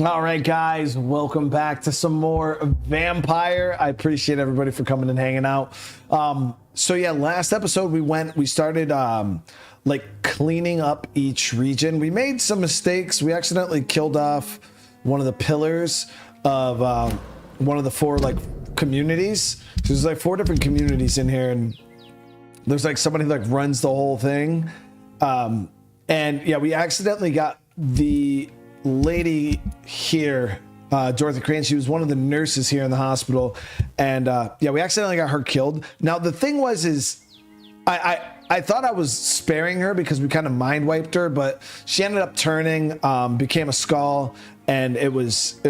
All right, guys, welcome back to some more Vampyr. I appreciate everybody for coming and hanging out. So yeah, last episode we started like cleaning up each region. We made some mistakes. We accidentally killed off one of the pillars of one of the four like communities. So there's like 4 different communities in here, and there's like somebody who like runs the whole thing. And yeah, we accidentally got the lady here, Dorothy Crane. She was one of the nurses here in the hospital, and yeah, we accidentally got her killed. Now the thing was I thought I was sparing her because we kind of mind wiped her, but she ended up turning, became a skull, and it was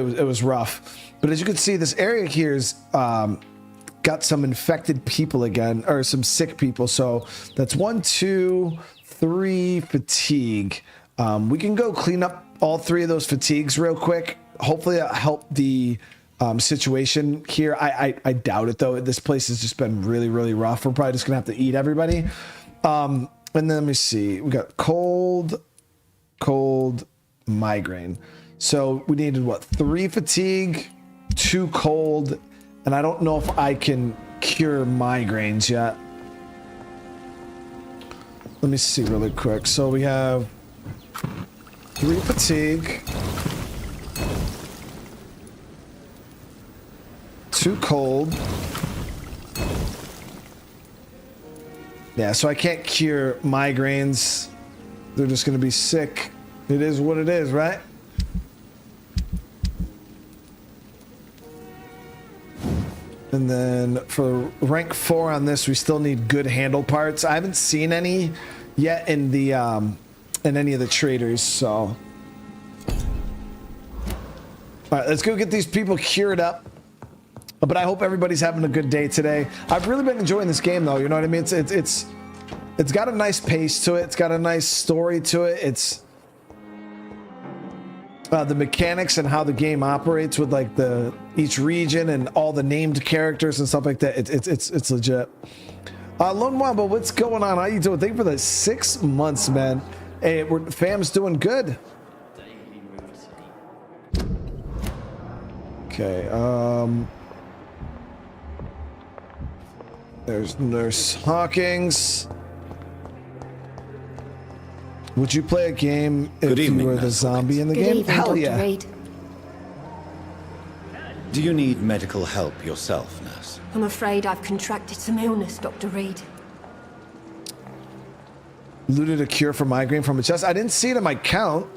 rough. But as you can see, this area here's got some infected people again, or some sick people. So that's 1, 2, 3 fatigue. We can go clean up all 3 of those fatigues real quick. Hopefully that'll help the situation here. I doubt it though. This place has just been really, really rough. We're probably just gonna have to eat everybody. And then let me see. We got cold, migraine. So we needed what? 3 fatigue, 2 cold, and I don't know if I can cure migraines yet. Let me see really quick. So we have 3 fatigue, 2 cold. Yeah, so I can't cure migraines. They're just going to be sick. It is what it is, right? And then for rank 4 on this, we still need good handle parts. I haven't seen any yet in the in any of the traders, so. All right, let's go get these people cured up. But I hope everybody's having a good day today. I've really been enjoying this game, though. You know what I mean? It's got a nice pace to it. It's got a nice story to it. It's the mechanics and how the game operates with like each region and all the named characters and stuff like that. It's legit. Lone Wamba, what's going on? How you doing? Thank you for the 6 months, man. Hey, fam's doing good. Okay. There's Nurse Hawkins. Would you play a game if you were the zombie in the game? Hell yeah. Reid. Do you need medical help yourself, nurse? I'm afraid I've contracted some illness, Dr. Reid. Looted a cure for migraine from a chest. I didn't see it in my count.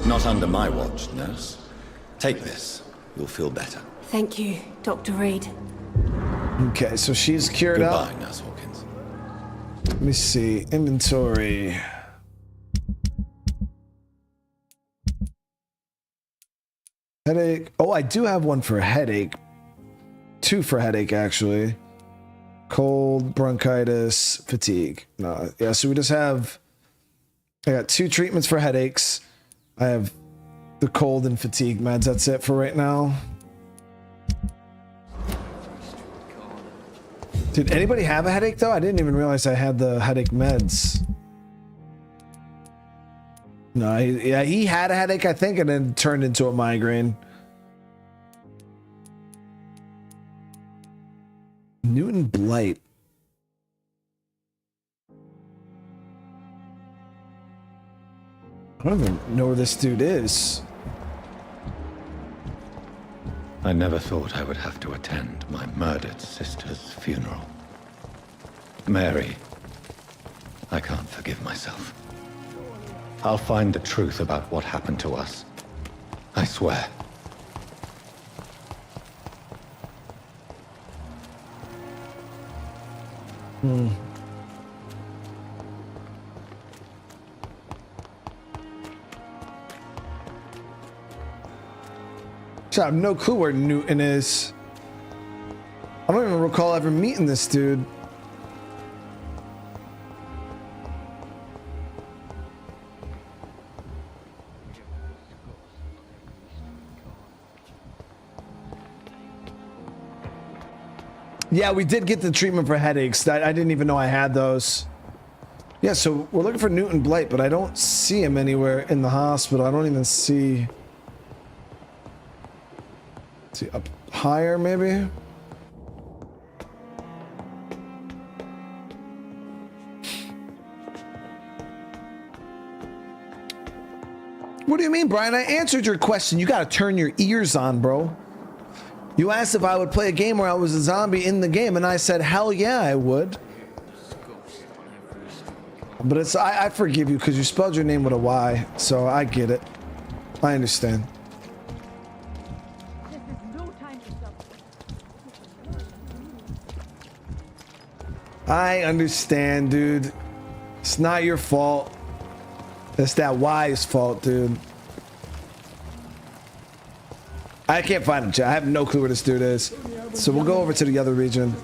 Not under my watch, nurse. Take this. You'll feel better. Thank you, Dr. Reid. Okay, so she's cured up. Goodbye, Nurse Hawkins. Let me see. Inventory. Headache. Oh, I do have one for headache. 2 for headache, actually. Cold, bronchitis, fatigue. No, yeah, so we just have... I got 2 treatments for headaches. I have the cold and fatigue meds. That's it for right now. Did anybody have a headache, though? I didn't even realize I had the headache meds. No, he had a headache, I think, and then turned into a migraine. Newton Blight. I don't even know where this dude is. I never thought I would have to attend my murdered sister's funeral. Mary, I can't forgive myself. I'll find the truth about what happened to us. I swear. I have no clue where Newton is. I don't even recall ever meeting this dude. Yeah, we did get the treatment for headaches. I didn't even know I had those. Yeah, so we're looking for Newton Blight, but I don't see him anywhere in the hospital. I don't even see... See, up higher maybe. What do you mean, Brian? I answered your question. You got to turn your ears on, bro. You asked if I would play a game where I was a zombie in the game, and I said, hell yeah, I would. But it's I forgive you because you spelled your name with a Y, so I get it. I understand. I understand, dude. It's not your fault. It's that Y's fault, dude. I can't find him, chat. I have no clue where this dude is. So we'll go over to the other region.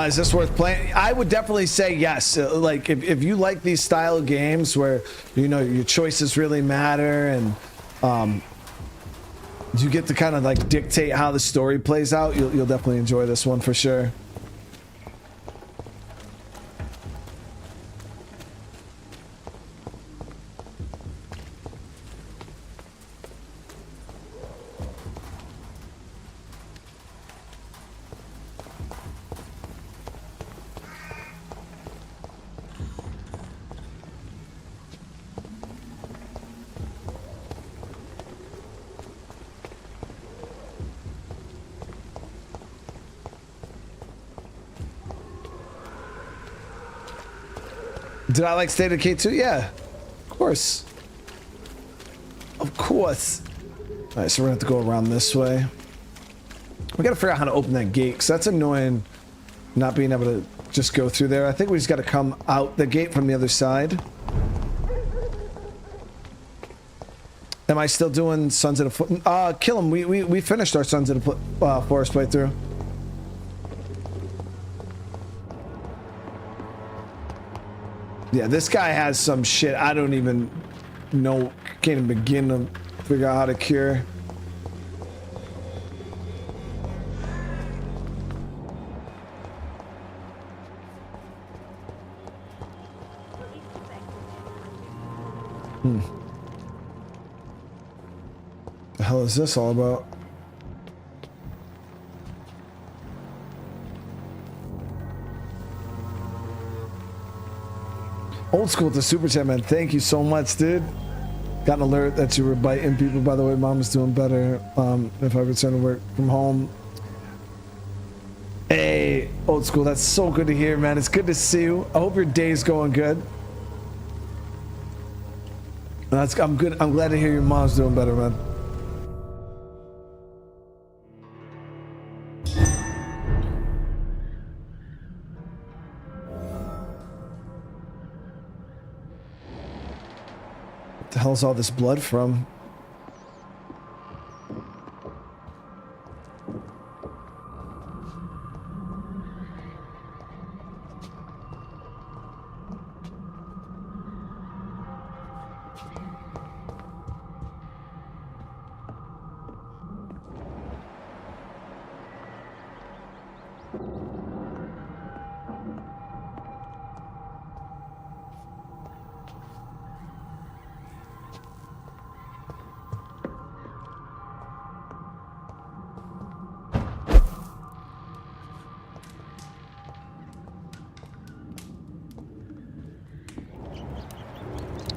Is this worth playing? I would definitely say yes. Like if you like these style of games where, you know, your choices really matter and you get to kind of like dictate how the story plays out, you'll definitely enjoy this one for sure. Did I like State of Decay 2? Yeah, of course. Of course. All right, so we're gonna have to go around this way. We gotta figure out how to open that gate, because that's annoying not being able to just go through there. I think we just gotta come out the gate from the other side. Am I still doing Sons of the Foot? Kill him. We finished our Sons of the Forest playthrough. Yeah, this guy has some shit I don't even know, can't even begin to figure out how to cure. The hell is this all about? Old school with the super chat, man. Thank you so much, dude. Got an alert that you were biting people. By the way, mom is doing better. If I return to work from home. Hey, old school. That's so good to hear, man. It's good to see you. I hope your day's going good. I'm good. I'm glad to hear your mom's doing better, man. What the hell's all this blood from?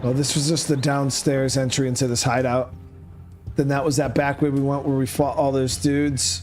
Oh, this was just the downstairs entry into this hideout. Then that was that back way we went where we fought all those dudes.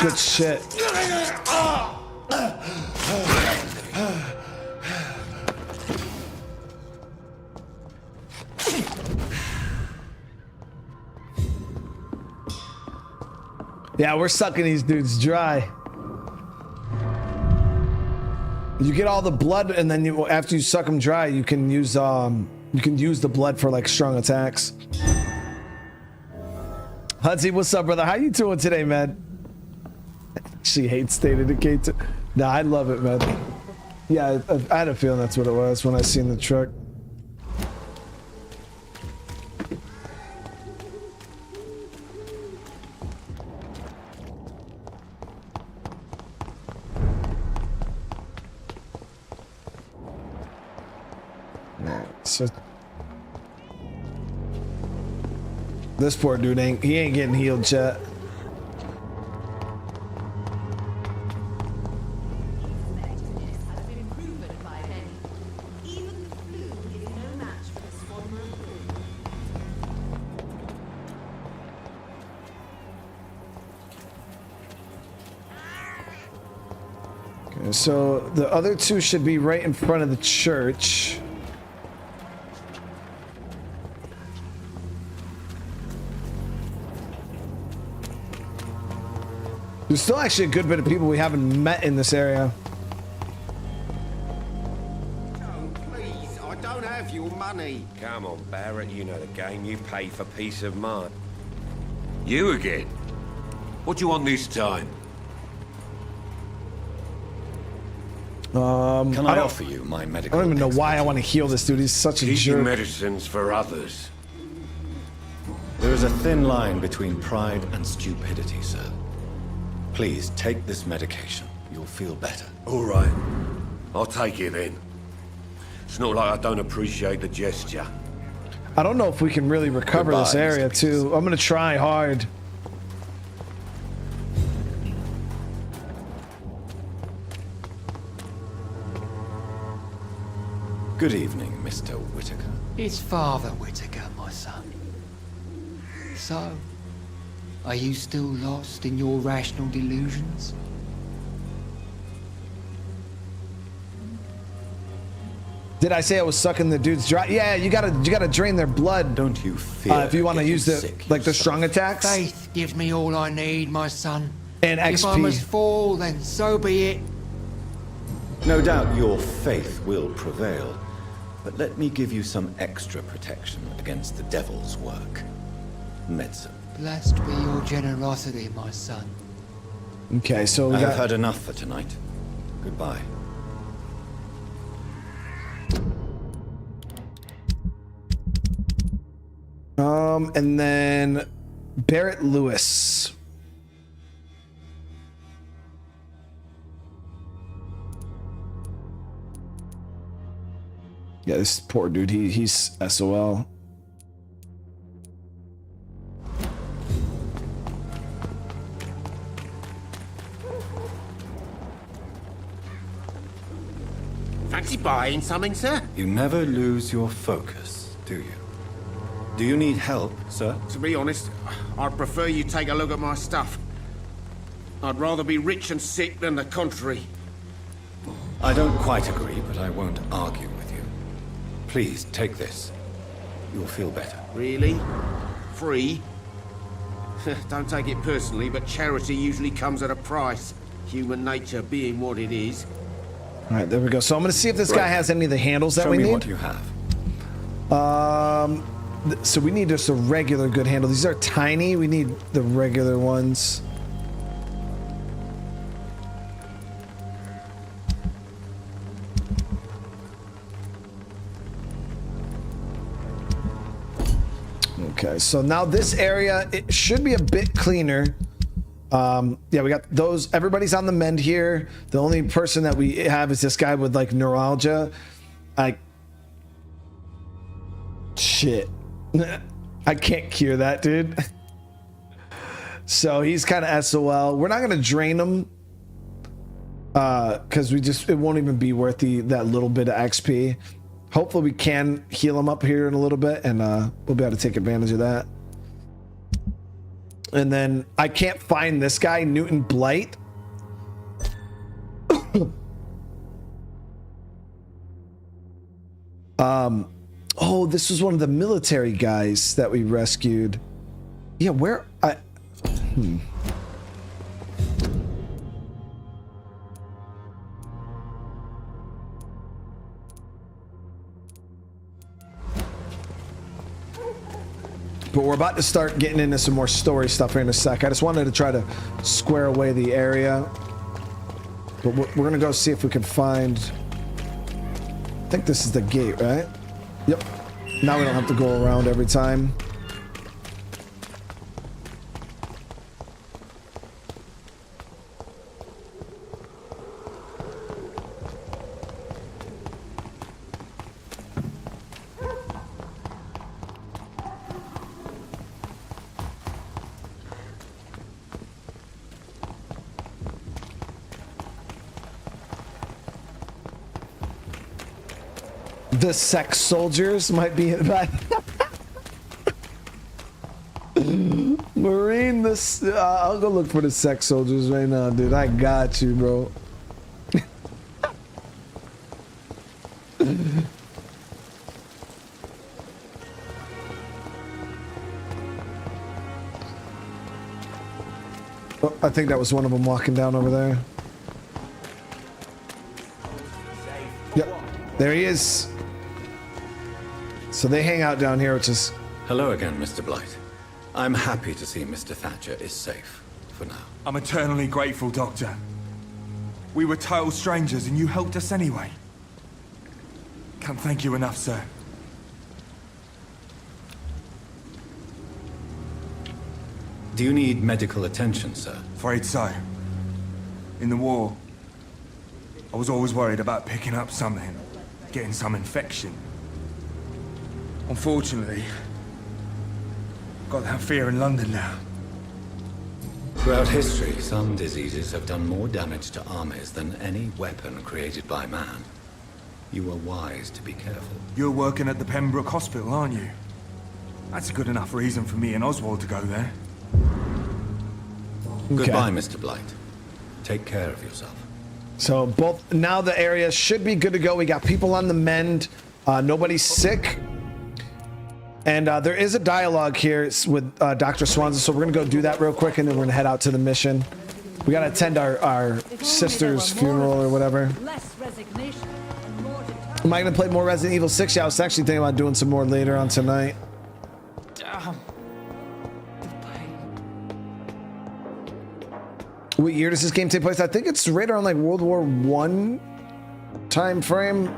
Good shit. Yeah, we're sucking these dudes dry. You get all the blood, and then after you suck them dry, you can use the blood for like strong attacks. Hudsy, what's up, brother? How you doing today, man? She hates state indicator. Nah, I love it, man. Yeah, I had a feeling that's what it was when I seen the truck. So this poor dude ain't getting healed yet. Okay, so the other two should be right in front of the church. There's still actually a good bit of people we haven't met in this area. Oh, please, I don't have your money. Come on, Barrett, you know the game. You pay for peace of mind. You again? What do you want this time? Can I offer you my medical? I don't even know why I want to heal this dude. He's such a Keep your jerk. medicines for others. There is a thin line between pride and stupidity, sir. Please take this medication. You'll feel better. All right. I'll take it then. It's not like I don't appreciate the gesture. I don't know if we can really recover Goodbye, this area Mr. too. I'm gonna try hard. Good evening, Mr. Whitaker. It's Father Whitaker, my son. So, are you still lost in your rational delusions? Did I say I was sucking the dudes dry? Yeah, you gotta drain their blood. Don't you fear If you want to getting use the sick like the yourself? strong attacks Faith gives me all I need, my son. and If I must XP. fall, then so be it. No doubt your faith will prevail, but let me give you some extra protection against the devil's work. Medicine. Blessed be your generosity, my son. Okay, so we I have got had enough for tonight. Goodbye. and then Barrett Lewis. Yeah, this poor dude, he's SOL. Fancy buying something, sir? You never lose your focus, do you? Do you need help, sir? To be honest, I'd prefer you take a look at my stuff. I'd rather be rich and sick than the contrary. I don't quite agree, but I won't argue with you. Please, take this. You'll feel better. Really? Free? Don't take it personally, but charity usually comes at a price. Human nature being what it is. All right, there we go. So I'm going to see if this guy has any of the handles that Show we me need. what you have. So we need just a regular good handle. These are tiny. We need the regular ones. Okay, so now this area, it should be a bit cleaner. Yeah, we got those. Everybody's on the mend here. The only person that we have is this guy with like neuralgia. Shit. I can't cure that, dude. So he's kind of SOL. We're not gonna drain him because it won't even be worth that little bit of XP. Hopefully we can heal him up here in a little bit, and we'll be able to take advantage of that. And then I can't find this guy, Newton Blight. Oh, this was one of the military guys that we rescued. Yeah, But we're about to start getting into some more story stuff here in a sec. I just wanted to try to square away the area. But we're gonna go see if we can find... I think this is the gate, right? Yep. Now we don't have to go around every time. The sex soldiers might be in back. Marine, this I'll go look for the sex soldiers right now, dude. I got you, bro. Oh, I think that was one of them walking down over there. Yep, there he is. So they hang out down here, which is... Hello again, Mr. Blight. I'm happy to see Mr. Thatcher is safe, for now. I'm eternally grateful, Doctor. We were total strangers and you helped us anyway. Can't thank you enough, sir. Do you need medical attention, sir? Afraid so. In the war, I was always worried about picking up something, getting some infection. Unfortunately, got that fear in London now. Throughout history, some diseases have done more damage to armies than any weapon created by man. You were wise to be careful. You're working at the Pembroke Hospital, aren't you? That's a good enough reason for me and Oswald to go there. Okay. Goodbye, Mr. Blight. Take care of yourself. So both now the area should be good to go. We got people on the mend. Nobody's sick. And there is a dialogue here with Dr. Swansea, so we're going to go do that real quick, and then we're going to head out to the mission. We got to attend our sister's funeral or whatever. Am I going to play more Resident Evil 6? Yeah, I was actually thinking about doing some more later on tonight. Damn. What year does this game take place? I think it's right around like World War I time frame.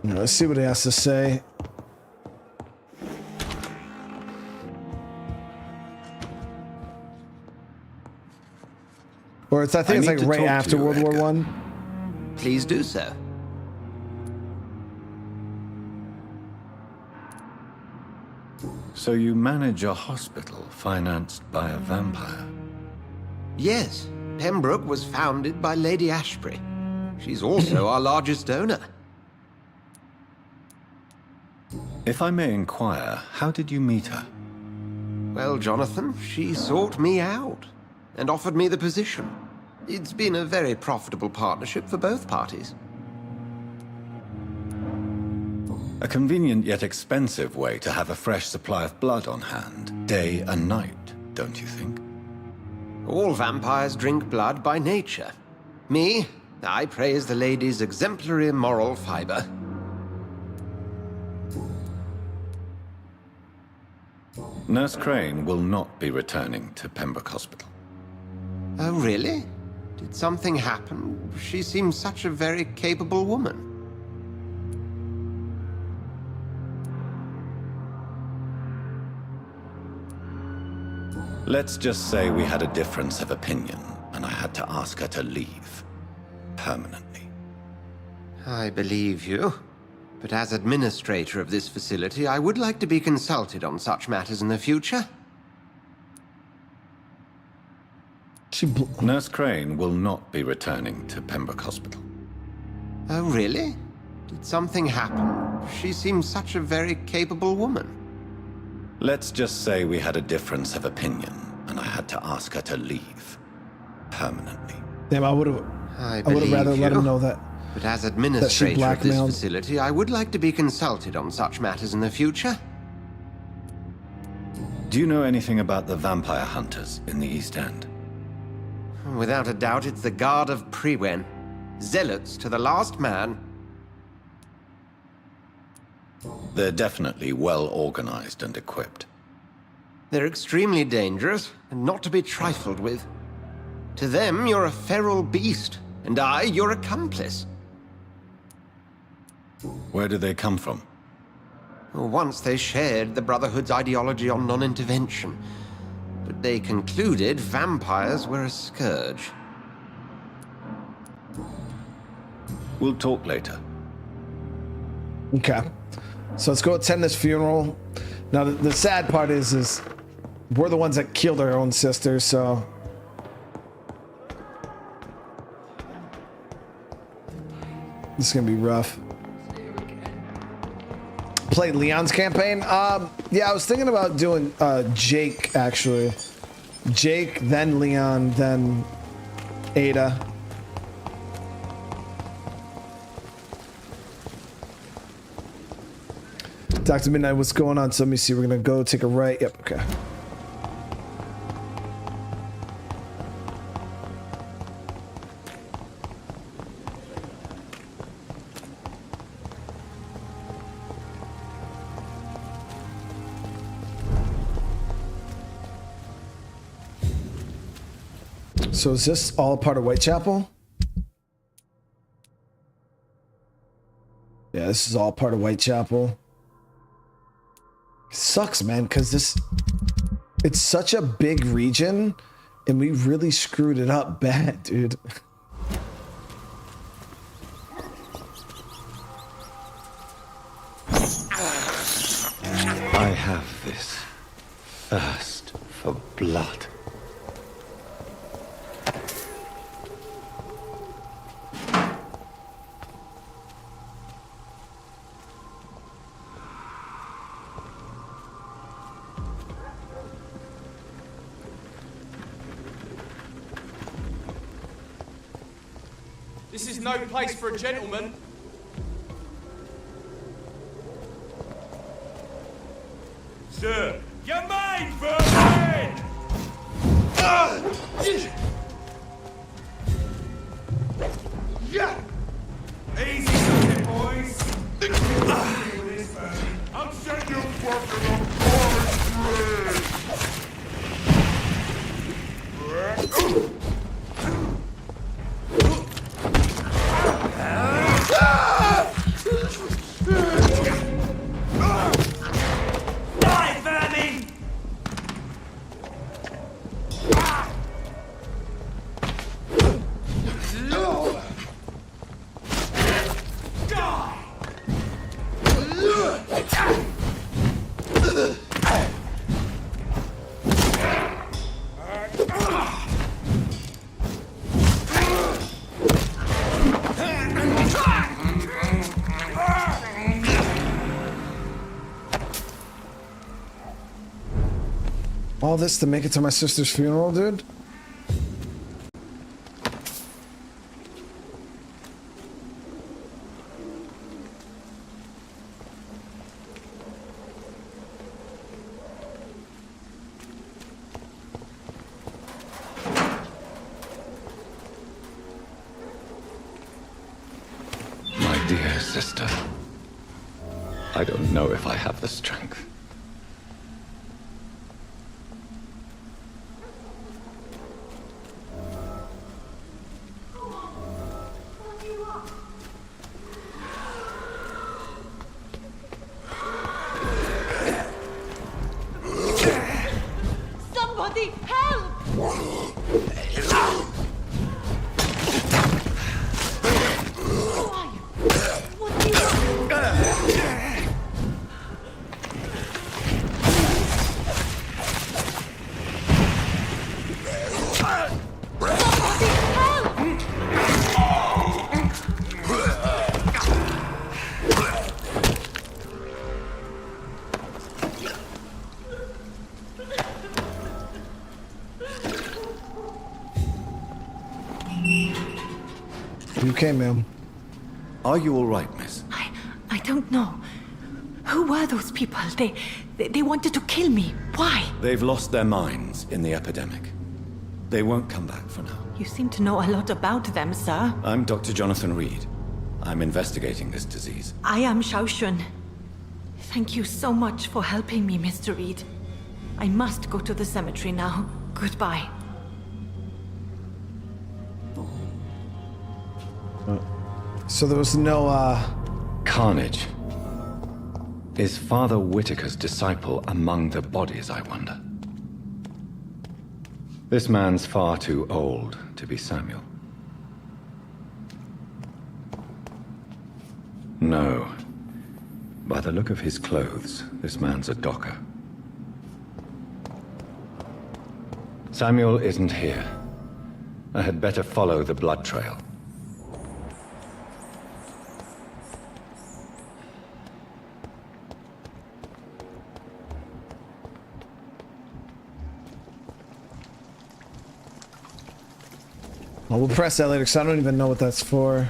Let's see what he has to say. Or it's, I think it's like right after World War I. Please do so. So you manage a hospital financed by a vampire? Yes, Pembroke was founded by Lady Ashbury. She's also our largest donor. If I may inquire, how did you meet her? Well, Jonathan, she sought me out and offered me the position. It's been a very profitable partnership for both parties. A convenient yet expensive way to have a fresh supply of blood on hand, day and night, don't you think? All vampires drink blood by nature. Me, I praise the lady's exemplary moral fiber. Nurse Crane will not be returning to Pembroke Hospital. Oh, really? Did something happen? She seems such a very capable woman. Let's just say we had a difference of opinion, and I had to ask her to leave. Permanently. I believe you. But as administrator of this facility, I would like to be consulted on such matters in the future. Nurse Crane will not be returning to Pembroke Hospital. Oh, really? Did something happen? She seems such a very capable woman. Let's just say we had a difference of opinion, and I had to ask her to leave. Permanently. Damn, I would have... I would have believe rather let you. him know that. But as administrator of this blackmailed. facility, I would like to be consulted on such matters in the future. Do you know anything about the vampire hunters in the East End? Without a doubt, it's the Guard of Priwen. Zealots to the last man. They're definitely well organized and equipped. They're extremely dangerous and not to be trifled with. To them, you're a feral beast, and I, your accomplice. Where do they come from? Once they shared the Brotherhood's ideology on non-intervention, but they concluded vampires were a scourge. We'll talk later. Okay. So let's go attend this funeral. Now, the sad part is we're the ones that killed our own sister, so... This is gonna be rough. Play Leon's campaign? Yeah, I was thinking about doing Jake, actually. Jake, then Leon, then Ada. Dr. Midnight, what's going on? So let me see. We're gonna go take a right. Yep, okay. So is this all part of Whitechapel? Yeah, this is all part of Whitechapel. Sucks, man, because it's such a big region and we really screwed it up bad, dude. I have this thirst for blood. This is no place for a gentleman. Sir, your mind, Vermin! Easy, boys. I'll send you fucking on All this to make it to my sister's funeral, dude? My dear sister, I don't know if I have the strength. Somebody help! You okay, ma'am? Are you all right, miss? I don't know. Who were those people? They wanted to kill me. Why? They've lost their minds in the epidemic. They won't come back for now. You seem to know a lot about them, sir. I'm Dr. Jonathan Reid. I'm investigating this disease. I am Shawn. Thank you so much for helping me, Mr. Reid. I must go to the cemetery now. Goodbye. So there was no, Carnage. Is Father Whitaker's disciple among the bodies, I wonder? This man's far too old to be Samuel. No. By the look of his clothes, this man's a docker. Samuel isn't here. I had better follow the blood trail. well, we'll press that later because I don't even know what that's for.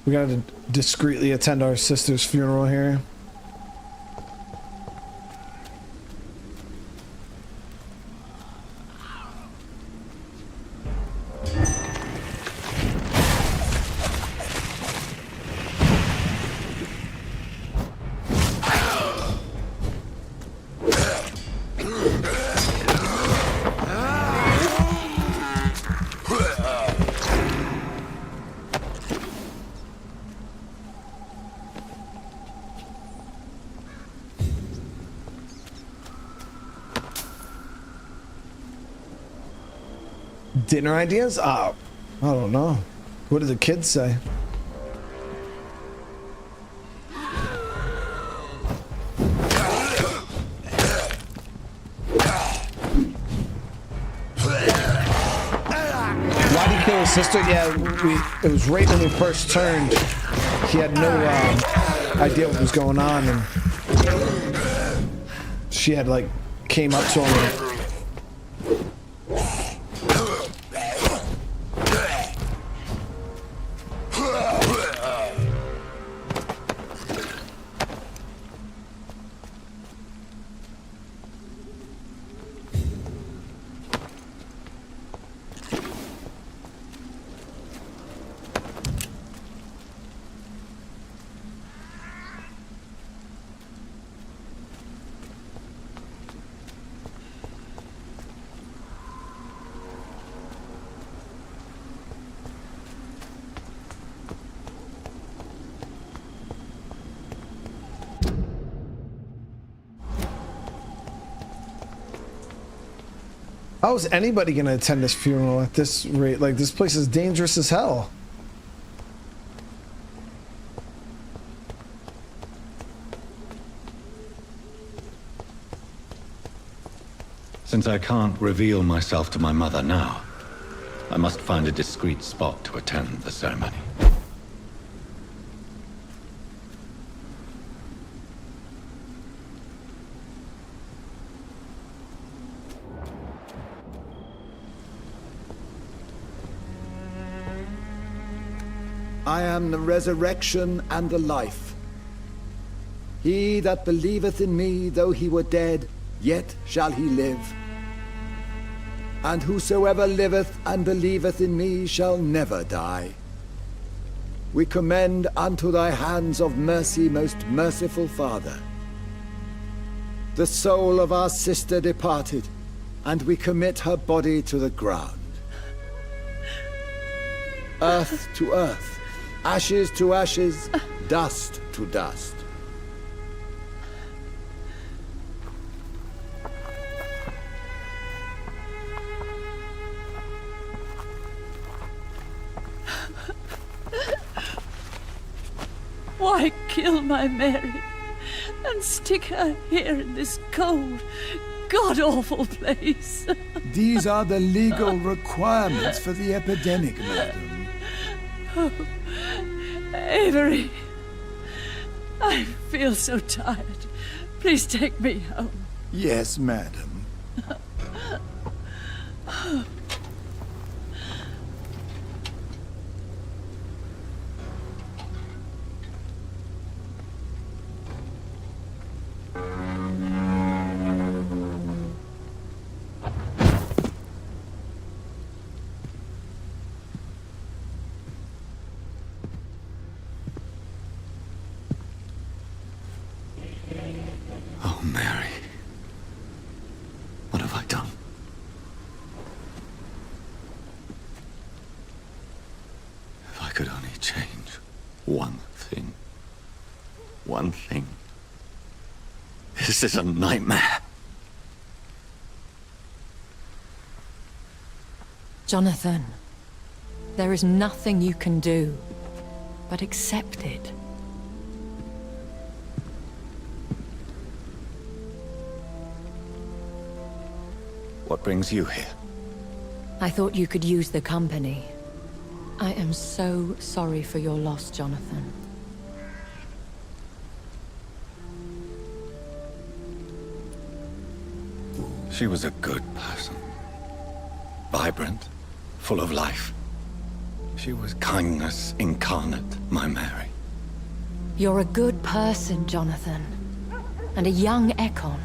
We gotta discreetly attend our sister's funeral here. Dinner ideas? I don't know. What do the kids say? Why'd he kill his sister? Yeah, it was right when we first turned. He had no idea what was going on, and she had like came up to him and how is anybody gonna attend this funeral at this rate? Like, this place is dangerous as hell. Since I can't reveal myself to my mother now, I must find a discreet spot to attend the ceremony. I am the resurrection and the life. He that believeth in me, though he were dead, yet shall he live. And whosoever liveth and believeth in me shall never die. We commend unto thy hands of mercy, most merciful Father, the soul of our sister departed, and we commit her body to the ground. Earth to earth, ashes to ashes, dust to dust. Why kill my Mary and stick her here in this cold, god-awful place? These are the legal requirements for the epidemic, madam. Oh, Avery, I feel so tired. Please take me home. Yes, madam. One thing. One thing. This is a nightmare. Jonathan, there is nothing you can do but accept it. What brings you here? I thought you could use the company. I am so sorry for your loss, Jonathan. She was a good person. Vibrant, full of life. She was kindness incarnate, my Mary. You're a good person, Jonathan. And a young Ekon.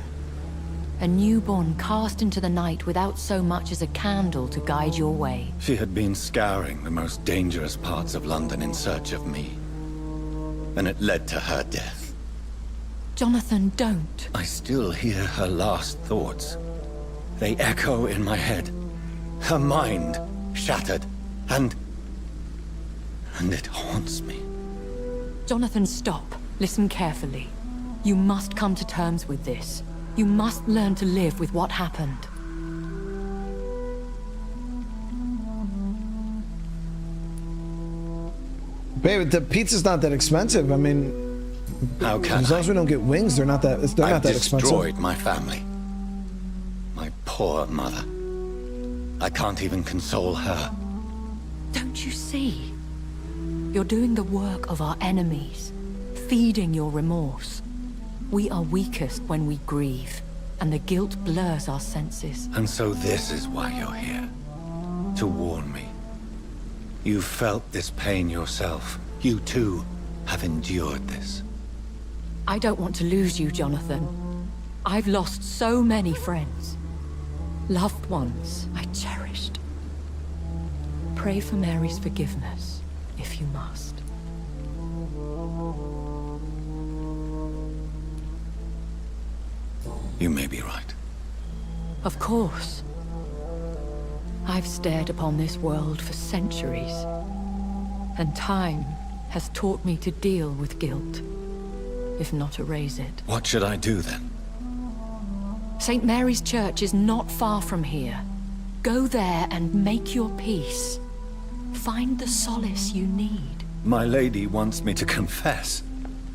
A newborn cast into the night without so much as a candle to guide your way. She had been scouring the most dangerous parts of London in search of me. And it led to her death. Jonathan, don't. I still hear her last thoughts. They echo in my head. Her mind shattered, and it haunts me. Jonathan, stop. Listen carefully. You must come to terms with this. You must learn to live with what happened. Babe, the pizza's not that expensive. I mean, how can as long as we don't get wings, they're not that expensive. Destroyed my family. My poor mother. I can't even console her. Don't you see? You're doing the work of our enemies, feeding your remorse. We are weakest when we grieve, and the guilt blurs our senses. And so this is why you're here. To warn me. You felt this pain yourself. You too have endured this. I don't want to lose you, Jonathan. I've lost so many friends. Loved ones I cherished. Pray for Mary's forgiveness, if you must. You may be right. Of course. I've stared upon this world for centuries, and time has taught me to deal with guilt, if not erase it. What should I do then? St. Mary's Church is not far from here. Go there and make your peace. Find the solace you need. My lady wants me to confess.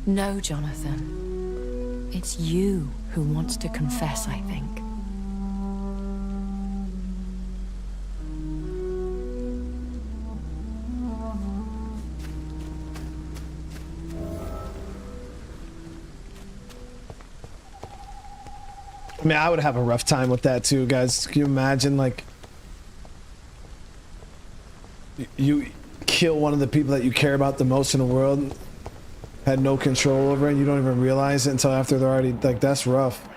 No, Jonathan. It's you who wants to confess, I think. I mean, I would have a rough time with that too, guys. Can you imagine, like, you kill one of the people that you care about the most in the world, had no control over it, and you don't even realize it until after they're already, like, that's rough.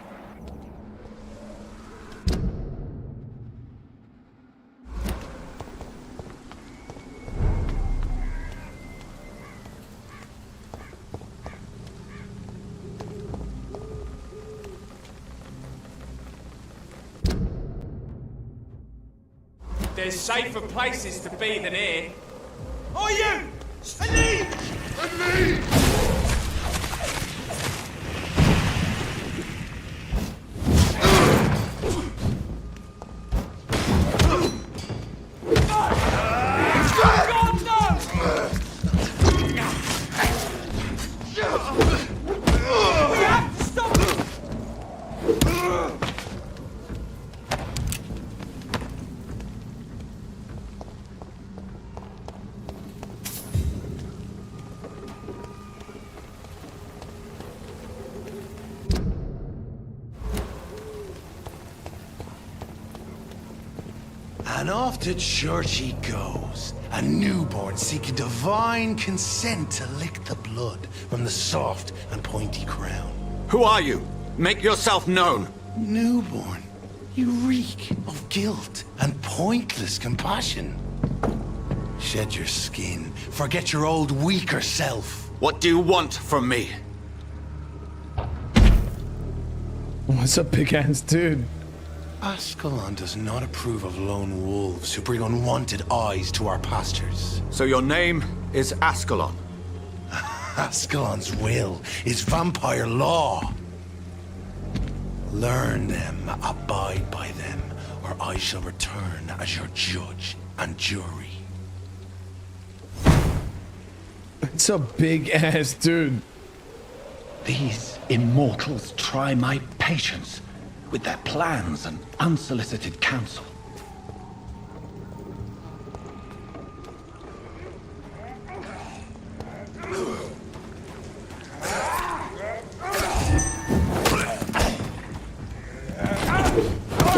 There's safer places to be than here. Oh, you! Annie! Annie! And off to church he goes, a newborn seeking divine consent to lick the blood from the soft and pointy crown. Who are you? Make yourself known. Newborn, you reek of guilt and pointless compassion. Shed your skin, forget your old weaker self. What do you want from me? What's up, big-ass dude? Ascalon does not approve of lone wolves who bring unwanted eyes to our pastures. So your name is Ascalon? Ascalon's will is vampire law. Learn them, abide by them, or I shall return as your judge and jury. It's a big ass dude. These immortals try my patience with their plans and unsolicited counsel.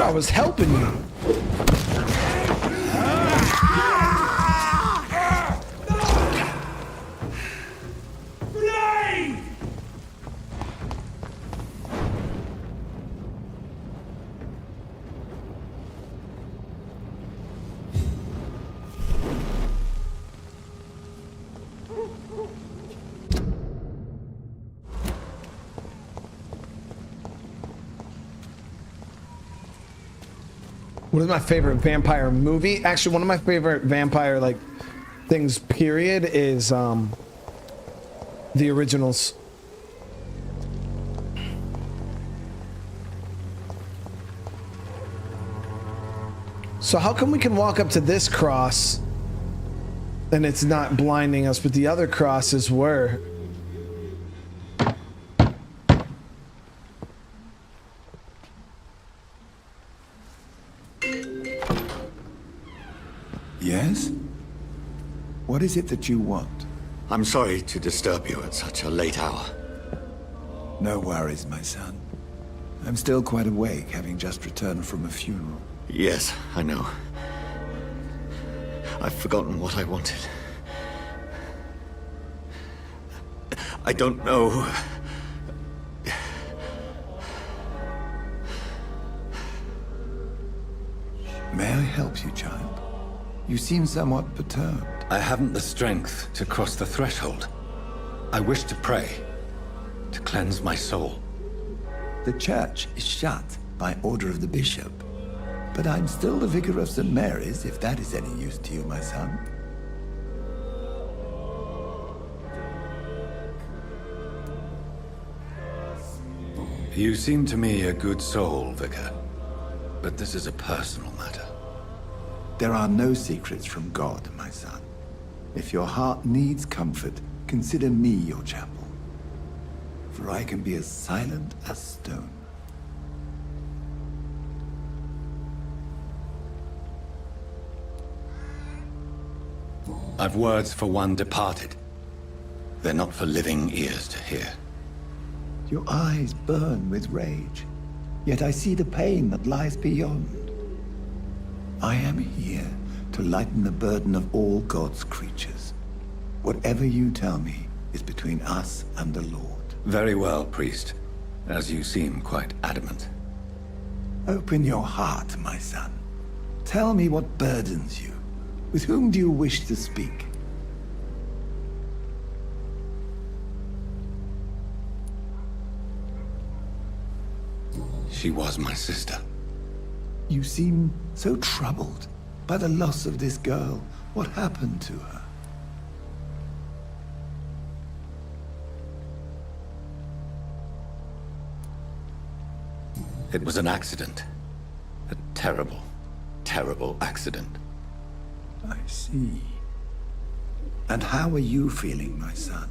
I was helping you. What is my favorite vampire movie? Actually, one of my favorite vampire like things period is the originals. So how come we can walk up to this cross and it's not blinding us, but the other crosses were? Yes? What is it that you want? I'm sorry to disturb you at such a late hour. No worries, my son. I'm still quite awake, having just returned from a funeral. Yes, I know. I've forgotten what I wanted. I don't know. May I help you, child? You seem somewhat perturbed. I haven't the strength to cross the threshold. I wish to pray, to cleanse my soul. The church is shut by order of the bishop. But I'm still the vicar of St. Mary's, if that is any use to you, my son. You seem to me a good soul, Vicar. But this is a personal matter. There are no secrets from God, my son. If your heart needs comfort, consider me your chapel. For I can be as silent as stone. I've words for one departed. They're not for living ears to hear. Your eyes burn with rage, yet I see the pain that lies beyond. I am here to lighten the burden of all God's creatures. Whatever you tell me is between us and the Lord. Very well, priest, as you seem quite adamant. Open your heart, my son. Tell me what burdens you. With whom do you wish to speak? She was my sister. You seem so troubled by the loss of this girl. What happened to her? It was an accident. A terrible, terrible accident. I see. And how are you feeling, my son?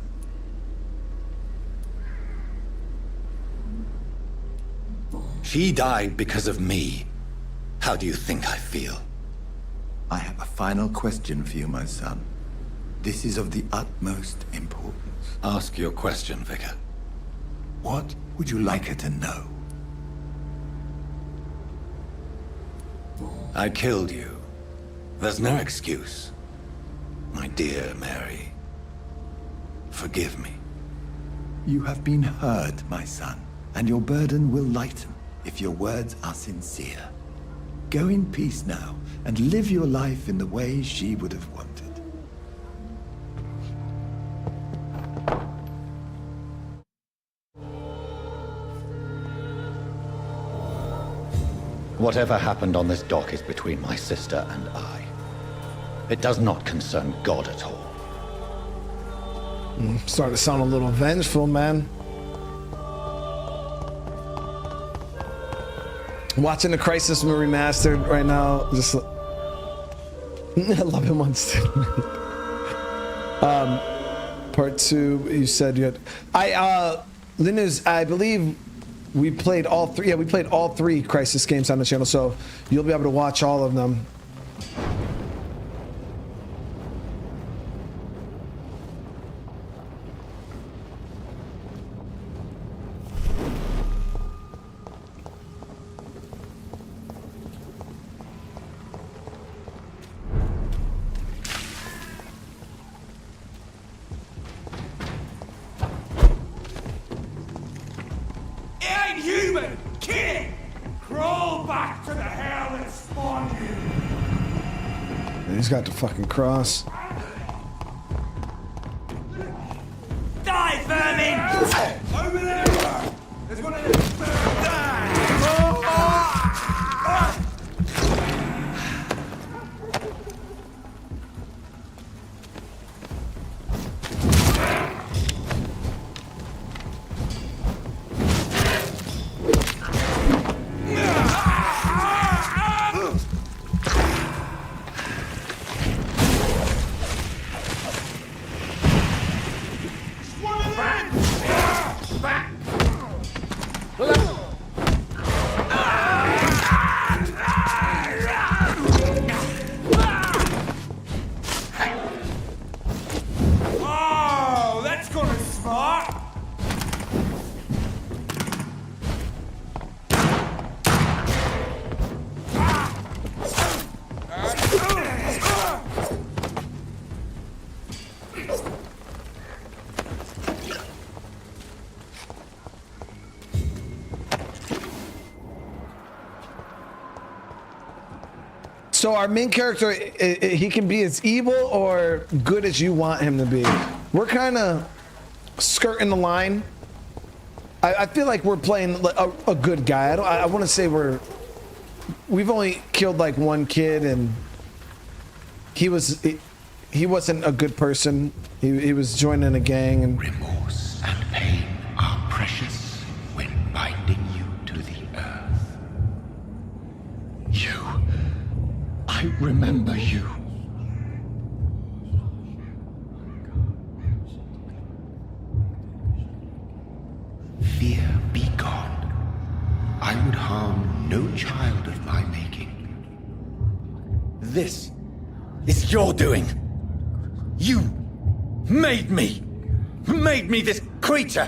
She died because of me. How do you think I feel? I have a final question for you, my son. This is of the utmost importance. Ask your question, Vicar. What would you like her to know? I killed you. There's no excuse. My dear Mary, forgive me. You have been heard, my son, and your burden will lighten if your words are sincere. Go in peace now, and live your life in the way she would have wanted. Whatever happened on this dock is between my sister and I. It does not concern God at all. Starting to sound a little vengeful, man. Watching the Crisis remastered right now. Just I love him on Steam. Part 2. You said you had. Linus, I believe we played all 3. Yeah, we played all 3 Crisis games on the channel, so you'll be able to watch all of them. He's got the fucking cross. Die, vermin! Over there! There's one of them! Die! So our main character, he can be as evil or good as you want him to be. We're kind of skirting the line. I feel like we're playing a good guy. I want to say we've only killed like one kid, and he wasn't a good person. He was joining a gang, and Remorse and pain are precious when binding you to the earth. I remember you. Fear be gone. I would harm no child of my making. This is your doing. You made me this creature.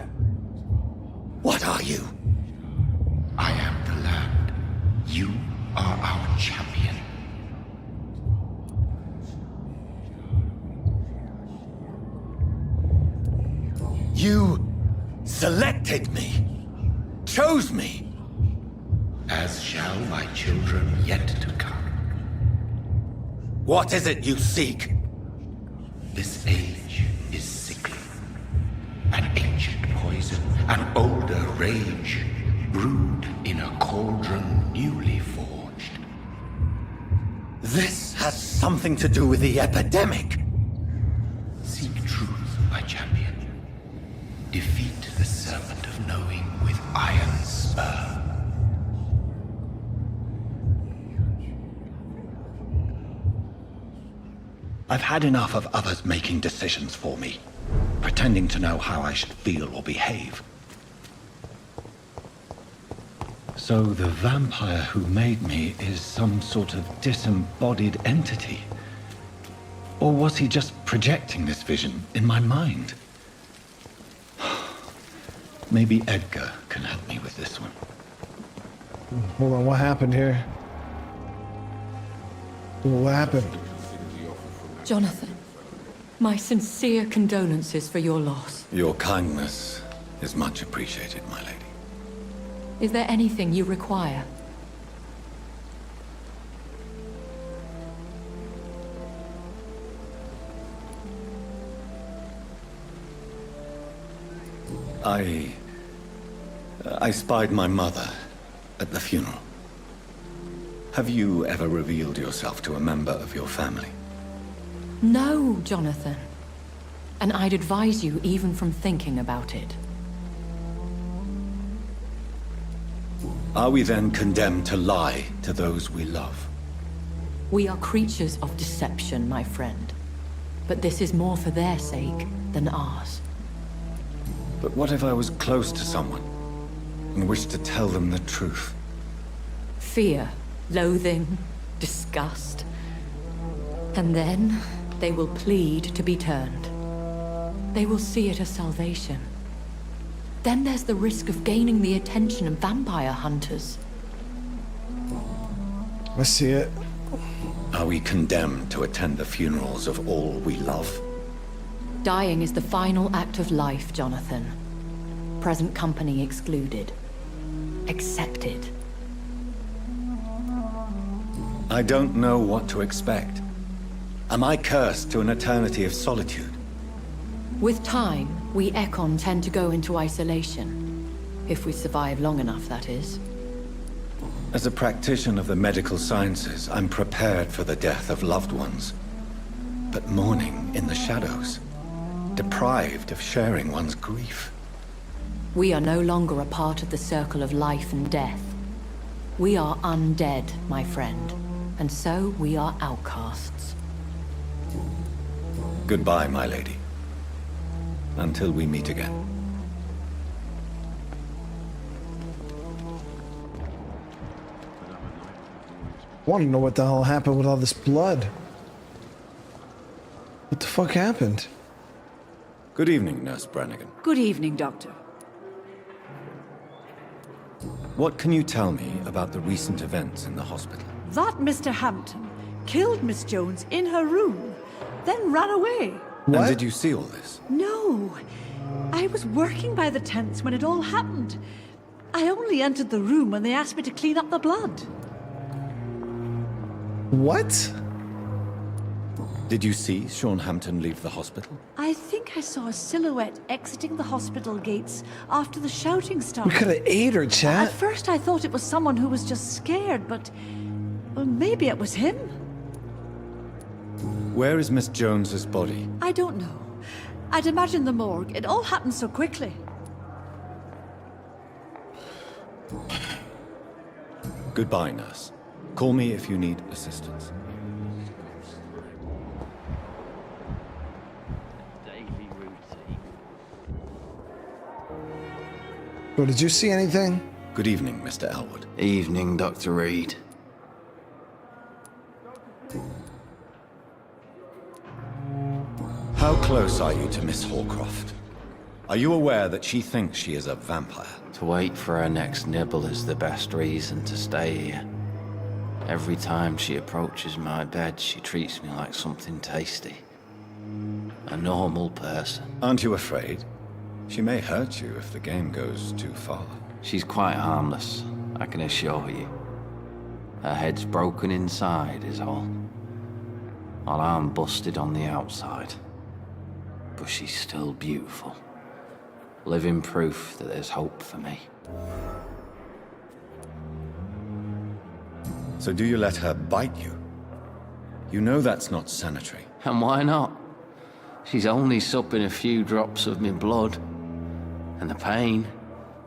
What are you? I am the land. You are our champion. You selected me, chose me. As shall my children yet to come. What is it you seek? This age is sickly. An ancient poison, an older rage, brewed in a cauldron newly forged. This has something to do with the epidemic. Seek truth, my champion. Defeat the serpent of knowing with iron spur. I've had enough of others making decisions for me, pretending to know how I should feel or behave. So the vampire who made me is some sort of disembodied entity? Or was he just projecting this vision in my mind? Maybe Edgar can help me with this one. Hold on, what happened here? What happened? Jonathan, my sincere condolences for your loss. Your kindness is much appreciated, my lady. Is there anything you require? I spied my mother at the funeral. Have you ever revealed yourself to a member of your family? No, Jonathan. And I'd advise you even from thinking about it. Are we then condemned to lie to those we love? We are creatures of deception, my friend. But this is more for their sake than ours. But what if I was close to someone and wished to tell them the truth? Fear, loathing, disgust. And then they will plead to be turned. They will see it as salvation. Then there's the risk of gaining the attention of vampire hunters. I see it. Are we condemned to attend the funerals of all we love? Dying is the final act of life, Jonathan. Present company excluded. Accepted. I don't know what to expect. Am I cursed to an eternity of solitude? With time, we Ekon tend to go into isolation. If we survive long enough, that is. As a practitioner of the medical sciences, I'm prepared for the death of loved ones. But mourning in the shadows, deprived of sharing one's grief. We are no longer a part of the circle of life and death. We are undead, my friend. And so we are outcasts. Goodbye, my lady. Until we meet again. I want to know what the hell happened with all this blood. What the fuck happened? Good evening, Nurse Brannigan. Good evening, Doctor. What can you tell me about the recent events in the hospital? That Mr. Hampton killed Miss Jones in her room, then ran away. What? And did you see all this? No. I was working by the tents when it all happened. I only entered the room when they asked me to clean up the blood. What? Did you see Shawn Hampton leave the hospital? I think I saw a silhouette exiting the hospital gates after the shouting started. We could have ate her, chat. At first I thought it was someone who was just scared, but... well, maybe it was him. Where is Miss Jones's body? I don't know. I'd imagine the morgue. It all happened so quickly. Goodbye, nurse. Call me if you need assistance. Well, did you see anything? Good evening, Mr. Elwood. Evening, Dr. Reid. How close are you to Miss Horcroft? Are you aware that she thinks she is a vampire? To wait for her next nibble is the best reason to stay here. Every time she approaches my bed, she treats me like something tasty. A normal person. Aren't you afraid? She may hurt you if the game goes too far. She's quite harmless, I can assure you. Her head's broken inside is all. While I'm busted on the outside. But she's still beautiful. Living proof that there's hope for me. So do you let her bite you? You know that's not sanitary. And why not? She's only supping a few drops of me blood. And the pain,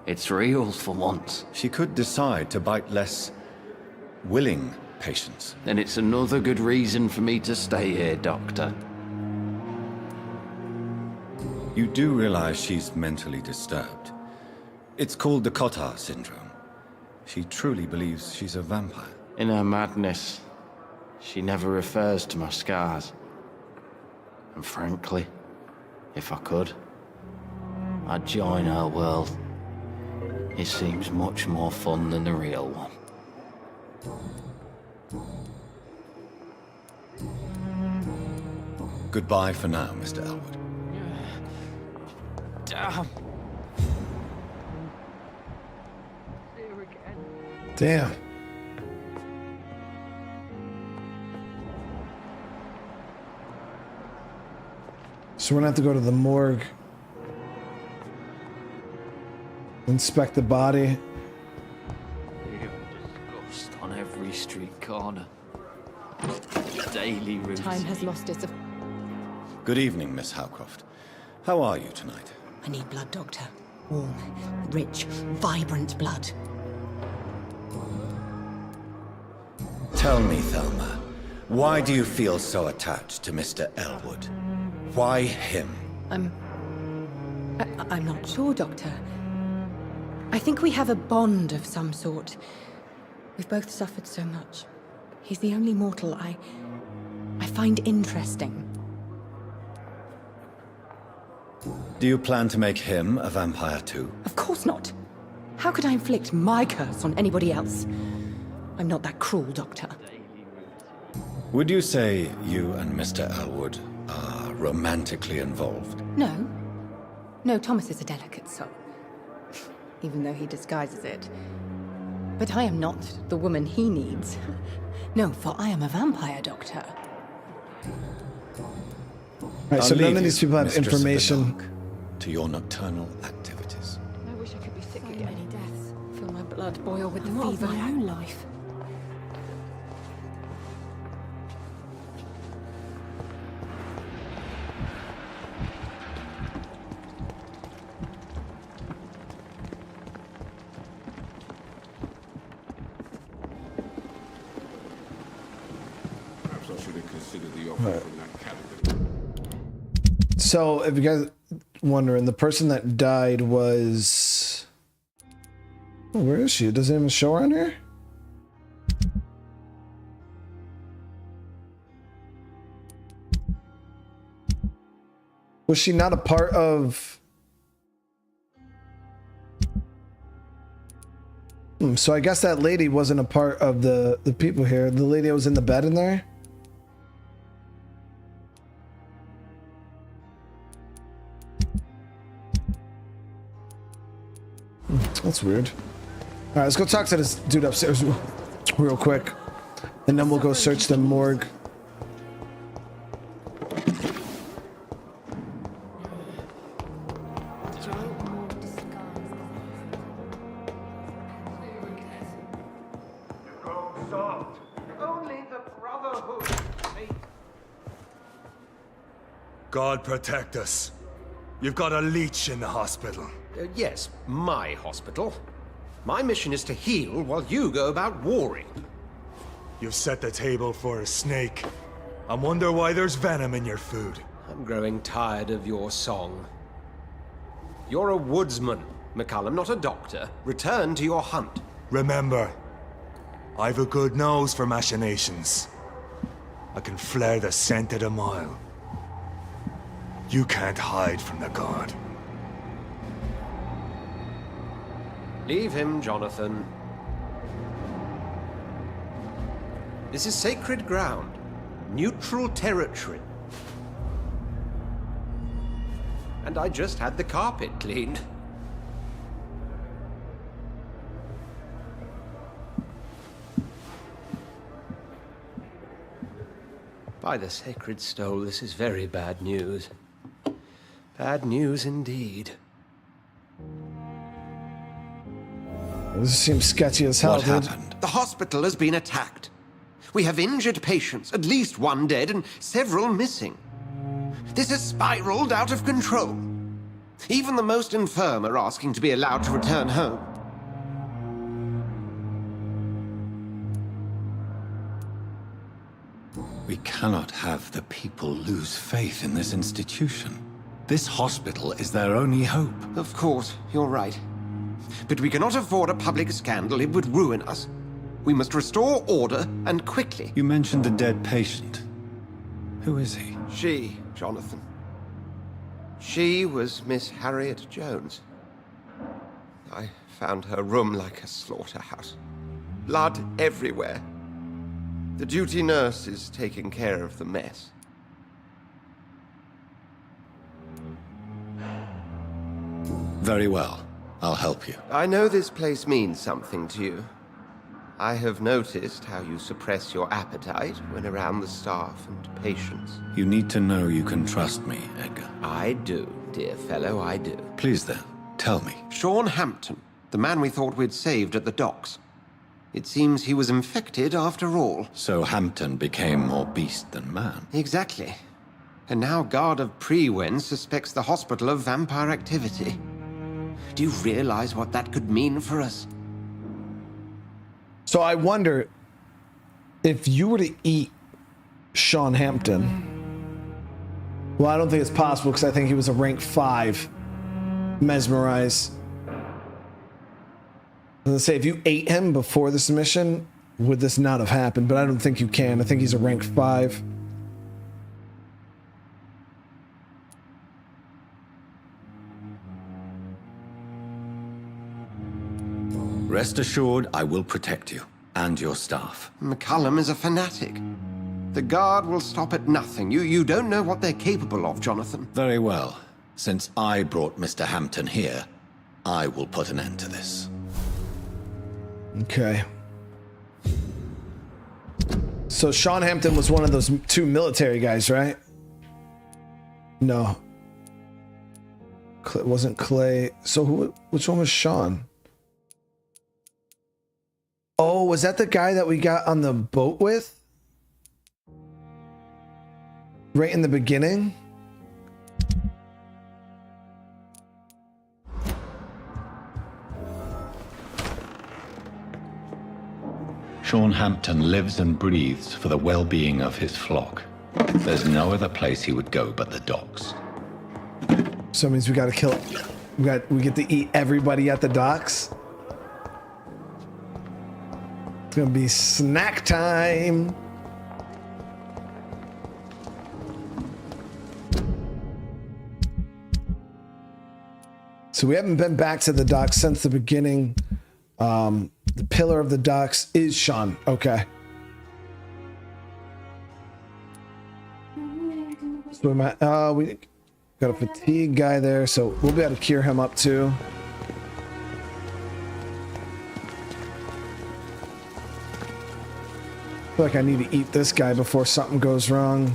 it's real for once. She could decide to bite less willing patients. Then it's another good reason for me to stay here, Doctor. You do realize she's mentally disturbed. It's called the CORSAIR syndrome. She truly believes she's a vampire. In her madness, she never refers to my scars. And frankly, if I could, I'd join her world. It seems much more fun than the real one. Goodbye for now, Mr. Elwood. Damn. Damn. So we're gonna have to go to the morgue. Inspect the body. Disgust on every street corner. Daily routine. Time has lost its... Good evening, Miss Howcroft. How are you tonight? I need blood, Doctor. Warm, rich, vibrant blood. Tell me, Thelma, why do you feel so attached to Mr. Elwood? Why him? I'm not sure, Doctor. I think we have a bond of some sort. We've both suffered so much. He's the only mortal I find interesting. Do you plan to make him a vampire too? Of course not. How could I inflict my curse on anybody else? I'm not that cruel, Doctor. Would you say you and Mr. Elwood are romantically involved? No. No, Thomas is a delicate soul. Even though he disguises it. But I am not the woman he needs. No, for I am a vampire, Doctor. Alright, so none of these people have information. To your nocturnal activities. I wish I could be sick again. Many deaths. Feel my blood boil with the fever. My own life. Perhaps I should have considered the offer from that category. So, if you guys wondering, the person that died was... Oh, where is she? Does it even show her on here? Was she not a part of... So I guess that lady wasn't a part of the people here. The lady that was in the bed in there? That's weird. All right, let's go talk to this dude upstairs real quick, and then we'll go search the morgue. God protect us. You've got a leech in the hospital. Yes, my hospital. My mission is to heal while you go about warring. You've set the table for a snake. I wonder why there's venom in your food. I'm growing tired of your song. You're a woodsman, McCullum, not a doctor. Return to your hunt. Remember, I've a good nose for machinations. I can flare the scent at a mile. You can't hide from the god. Leave him, Jonathan. This is sacred ground. Neutral territory. And I just had the carpet cleaned. By the sacred stole, this is very bad news. Bad news indeed. This seems sketchy as hell, What happened? The hospital has been attacked. We have injured patients, at least one dead and several missing. This has spiraled out of control. Even the most infirm are asking to be allowed to return home. We cannot have the people lose faith in this institution. This hospital is their only hope. Of course, you're right. But we cannot afford a public scandal. It would ruin us. We must restore order, and quickly. You mentioned the dead patient. Who is he? She, Jonathan. She was Miss Harriet Jones. I found her room like a slaughterhouse. Blood everywhere. The duty nurse is taking care of the mess. Very well. I'll help you. I know this place means something to you. I have noticed how you suppress your appetite when around the staff and patients. You need to know you can trust me, Edgar. I do, dear fellow, I do. Please then, tell me. Shawn Hampton, the man we thought we'd saved at the docks. It seems he was infected after all. So Hampton became more beast than man. Exactly. And now Guard of Prewen suspects the hospital of vampire activity. Do you realize what that could mean for us? So I wonder if you were to eat Shawn Hampton. Well, I don't think it's possible because I think he was a rank 5 mesmerize. Let's say if you ate him before the submission, would this not have happened? But I don't think you can. I think he's a rank 5. Rest assured, I will protect you and your staff. McCullum is a fanatic. The Guard will stop at nothing. You don't know what they're capable of, Jonathan. Very well. Since I brought Mr. Hampton here, I will put an end to this. Okay. So Shawn Hampton was one of those 2 military guys, right? No. It wasn't Clay. So which one was Shawn? Oh, was that the guy that we got on the boat with? Right in the beginning? Shawn Hampton lives and breathes for the well-being of his flock. There's no other place he would go but the docks. So it means we gotta kill it. We get to eat everybody at the docks. It's gonna be snack time. So we haven't been back to the docks since the beginning. The pillar of the docks is Shawn. Okay. So we got a fatigue guy there, so we'll be able to cure him up too. I feel like I need to eat this guy before something goes wrong.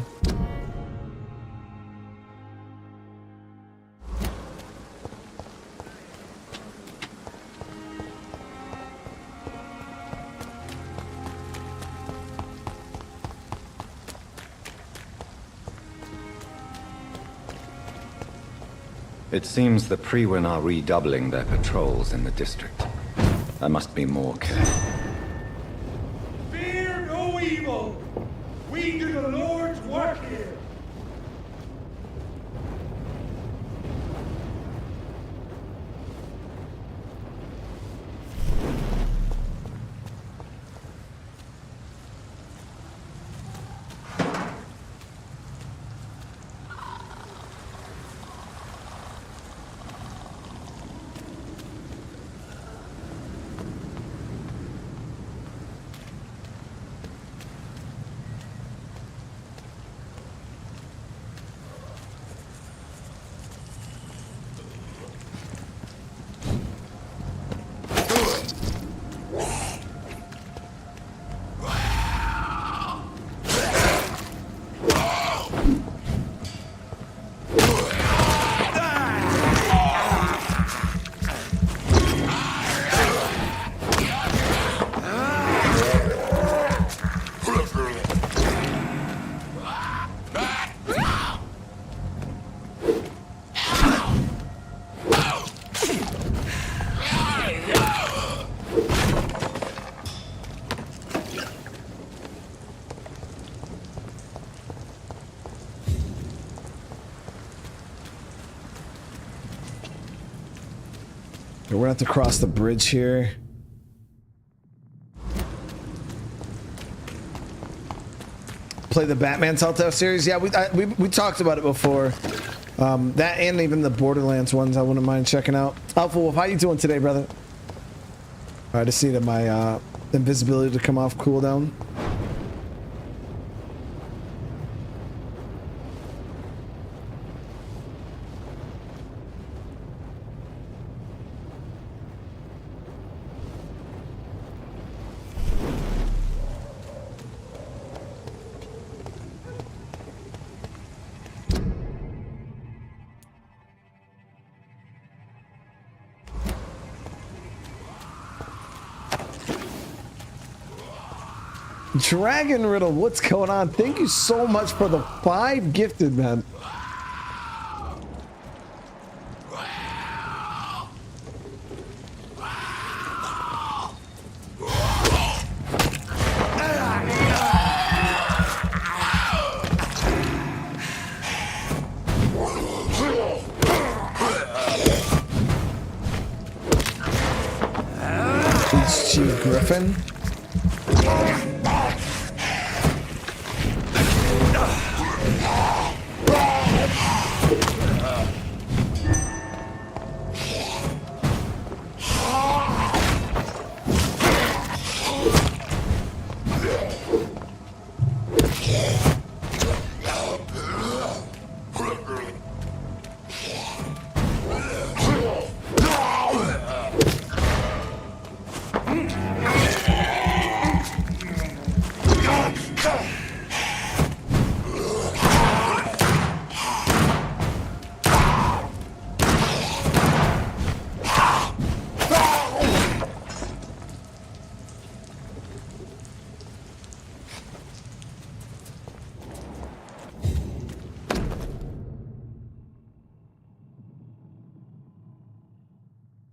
It seems the Prewen are redoubling their patrols in the district. There must be more care. Fear no evil. We do the Lord's work here. We're gonna have to cross the bridge here. Play the Batman Telltale series. Yeah, we talked about it before. That and even the Borderlands ones I wouldn't mind checking out. Alpha Wolf, how you doing today, brother? I just need my invisibility to come off cooldown. Dragon Riddle, what's going on? Thank you so much for the 5 gifted, man. It's Chief Griffin.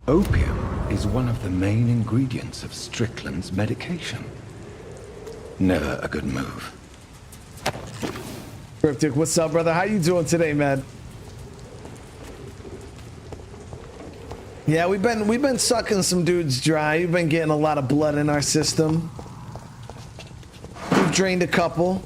Opium is one of the main ingredients of Strickland's medication. Never a good move. Cryptic, what's up, brother? How you doing today, man? Yeah, we've been sucking some dudes dry. We've been getting a lot of blood in our system. We've drained a couple.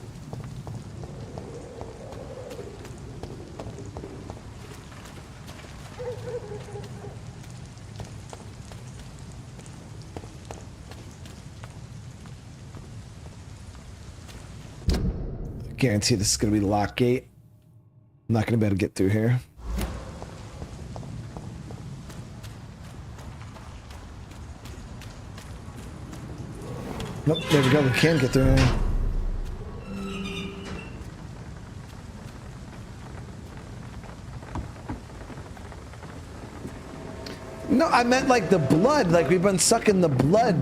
Guarantee this is gonna be the lock gate. I'm not gonna be able to get through here. Nope, there we go. We can get through here. No, I meant like the blood. Like we've been sucking the blood.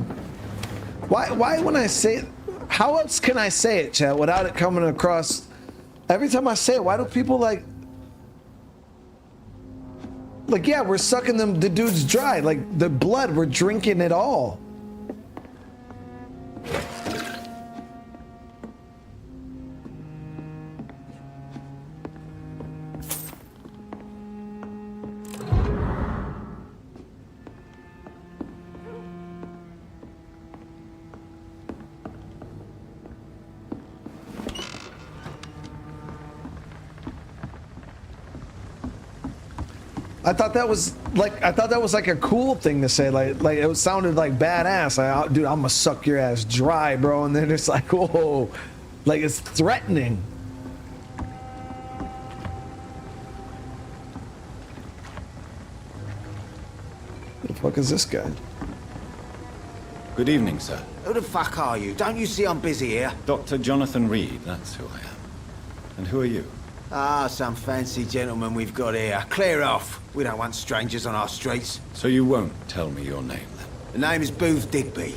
Why when I say it? How else can I say it, chat, without it coming across? Every time I say it, why do people like, yeah, we're sucking the dudes dry. Like the blood, we're drinking it all. I thought that was like a cool thing to say. Like it sounded like badass. Like, dude, I'm gonna suck your ass dry, bro. And then it's like, whoa, like it's threatening. Who the fuck is this guy? Good evening, sir. Who the fuck are you? Don't you see I'm busy here? Dr. Jonathan Reid, that's who I am. And who are you? Ah, some fancy gentleman we've got here. Clear off. We don't want strangers on our streets. So you won't tell me your name, then? The name is Booth Digby.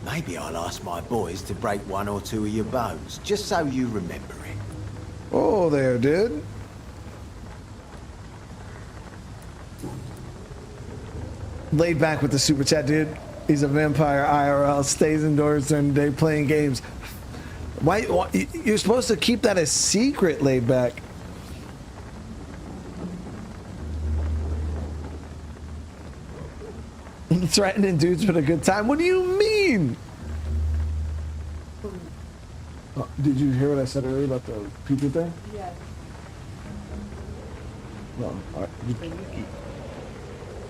Maybe I'll ask my boys to break 1 or 2 of your bones, just so you remember it. Oh, there, dude. Laid back with the super chat, dude. He's a vampire IRL, stays indoors during the day playing games. Why you're supposed to keep that a secret, laid back. Threatening dudes with a good time. What do you mean? Oh, did you hear what I said earlier about the people thing? Yes. No. All right.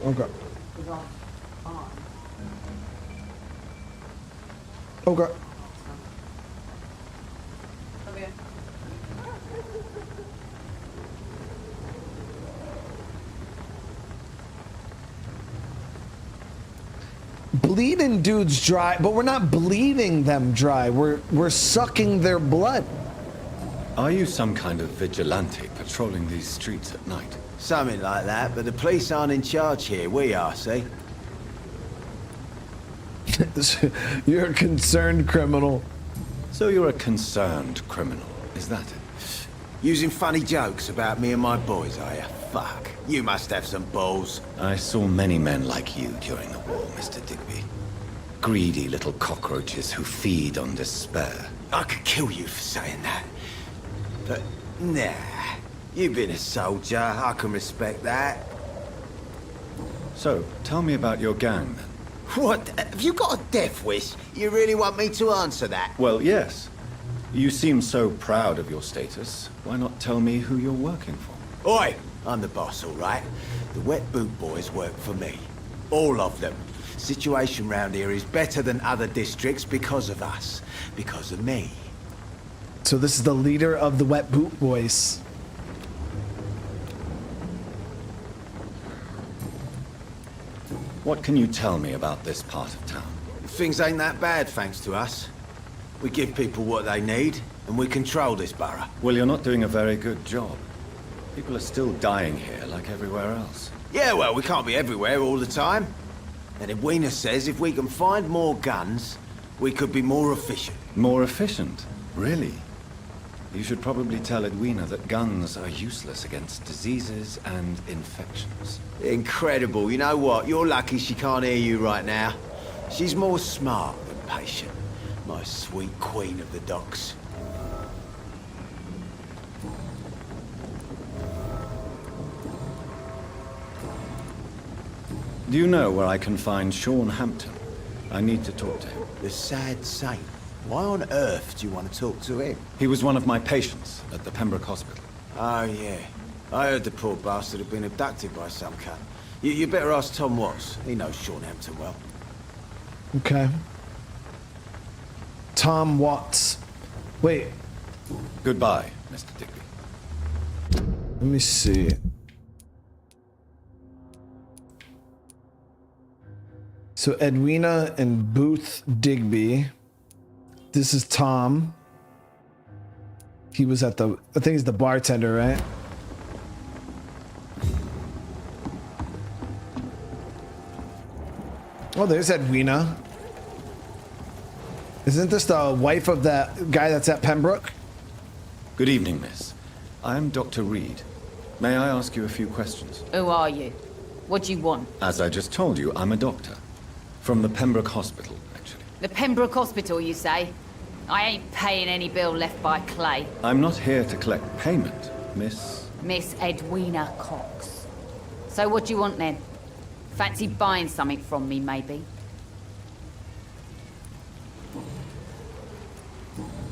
Okay. Okay. Bleeding dudes dry, but we're not bleeding them dry. We're sucking their blood. Are you some kind of vigilante patrolling these streets at night? Something like that, but the police aren't in charge here. We are, see? You're a concerned criminal. So you're a concerned criminal, is that it? Using funny jokes about me and my boys, are you? Fuck. You must have some balls. I saw many men like you during the war, Mr. Digby. Greedy little cockroaches who feed on despair. I could kill you for saying that. But, nah. You've been a soldier, I can respect that. So, tell me about your gang, then. What? Have you got a death wish? You really want me to answer that? Well, yes. You seem so proud of your status. Why not tell me who you're working for? Oi! I'm the boss, all right? The Wet Boot Boys work for me. All of them. Situation round here is better than other districts because of us. Because of me. So this is the leader of the Wet Boot Boys. What can you tell me about this part of town? Things ain't that bad, thanks to us. We give people what they need, and we control this borough. Well, you're not doing a very good job. People are still dying here, like everywhere else. Yeah, well, we can't be everywhere all the time. And Edwina says if we can find more guns, we could be more efficient. More efficient? Really? You should probably tell Edwina that guns are useless against diseases and infections. Incredible. You know what? You're lucky she can't hear you right now. She's more smart than patient. My sweet queen of the docks. Do you know where I can find Shawn Hampton? I need to talk to him. The sad saint. Why on earth do you want to talk to him? He was one of my patients at the Pembroke Hospital. Oh, yeah. I heard the poor bastard had been abducted by some cunt. You better ask Tom Watts. He knows Shawn Hampton well. Okay. Tom Watts. Wait. Goodbye, Mr. Digby. Let me see. So Edwina and Booth Digby. This is Tom. He was at the, I think he's the bartender, right? Oh, there's Edwina. Isn't this the wife of that guy that's at Pembroke? Good evening, miss. I'm Dr. Reid. May I ask you a few questions? Who are you? What do you want? As I just told you, I'm a doctor. From the Pembroke Hospital, actually. The Pembroke Hospital, you say? I ain't paying any bill left by Clay. I'm not here to collect payment, miss. Miss Edwina Cox. So what do you want then? Fancy buying something from me, maybe?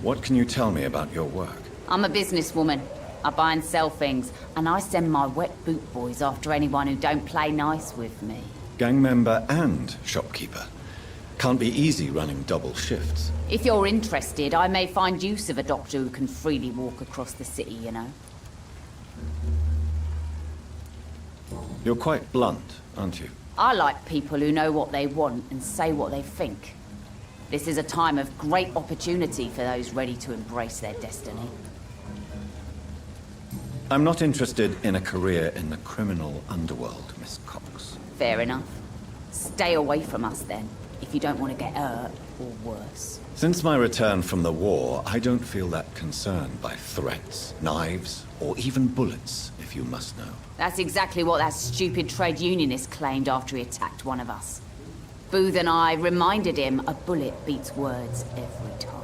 What can you tell me about your work? I'm a businesswoman. I buy and sell things, and I send my wet boot boys after anyone who don't play nice with me. Gang member and shopkeeper. Can't be easy running double shifts. If you're interested, I may find use of a doctor who can freely walk across the city, you know. You're quite blunt, aren't you? I like people who know what they want and say what they think. This is a time of great opportunity for those ready to embrace their destiny. I'm not interested in a career in the criminal underworld, Miss Cox. Fair enough. Stay away from us then, if you don't want to get hurt or worse. Since my return from the war, I don't feel that concerned by threats, knives, or even bullets, if you must know. That's exactly what that stupid trade unionist claimed after he attacked one of us. Booth and I reminded him a bullet beats words every time.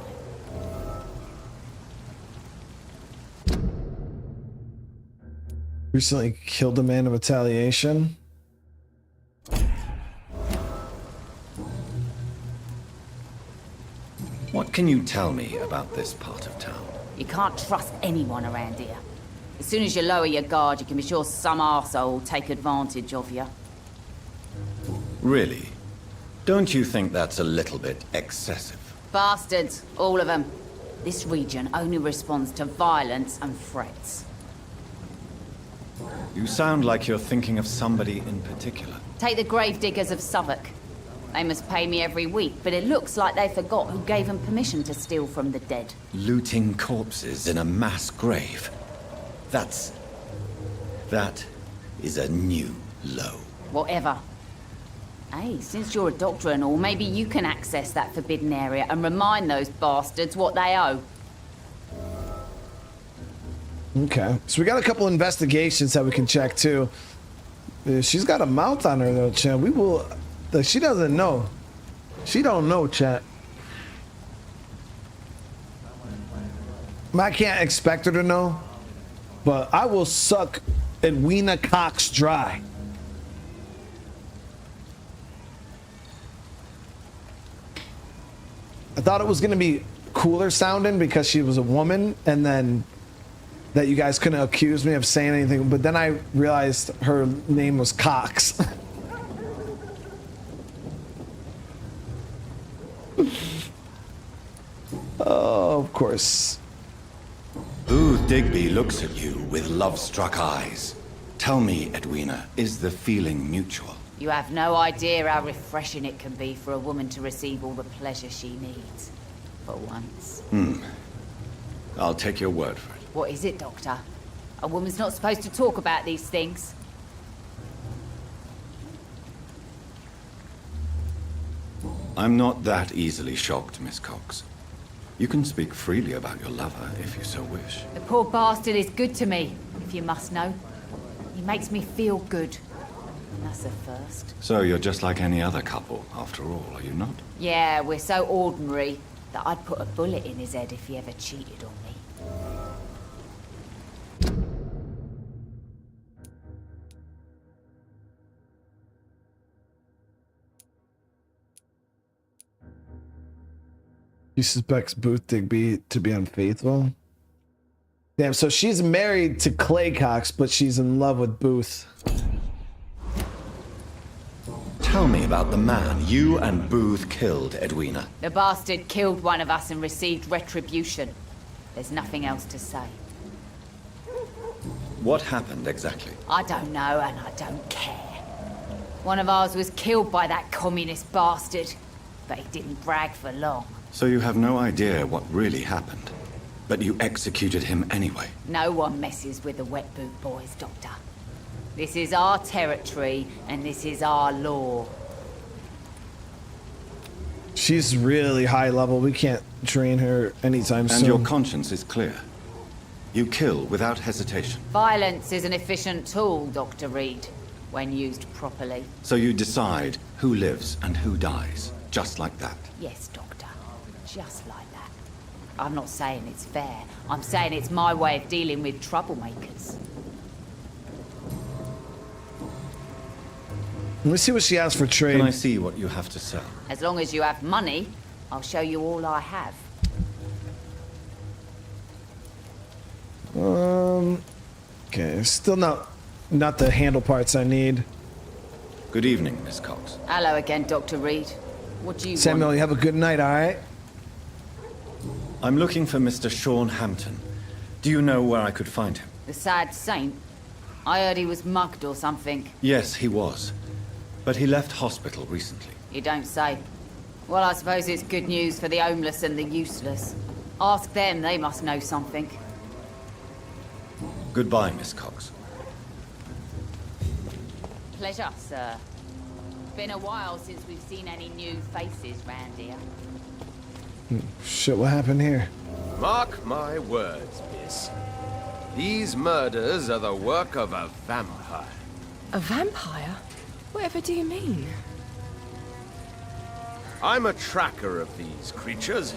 Recently killed a man in retaliation. What can you tell me about this part of town? You can't trust anyone around here. As soon as you lower your guard, you can be sure some arsehole will take advantage of you. Really? Don't you think that's a little bit excessive? Bastards, all of them. This region only responds to violence and threats. You sound like you're thinking of somebody in particular. Take the gravediggers of Southwark. They must pay me every week, but it looks like they forgot who gave them permission to steal from the dead. Looting corpses in a mass grave. That is a new low. Whatever. Hey, since you're a doctor and all, maybe you can access that forbidden area and remind those bastards what they owe. Okay, so we got a couple investigations that we can check too. She's got a mouth on her though, chat. We will. She doesn't know. She don't know, chat. I can't expect her to know, but I will suck Edwina Cox dry. I thought it was gonna be cooler sounding because she was a woman, and then that you guys couldn't accuse me of saying anything, but then I realized her name was Cox. Oh, of course. Booth Digby looks at you with love-struck eyes. Tell me, Edwina, is the feeling mutual? You have no idea how refreshing it can be for a woman to receive all the pleasure she needs. For once. I'll take your word for it. What is it, Doctor? A woman's not supposed to talk about these things. I'm not that easily shocked, Miss Cox. You can speak freely about your lover if you so wish. The poor bastard is good to me, if you must know. He makes me feel good. And that's a first. So you're just like any other couple, after all, are you not? Yeah, we're so ordinary that I'd put a bullet in his head if he ever cheated on me. He suspects Booth Digby to be unfaithful. Damn, so she's married to Clay Cox, but she's in love with Booth. Tell me about the man you and Booth killed, Edwina. The bastard killed one of us and received retribution. There's nothing else to say. What happened exactly? I don't know, and I don't care. One of ours was killed by that communist bastard, but he didn't brag for long. So you have no idea what really happened, but you executed him anyway. No one messes with the wet boot boys, Doctor. This is our territory, and this is our law. She's really high level. We can't train her anytime soon. And your conscience is clear. You kill without hesitation. Violence is an efficient tool, Dr. Reid, when used properly. So you decide who lives and who dies, just like that. Yes, Doctor. Just like that. I'm not saying it's fair. I'm saying it's my way of dealing with troublemakers. Let me see what she has for trade. Can I see what you have to sell? As long as you have money, I'll show you all I have. Okay, still not the handle parts I need. Good evening, Miss Cox. Hello again, Dr. Reid. What do you Samuel, want? you have a good night, all right? I'm looking for Mr. Shawn Hampton. Do you know where I could find him? The sad saint? I heard he was mugged or something. Yes, he was. But he left hospital recently. You don't say. Well, I suppose it's good news for the homeless and the useless. Ask them, they must know something. Goodbye, Miss Cox. Pleasure, sir. Been a while since we've seen any new faces round here. Shit, what happened here? Mark my words, miss. These murders are the work of a vampire. A vampire? Whatever do you mean? I'm a tracker of these creatures.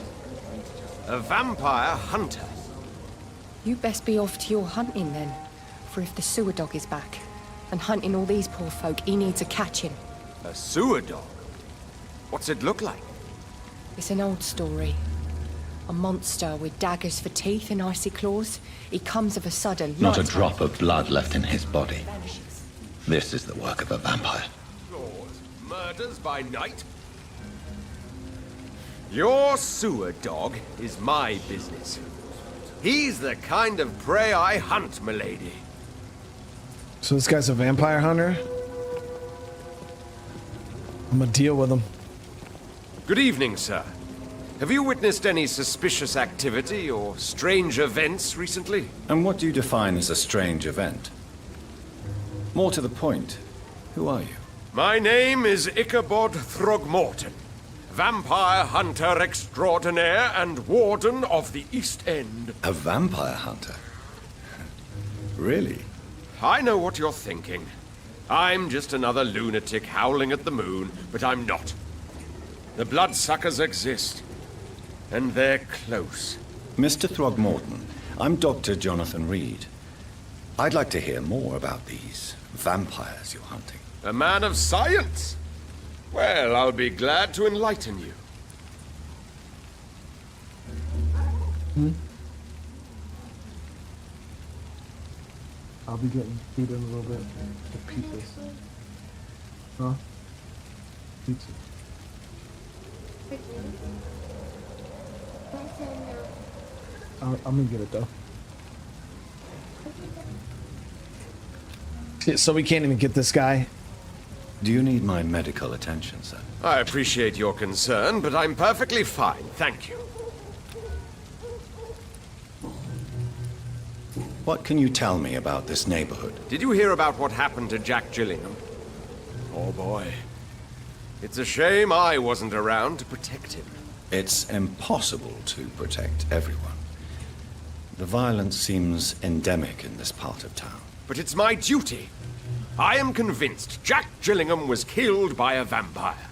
A vampire hunter. You best be off to your hunting then. For if the sewer dog is back and hunting all these poor folk, he needs a catching. A sewer dog? What's it look like? It's an old story. A monster with daggers for teeth and icy claws. He comes of a sudden. Not a drop of blood left in his body. This is the work of a vampire. Claws, murders by night? Your sewer dog is my business. He's the kind of prey I hunt, milady. So this guy's a vampire hunter? I'm gonna deal with him. Good evening, sir. Have you witnessed any suspicious activity or strange events recently? And what do you define as a strange event? More to the point, who are you? My name is Ichabod Throgmorton, vampire hunter extraordinaire and warden of the East End. A vampire hunter? Really? I know what you're thinking. I'm just another lunatic howling at the moon, but I'm not. The bloodsuckers exist, and they're close. Mr. Throgmorton, I'm Dr. Jonathan Reid. I'd like to hear more about these vampires you're hunting. A man of science? Well, I'll be glad to enlighten you. I'll be getting food in a little bit. The pizzas. Huh? Pizza. I'm gonna get it though. Shit, so we can't even get this guy. Do you need my medical attention, sir? I appreciate your concern, but I'm perfectly fine, thank you. What can you tell me about this neighborhood? Did you hear about what happened to Jack Gillingham? Oh boy. It's a shame I wasn't around to protect him. It's impossible to protect everyone. The violence seems endemic in this part of town. But it's my duty. I am convinced Jack Gillingham was killed by a vampire.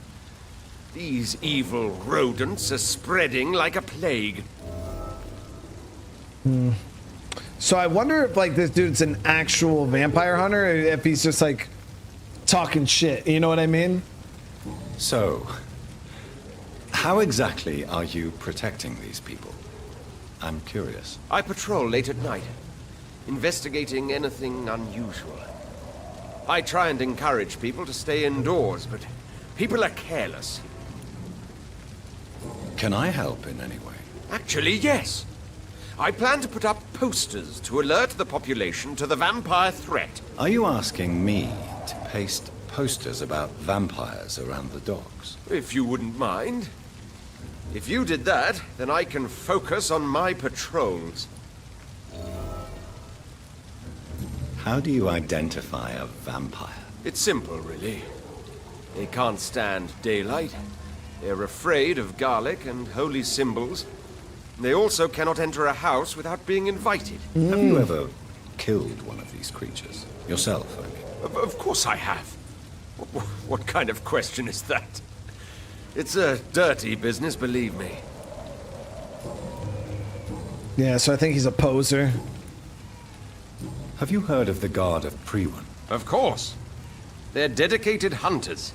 These evil rodents are spreading like a plague. So I wonder if like this dude's an actual vampire hunter, or if he's just like talking shit, you know what I mean? So, how exactly are you protecting these people? I'm curious. I patrol late at night, investigating anything unusual. I try and encourage people to stay indoors, but people are careless. Can I help in any way? Actually, yes. I plan to put up posters to alert the population to the vampire threat. Are you asking me to paste posters about vampires around the docks? If you wouldn't mind. If you did that, then I can focus on my patrols. How do you identify a vampire? It's simple, really. They can't stand daylight. They're afraid of garlic and holy symbols. They also cannot enter a house without being invited. Have you ever killed one of these creatures? Yourself, I mean. Of course I have. What kind of question is that? It's a dirty business, believe me. Yeah, so I think he's a poser. Have you heard of the Guard of Priwen? Of course. They're dedicated hunters.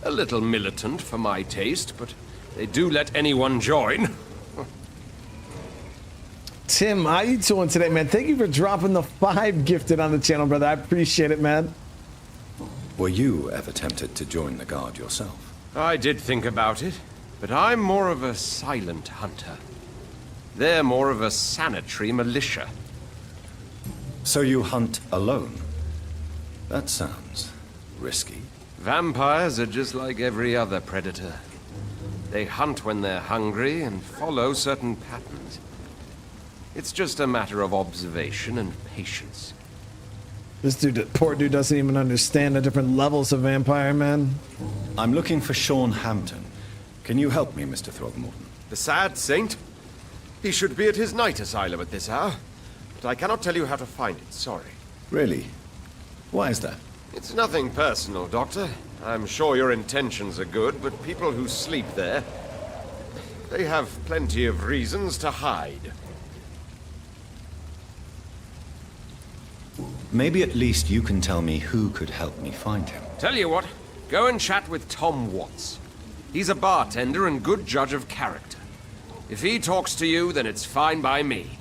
A little militant for my taste, but they do let anyone join. Tim, how you doing today, man? Thank you for dropping the 5 gifted on the channel, brother. I appreciate it, man. Were you ever tempted to join the Guard yourself? I did think about it, but I'm more of a silent hunter. They're more of a sanitary militia. So you hunt alone? That sounds risky. Vampires are just like every other predator. They hunt when they're hungry and follow certain patterns. It's just a matter of observation and patience. This dude, poor dude, doesn't even understand the different levels of vampire, man. I'm looking for Shawn Hampton. Can you help me, Mr. Throgmorton? The sad saint? He should be at his night asylum at this hour. But I cannot tell you how to find it, sorry. Really? Why is that? It's nothing personal, Doctor. I'm sure your intentions are good, but people who sleep there, they have plenty of reasons to hide. Maybe at least you can tell me who could help me find him. Tell you what, go and chat with Tom Watts. He's a bartender and good judge of character. If he talks to you, then it's fine by me.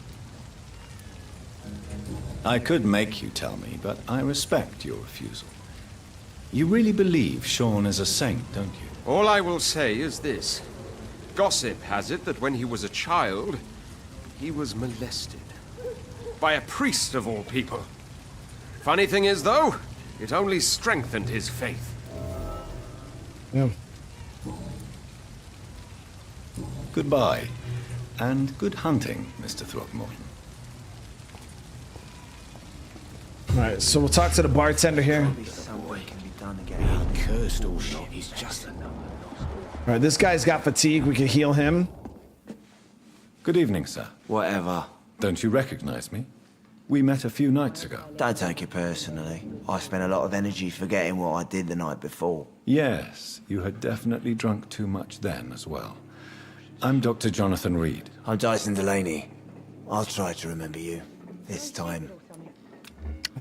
I could make you tell me, but I respect your refusal. You really believe Shawn is a saint, don't you? All I will say is this. Gossip has it that when he was a child, he was molested. By a priest of all people. Funny thing is, though, it only strengthened his faith. Yeah. Goodbye, and good hunting, Mr. Throgmorton. All right, so we'll talk to the bartender here. done again. He cursed or not, he's just another. All right, this guy's got fatigue. We can heal him. Good evening, sir. Whatever. Don't you recognize me? We met a few nights ago. Don't take it personally. I spent a lot of energy forgetting what I did the night before. Yes, you had definitely drunk too much then as well. I'm Dr. Jonathan Reid. I'm Dyson Delaney. I'll try to remember you. This time.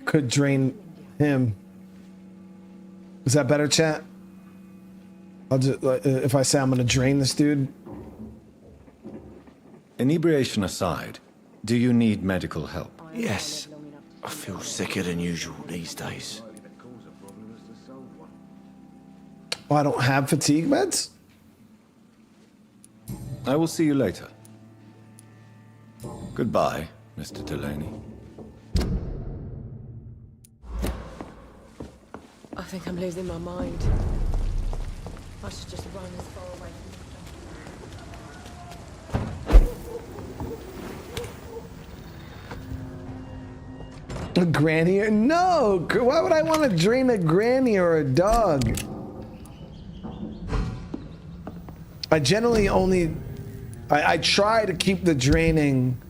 Could drain him. Is that better, chat? I'll just, if I say I'm gonna drain this dude. Inebriation aside, do you need medical help? Yes. I feel sicker than usual these days. Oh, I don't have fatigue meds? I will see you later. Goodbye, Mr. Delaney. I think I'm losing my mind. I should just run as far away A granny? No! Why would I want to drain a granny or a dog? I generally only... I try to keep the draining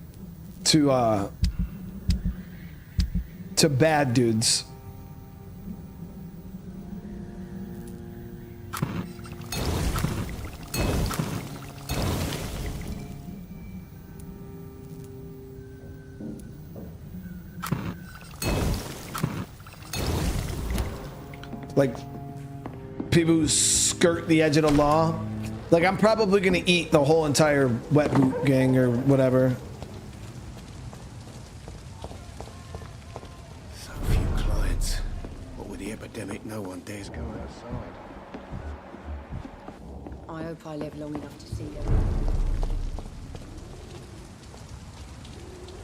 to bad dudes. Like people who skirt the edge of the law. Like I'm probably gonna eat the whole entire wet boot gang or whatever. So few clients. What with the epidemic, no one dares go outside. I hope I live long enough to see them.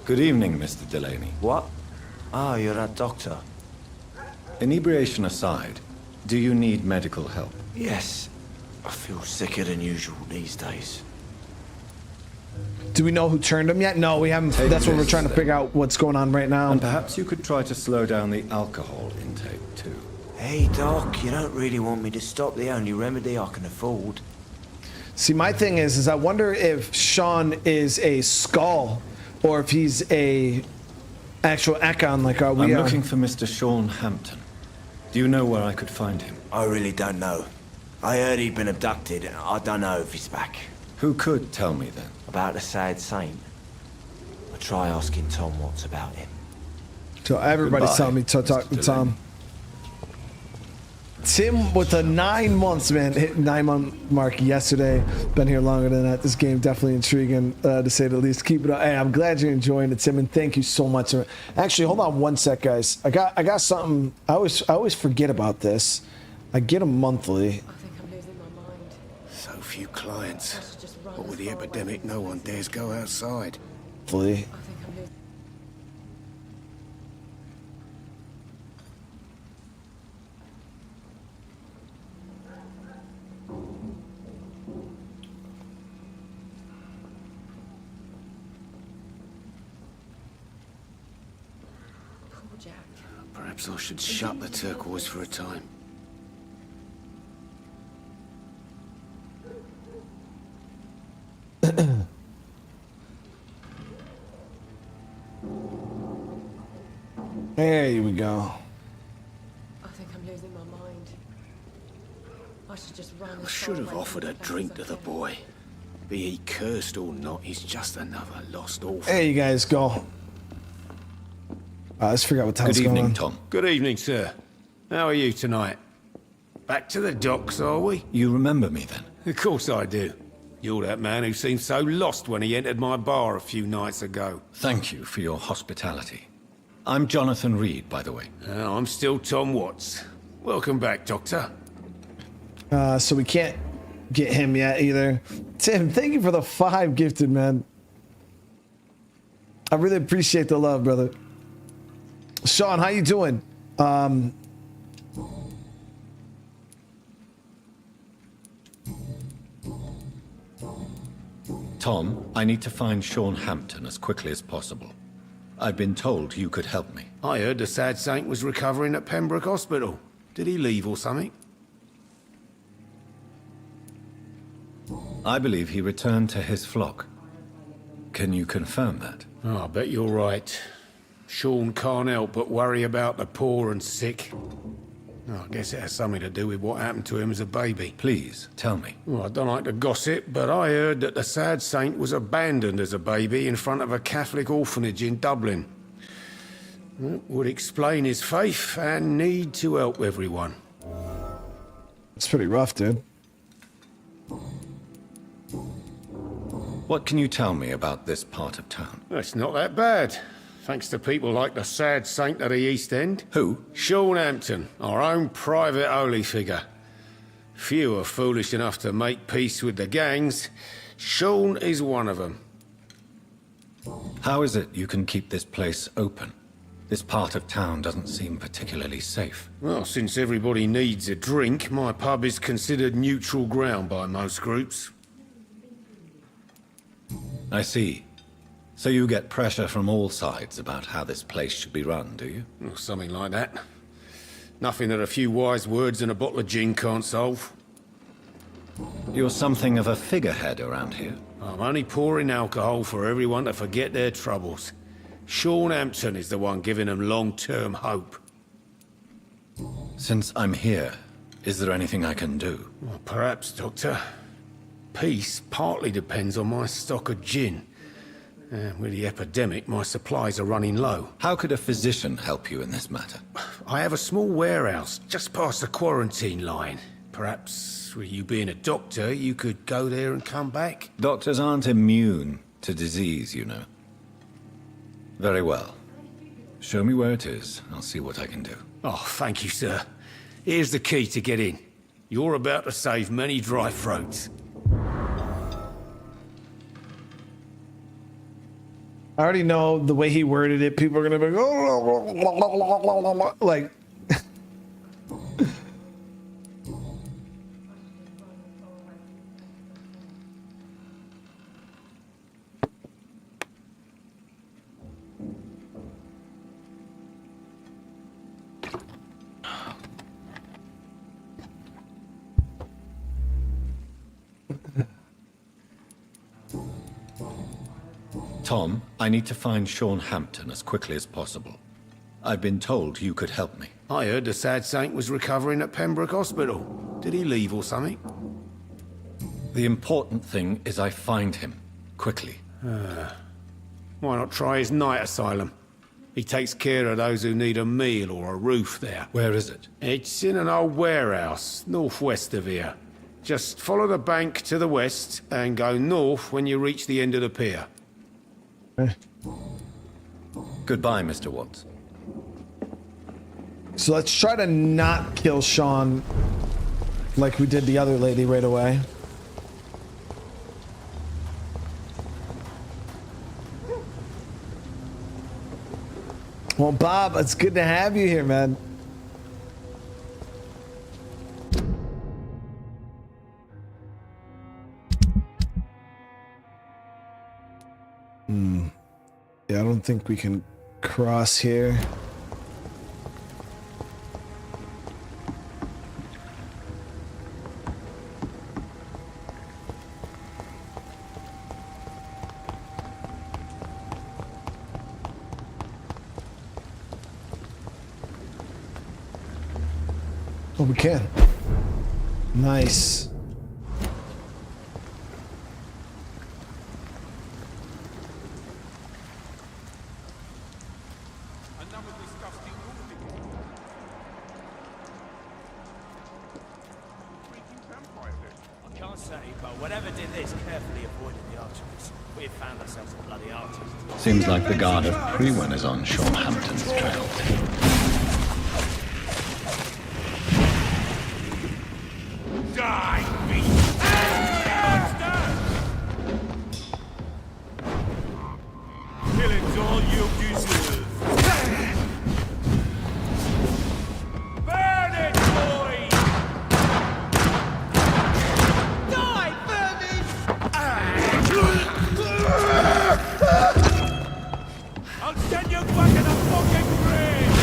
Good evening, Mr. Delaney. What? Oh, you're that doctor. Inebriation aside, do you need medical help? Yes. I feel sicker than usual these days. Do we know who turned him yet? No, we haven't. That's what we're trying to figure out what's going on right now. And perhaps you could try to slow down the alcohol intake too. Hey, Doc, you don't really want me to stop the only remedy I can afford. See, my thing is I wonder if Shawn is a skull or if he's a actual Ekon like we are. I'm looking for Mr. Shawn Hampton. Do you know where I could find him? I really don't know. I heard he'd been abducted, and I don't know if he's back. Who could tell me then? About the sad saint. I'll try asking Tom what's about him. So everybody's Goodbye, telling me to talk to Tom. Tim with the 9 months, man. Hit 9-month mark yesterday. Been here longer than that. This game definitely intriguing, to say the least. Keep it up. Hey, I'm glad you're enjoying it, Tim, and thank you so much. Actually, hold on one sec, guys. I got something. I always forget about this. I get them monthly. I think I'm losing my mind. So few clients. What with the epidemic, no one dares go outside. Monthly. Perhaps I should shut the turquoise for a time. There we go. I think I'm losing my mind. I should just run. I should have offered a drink to the boy. Be he cursed or not, he's just another lost orphan. There you guys go. Let's figure out what time's Good going evening, on. Tom. Good evening, sir. How are you tonight? Back to the docks, are we? You remember me then? Of course I do. You're that man who seemed so lost when he entered my bar a few nights ago. Thank you for your hospitality. I'm Jonathan Reid, by the way. I'm still Tom Watts. Welcome back, Doctor. So we can't get him yet either. Tim, thank you for the 5 gifted, man. I really appreciate the love, brother. Shawn, how you doing? Tom, I need to find Shawn Hampton as quickly as possible. I've been told you could help me. I heard the sad saint was recovering at Pembroke Hospital. Did he leave or something? I believe he returned to his flock. Can you confirm that? Oh, I bet you're right. Shawn can't help but worry about the poor and sick. Oh, I guess it has something to do with what happened to him as a baby. Please, tell me. Well, I don't like to gossip, but I heard that the sad saint was abandoned as a baby in front of a Catholic orphanage in Dublin. That would explain his faith and need to help everyone. It's pretty rough, dude. What can you tell me about this part of town? It's not that bad. Thanks to people like the sad saint of the East End. Who? Shawn Hampton, our own private holy figure. Few are foolish enough to make peace with the gangs. Shawn is one of them. How is it you can keep this place open? This part of town doesn't seem particularly safe. Well, since everybody needs a drink, my pub is considered neutral ground by most groups. I see. So you get pressure from all sides about how this place should be run, do you? Well, something like that. Nothing that a few wise words and a bottle of gin can't solve. You're something of a figurehead around here. I'm only pouring alcohol for everyone to forget their troubles. Shawn Hampton is the one giving them long-term hope. Since I'm here, is there anything I can do? Well, perhaps, Doctor. Peace partly depends on my stock of gin. With the epidemic, my supplies are running low. How could a physician help you in this matter? I have a small warehouse just past the quarantine line. Perhaps, with you being a doctor, you could go there and come back? Doctors aren't immune to disease, you know. Very well. Show me where it is. I'll see what I can do. Oh, thank you, sir. Here's the key to get in. You're about to save many dry throats. I already know the way he worded it. People are gonna be like, Tom, I need to find Shawn Hampton as quickly as possible. I've been told you could help me. I heard the sad saint was recovering at Pembroke Hospital. Did he leave or something? The important thing is I find him, quickly. Why not try his night asylum? He takes care of those who need a meal or a roof there. Where is it? It's in an old warehouse, northwest of here. Just follow the bank to the west and go north when you reach the end of the pier. Goodbye, Mr. Watts. so let's try to not kill Shawn like we did the other lady right away. Well, Bob, it's good to have you here, man. Yeah, I don't think we can cross here. Oh, we can. Nice. Seems like the guard of Prewen is on Shawn Hampton's trail. Die, beast! Killing's all you deserve. Burn it, boy! Die, vermin! I'll send you back in a fucking grave!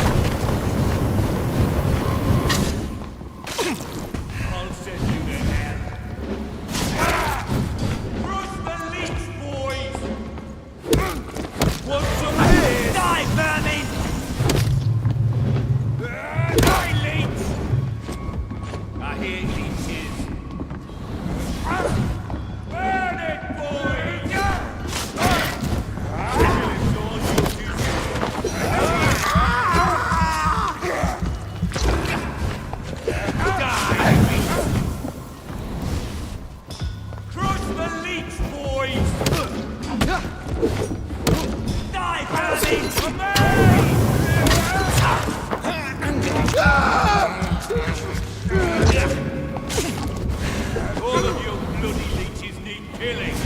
All of you bloody leeches need killing.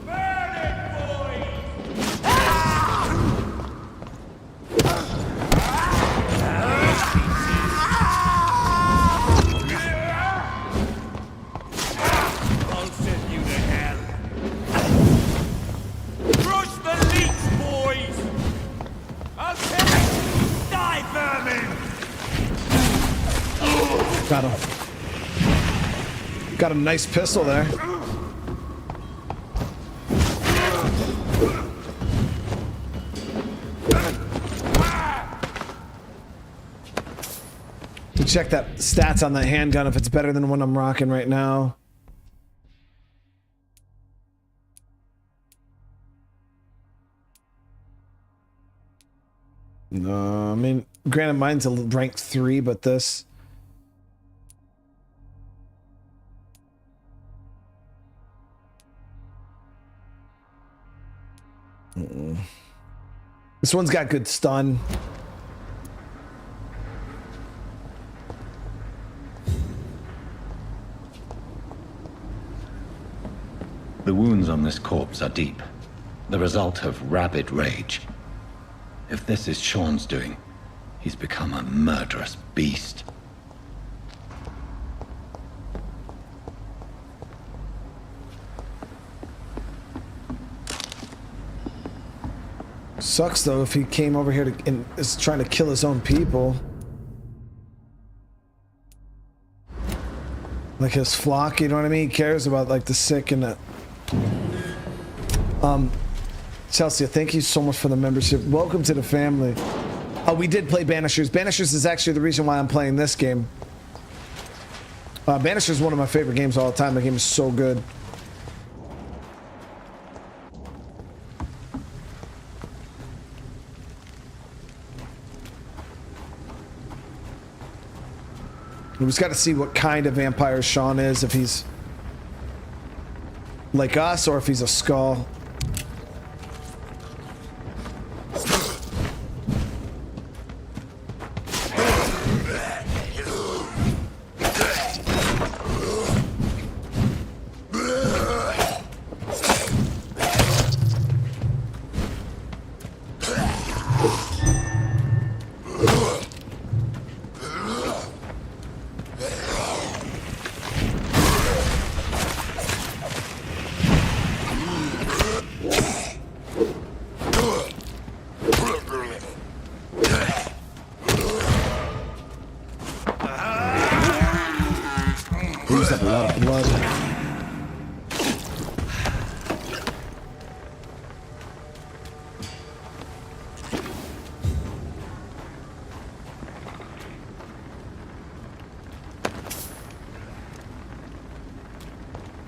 Burn it, boys! I'll send you to hell. Crush the leech, boys! I'll kill it! Die, vermin! Got him. Got a nice pistol there. Check that stats on that handgun if it's better than the one I'm rocking right now. No, I mean, granted mine's a rank 3, but this. This one's got good stun. The wounds on this corpse are deep, the result of rabid rage. If this is Shawn's doing, he's become a murderous beast. Sucks though if he came over here and is trying to kill his own people. Like his flock, you know what I mean? He cares about like the sick and the... Chelsea, thank you so much for the membership. Welcome to the family. Oh, we did play Banishers. Banishers is actually the reason why I'm playing this game. Banishers is one of my favorite games of all time. The game is so good. We just got to see what kind of vampire Shawn is, if he's like us or if he's a skull.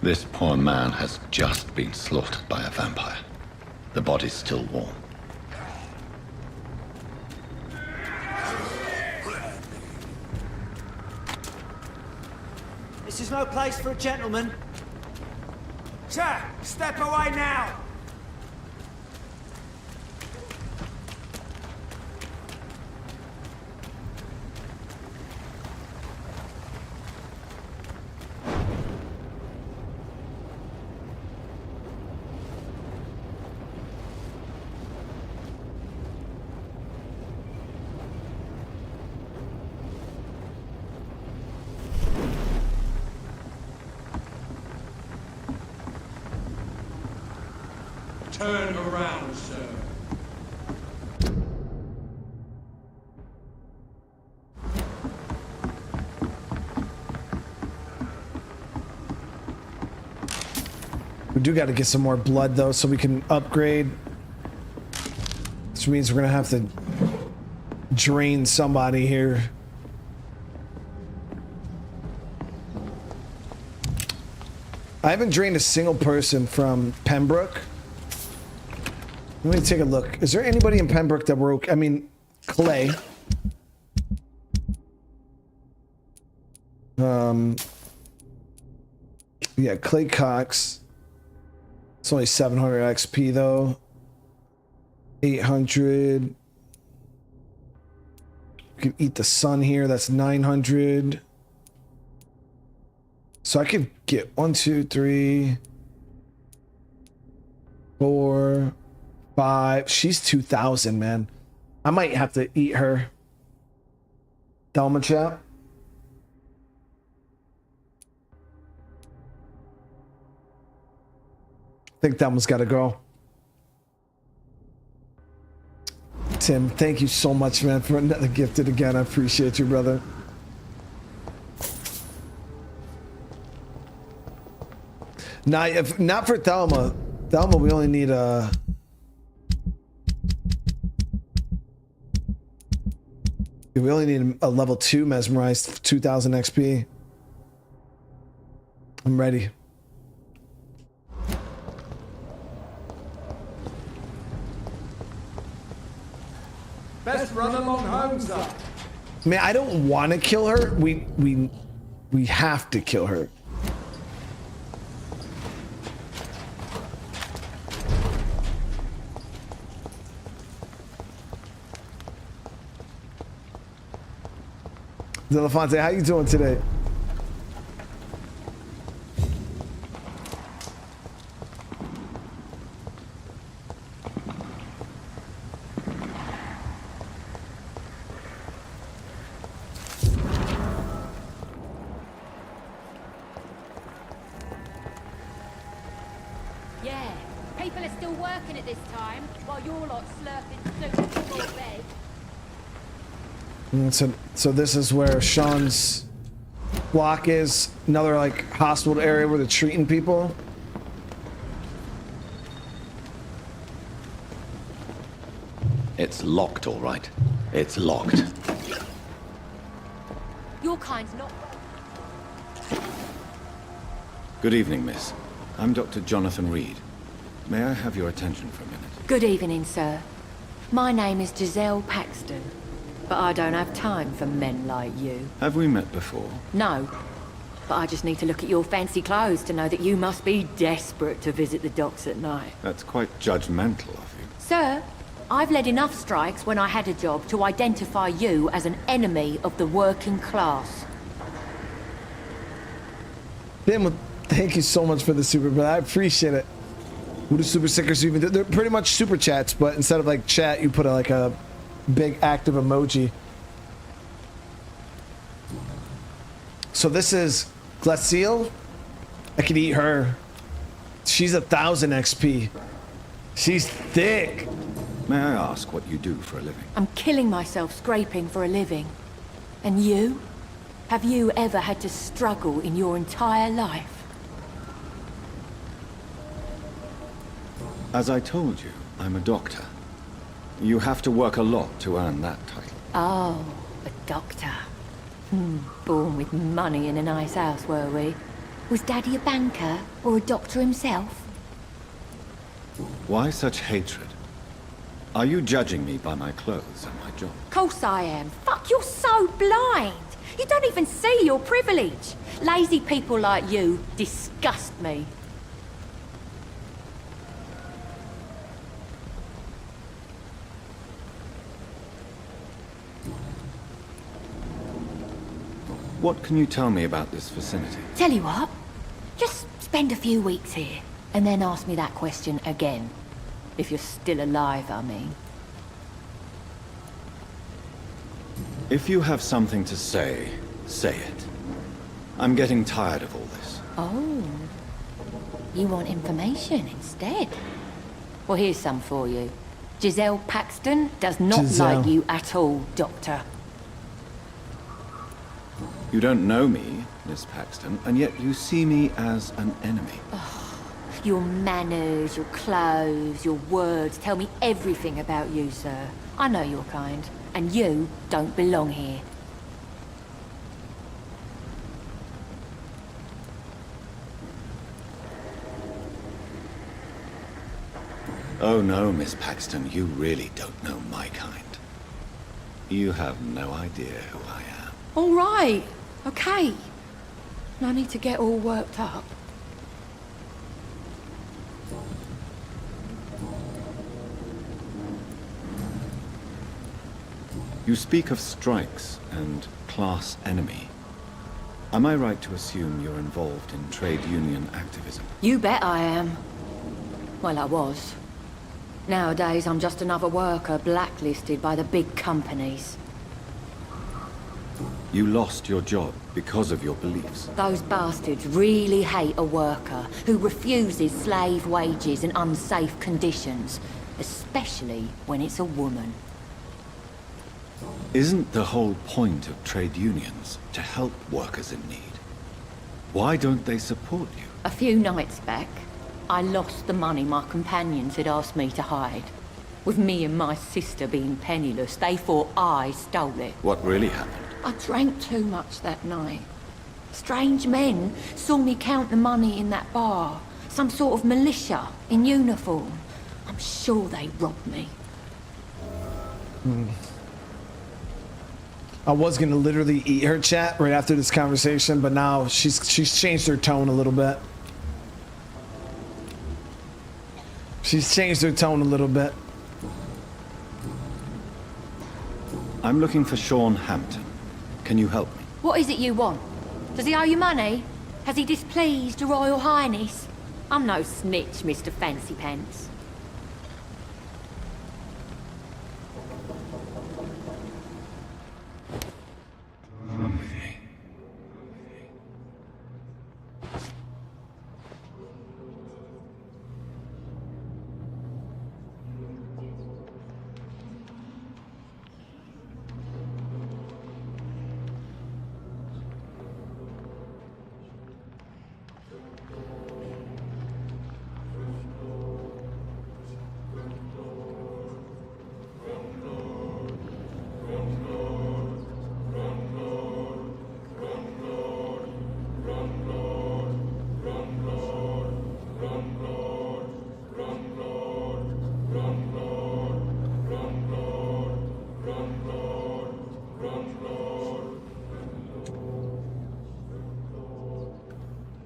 This poor man has just been slaughtered by a vampire. The body's still warm. This is no place for a gentleman. Sir, step away now! Turn around, sir. We do got to get some more blood though, so we can upgrade. Which means we're gonna have to drain somebody here. I haven't drained a single person from Pembroke. Let me take a look. Is there anybody in Pembroke that we're okay? I mean, Clay. Yeah, Clay Cox. It's only 700 XP though. 800. We can eat the sun here. That's 900. So I could get 1, 2, 3, 4, 5. She's 2,000, man. I might have to eat her. Delma chat. I think Delma's got to go. Tim, thank you so much, man, for another gifted again. I appreciate you, brother. Now, if not for Thelma, we only need we only need a level 2 mesmerized 2000 XP. I'm ready. Best run along home, sir. Man, I don't want to kill her. We have to kill her. Delafonte, how you doing today? Yeah, people are still working at this time, while you're lot slurping soup before bed. So this is where Shawn's block is. Another like hospital area where they're treating people. It's locked, all right. It's locked. Your kind's not... Good evening, miss. I'm Dr. Jonathan Reid. May I have your attention for a minute? Good evening, sir. My name is Giselle Paxton, but I don't have time for men like you. Have we met before? No, but I just need to look at your fancy clothes to know that you must be desperate to visit the docks at night. That's quite judgmental of you. Sir, I've led enough strikes when I had a job to identify you as an enemy of the working class. Damn, thank you so much for the super, but I appreciate it. What do super stickers even do? They're pretty much super chats, but instead of like chat, you put like a big active emoji. So this is Glacial. I could eat her. She's 1,000 XP. She's thick. May I ask what you do for a living? I'm killing myself scraping for a living. And you? Have you ever had to struggle in your entire life? As I told you, I'm a doctor. You have to work a lot to earn that title. Oh, a doctor. Born with money in a nice house, were we? Was Daddy a banker or a doctor himself? Why such hatred? Are you judging me by my clothes and my job? Course I am. Fuck, you're so blind. You don't even see your privilege. Lazy people like you disgust me. What can you tell me about this vicinity? Tell you what, just spend a few weeks here, and then ask me that question again. If you're still alive, I mean. If you have something to say, say it. I'm getting tired of all this. Oh, you want information instead? Well, here's some for you. Giselle Paxton does not like you at all, Doctor. You don't know me, Miss Paxton, and yet you see me as an enemy. Your manners, your clothes, your words tell me everything about you, sir. I know your kind, and you don't belong here. Oh no, Miss Paxton, you really don't know my kind. You have no idea who I am. All right, okay. No need to get all worked up. You speak of strikes and class enemy. Am I right to assume you're involved in trade union activism? You bet I am. Well, I was. Nowadays, I'm just another worker blacklisted by the big companies. You lost your job because of your beliefs. Those bastards really hate a worker who refuses slave wages and unsafe conditions, especially when it's a woman. Isn't the whole point of trade unions to help workers in need? Why don't they support you? A few nights back, I lost the money my companions had asked me to hide. With me and my sister being penniless, they thought I stole it. What really happened? I drank too much that night. Strange men saw me count the money in that bar. Some sort of militia in uniform. I'm sure they robbed me. I was gonna literally eat her chat right after this conversation, but now she's changed her tone a little bit. She's changed her tone a little bit. I'm looking for Shawn Hampton. Can you help me? What is it you want? Does he owe you money? Has he displeased your Royal Highness? I'm no snitch, Mr. Fancy Pants.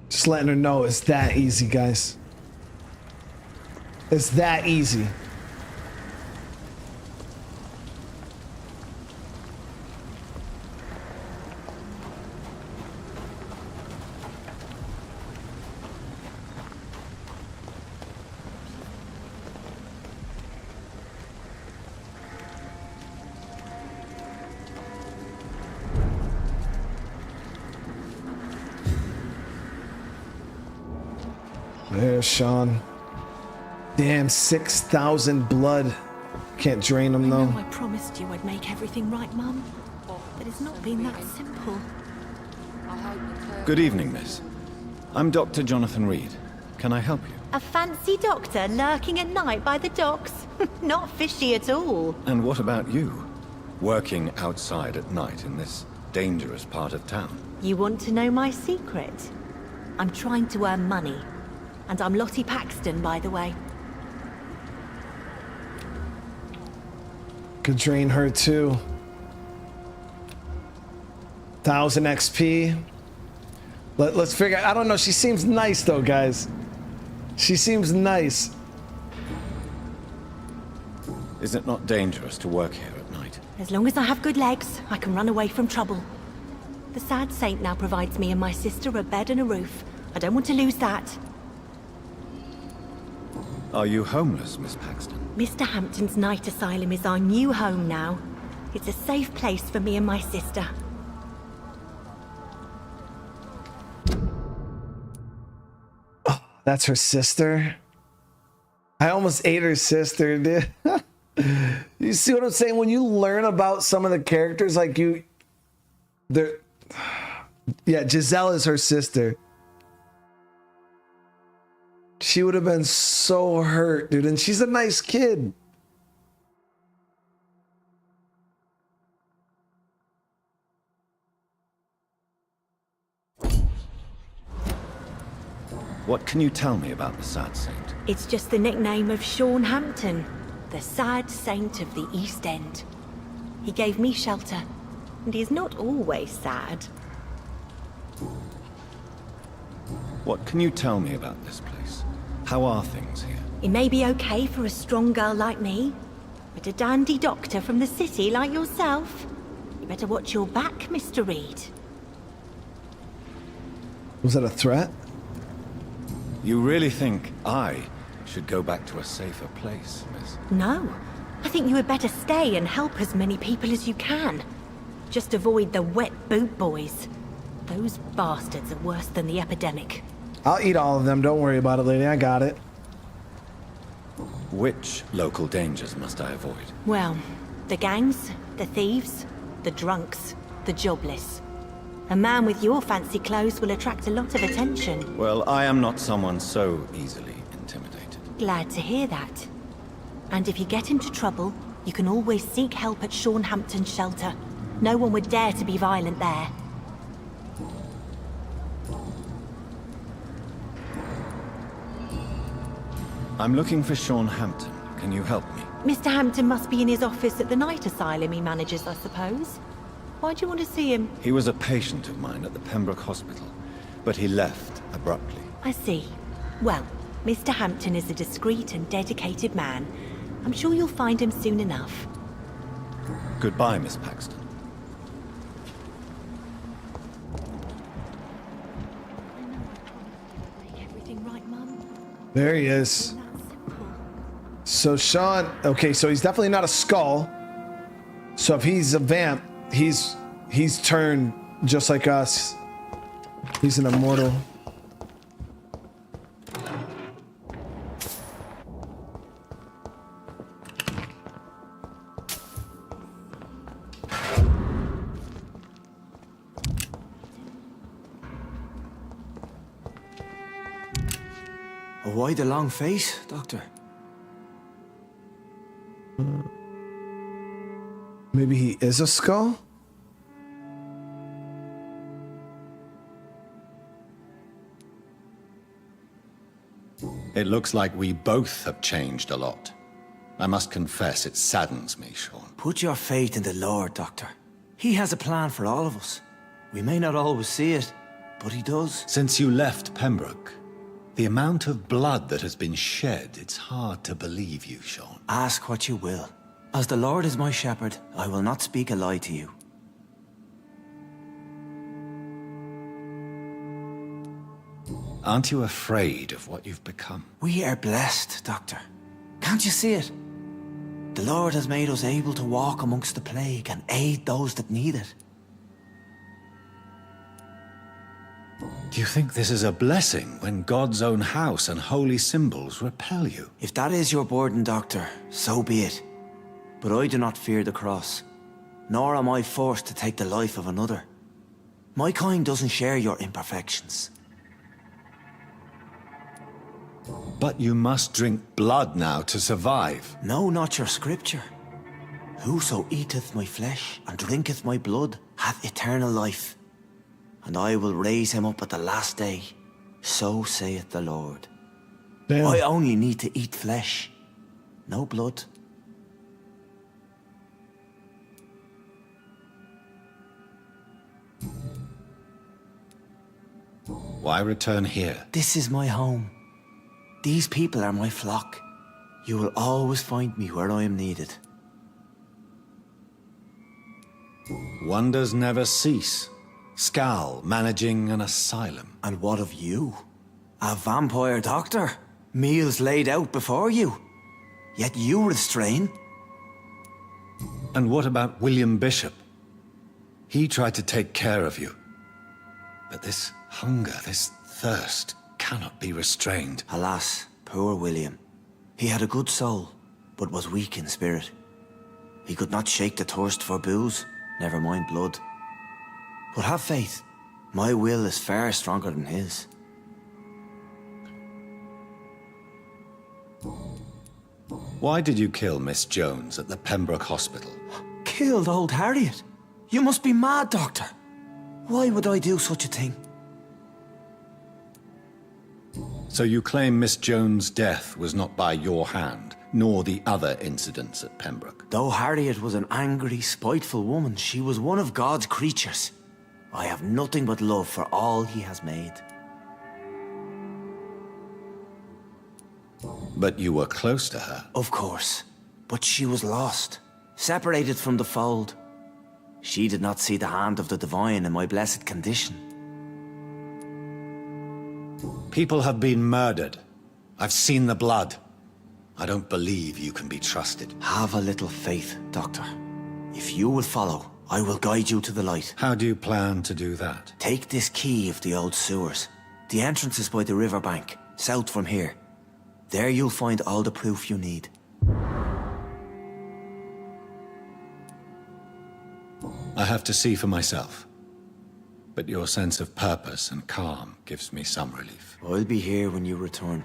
Just letting her know it's that easy, guys. It's that easy. There's Shawn. Damn, 6,000 blood. Can't drain them though. I promised you I'd make everything right, Mum. But it's not been that simple. Good evening, miss. I'm Dr. Jonathan Reid. Can I help you? A fancy doctor lurking at night by the docks? Not fishy at all. And what about you? Working outside at night in this dangerous part of town? You want to know my secret? I'm trying to earn money. And I'm Lottie Paxton, by the way. Could drain her too. 1,000 XP. Let's figure. I don't know. She seems nice though, guys. She seems nice. Is it not dangerous to work here at night? As long as I have good legs, I can run away from trouble. The sad saint now provides me and my sister a bed and a roof. I don't want to lose that. Are you homeless, Miss Paxton? Mr. Hampton's night asylum is our new home now. It's a safe place for me and my sister. Oh, that's her sister? I almost ate her sister, dude. You see what I'm saying? When you learn about some of the characters, like yeah, Giselle is her sister. She would have been so hurt, dude. And she's a nice kid. What can you tell me about the Sad Saint? It's just the nickname of Shawn Hampton, the sad saint of the East End. He gave me shelter, and he is not always sad. What can you tell me about this place? How are things here? It may be okay for a strong girl like me, But a dandy doctor from the city like yourself? You better watch your back, Mr. Reid. Was that a threat? You really think I should go back to a safer place, miss? No. I think you had better stay and help as many people as you can. Just avoid the wet boot boys. Those bastards are worse than the epidemic. I'll eat all of them. Don't worry about it, lady. I got it. Which local dangers must I avoid? Well, the gangs, the thieves, the drunks, the jobless. A man with your fancy clothes will attract a lot of attention. Well, I am not someone so easily intimidated. Glad to hear that. And if you get into trouble, you can always seek help at Shawn Hampton's shelter. No one would dare to be violent there. I'm looking for Shawn Hampton. Can you help me? Mr. Hampton must be in his office at the night asylum he manages, I suppose. Why do you want to see him? He was a patient of mine at the Pembroke Hospital, but he left abruptly. I see. Well, Mr. Hampton is a discreet and dedicated man. I'm sure you'll find him soon enough. Goodbye, Miss Paxton. Everything right, Mum? There he is. So Shawn, okay, so he's definitely not a skull. So if he's a vamp, he's turned just like us. He's an immortal. Why the long face, Doctor? Maybe he is a skull? It looks like we both have changed a lot. I must confess, it saddens me, Shawn. Put your faith in the Lord, Doctor. He has a plan for all of us. We may not always see it, but he does. Since you left Pembroke, the amount of blood that has been shed, it's hard to believe you, Shawn. Ask what you will. As the Lord is my shepherd, I will not speak a lie to you. Aren't you afraid of what you've become? We are blessed, Doctor. Can't you see it? The Lord has made us able to walk amongst the plague and aid those that need it. Do you think this is a blessing when God's own house and holy symbols repel you? If that is your burden, Doctor, so be it. But I do not fear the cross, nor am I forced to take the life of another. My kind doesn't share your imperfections. But you must drink blood now to survive. No, not your scripture. Whoso eateth my flesh and drinketh my blood hath eternal life, and I will raise him up at the last day. So saith the Lord. Damn. I only need to eat flesh, no blood. Why return here? This is my home. These people are my flock. You will always find me where I am needed. Wonders never cease. Scal managing an asylum. And what of you? A vampire doctor? Meals laid out before you. Yet you restrain. And what about William Bishop? He tried to take care of you. But this hunger, this thirst, cannot be restrained. Alas, poor William. He had a good soul, but was weak in spirit. He could not shake the thirst for booze, never mind blood. But have faith. My will is far stronger than his. Why did you kill Miss Jones at the Pembroke Hospital? Killed old Harriet? You must be mad, Doctor. Why would I do such a thing? So you claim Miss Jones' death was not by your hand, nor the other incidents at Pembroke? Though Harriet was an angry, spiteful woman, she was one of God's creatures. I have nothing but love for all he has made. But you were close to her. Of course. But she was lost, separated from the fold. She did not see the hand of the divine in my blessed condition. People have been murdered. I've seen the blood. I don't believe you can be trusted. Have a little faith, Doctor. If you will follow, I will guide you to the light. How do you plan to do that? Take this key of the old sewers. The entrance is by the riverbank, south from here. There you'll find all the proof you need. I have to see for myself. But your sense of purpose and calm gives me some relief. I'll be here when you return.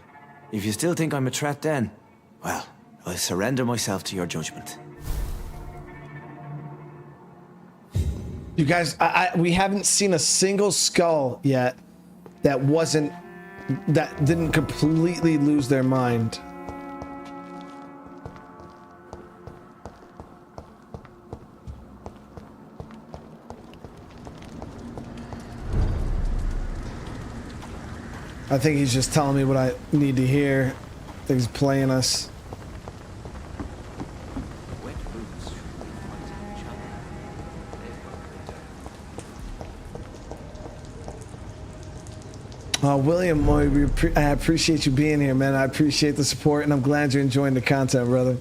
If you still think I'm a threat then, well, I'll surrender myself to your judgment. You guys, we haven't seen a single skull yet that didn't completely lose their mind. I think he's just telling me what I need to hear. I think he's playing us. William, I appreciate you being here, man. I appreciate the support, and I'm glad you're enjoying the content, brother.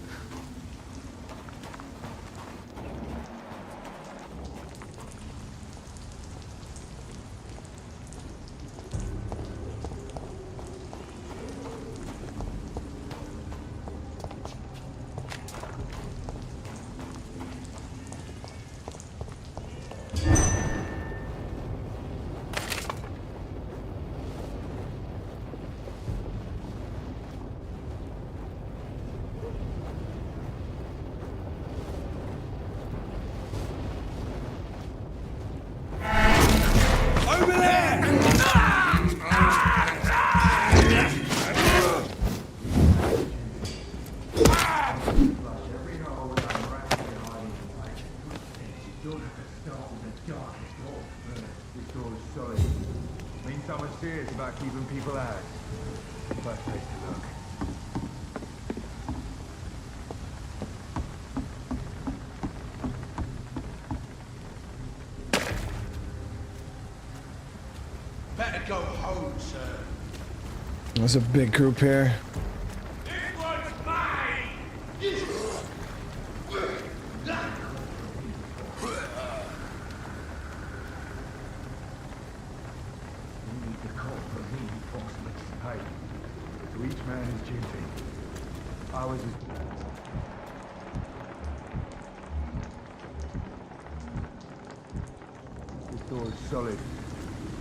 There's a big group here. Solid.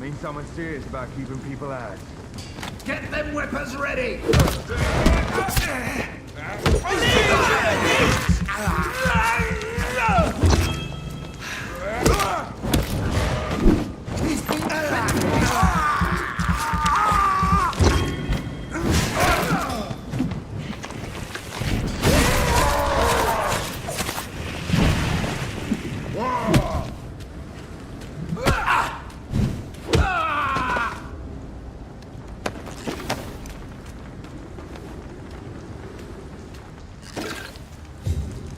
Means someone serious about keeping people out. Get them weapons ready!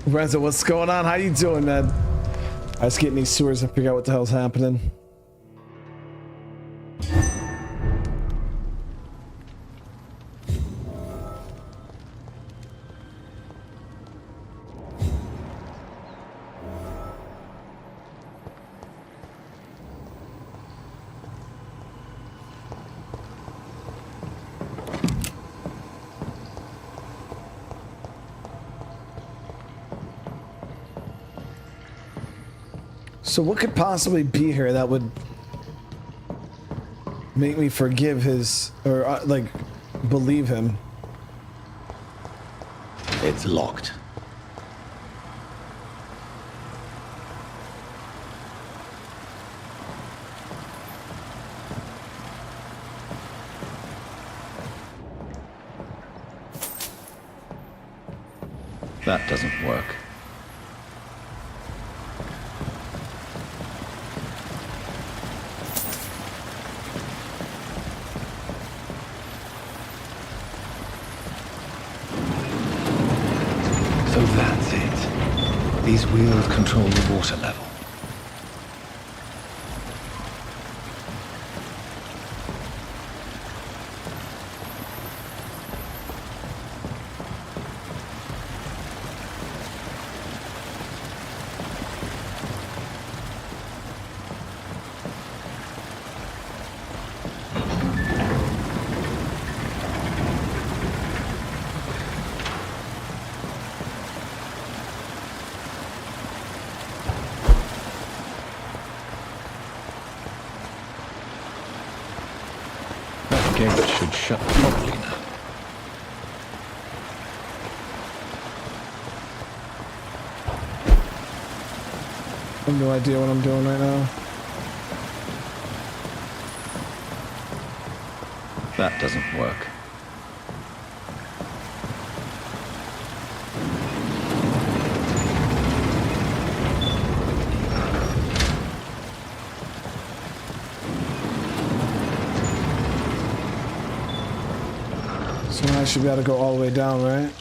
Renzo, what's going on? How you doing, man? I was getting these sewers and figure out what the hell's happening. So what could possibly be here that would make me forgive his, or like, believe him? It's locked. That doesn't work. These wheels control the water level. Gate should shut properly now. I have no idea what I'm doing right now. That doesn't work. So I should be able to go all the way down, right?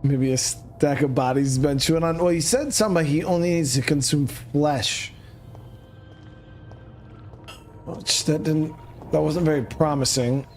Maybe a stack of bodies has been chewing on. Well, he said something. He only needs to consume flesh. Which that wasn't very promising.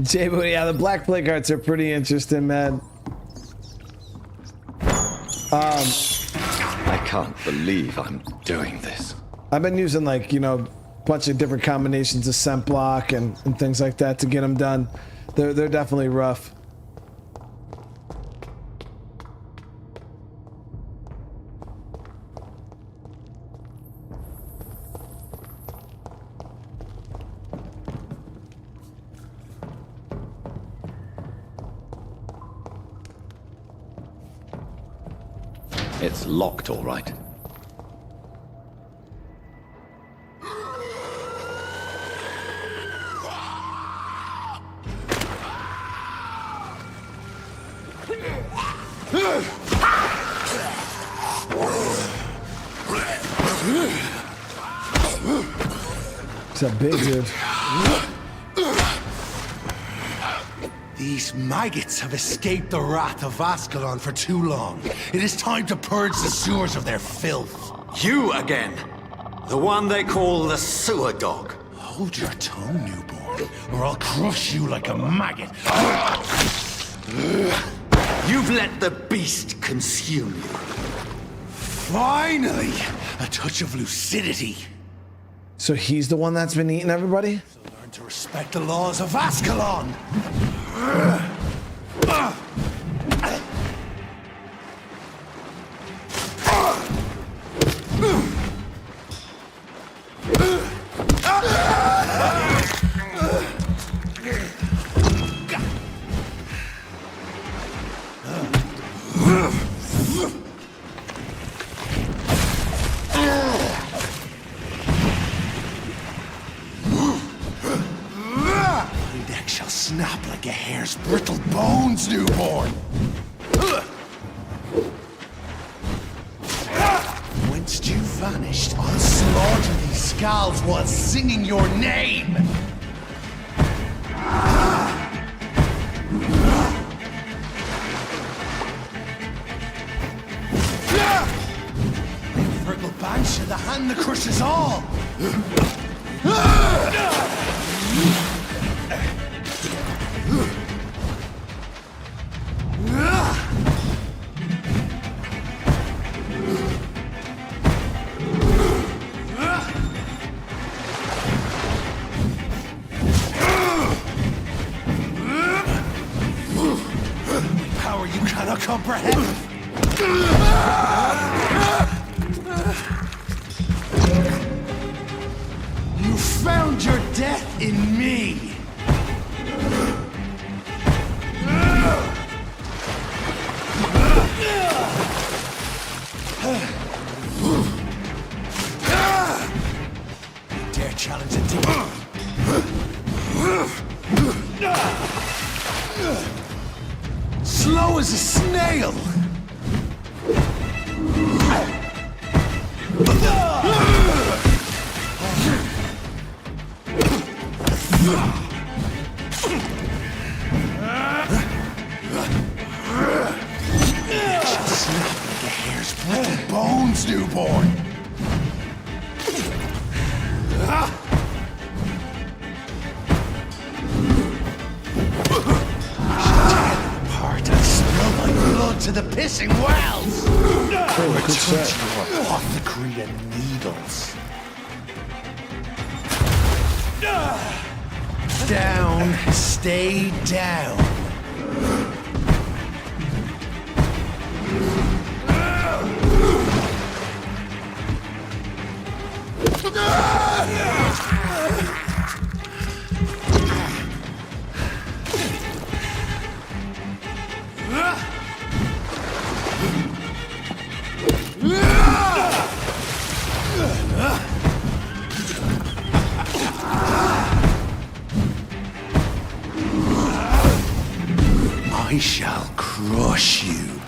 J-Bo, yeah, the black plague cards are pretty interesting, man. I can't believe I'm doing this. I've been using, like, you know, a bunch of different combinations of scent block and things like that to get them done. They're definitely rough. It's locked, all right. It's a big dude. These maggots have escaped the wrath of Ascalon for too long. It is time to purge the sewers of their filth. You again! The one they call the sewer dog. Hold your tongue, newborn, or I'll crush you like a maggot. You've let the beast consume you. Finally! A touch of lucidity. So he's the one that's been eating everybody? Learn to respect the laws of Ascalon! Snap like a hare's brittle bones, newborn! Whence do you vanished, I'll slaughter these skulls while singing your name! Virgil Banshee, the hand that crushes all! Power you cannot comprehend! You found your death in me! Dare challenge a demon? Slow as a snail! Snap like a hare's brittle bones, newborn! Apart and spill my blood to the pissing wells! Return to your apothecary and needles. Down, stay down. I shall crush you.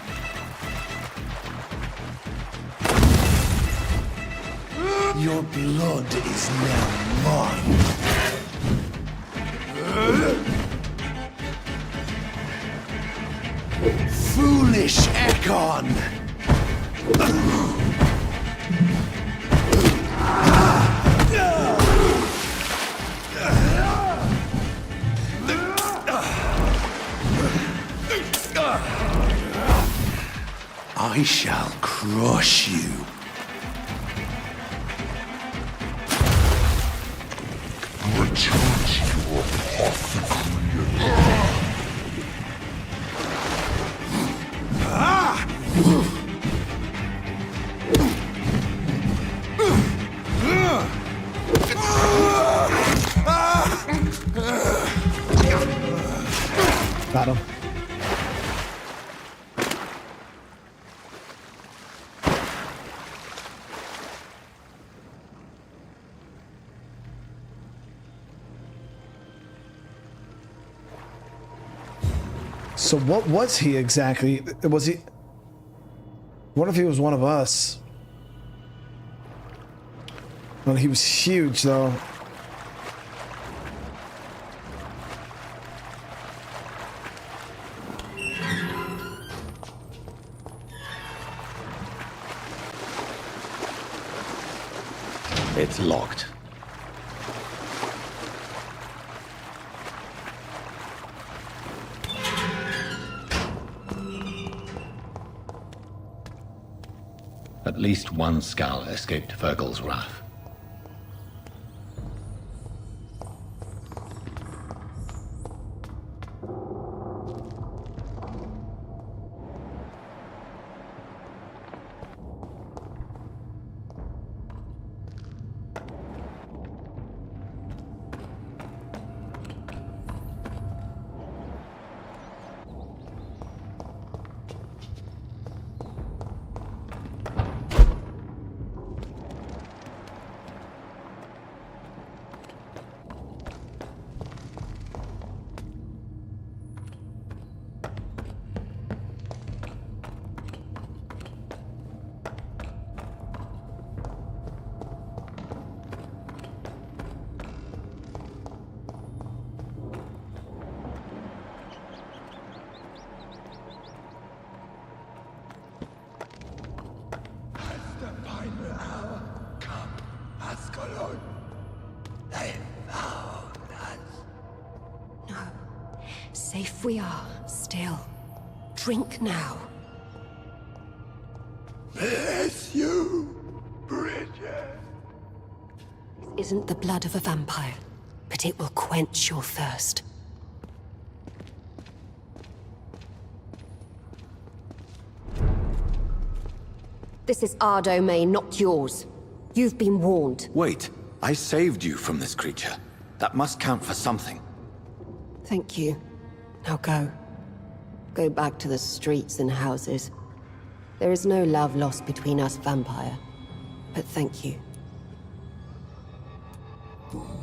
Your blood is now mine. Foolish Ekon! I shall crush you. Return to your apothecary. Got him. So what was he exactly? Was he... What if he was one of us? Well, he was huge, though. It's locked. At least one skull escaped Virgil's wrath. Ascalon. They found us. No. Safe we are, still. Drink now. Bless you, Bridget. This isn't the blood of a vampire, but it will quench your thirst. This is our domain, not yours. You've been warned. Wait, I saved you from this creature. That must count for something. Thank you. Now go. Go back to the streets and houses. There is no love lost between us, vampire. But thank you.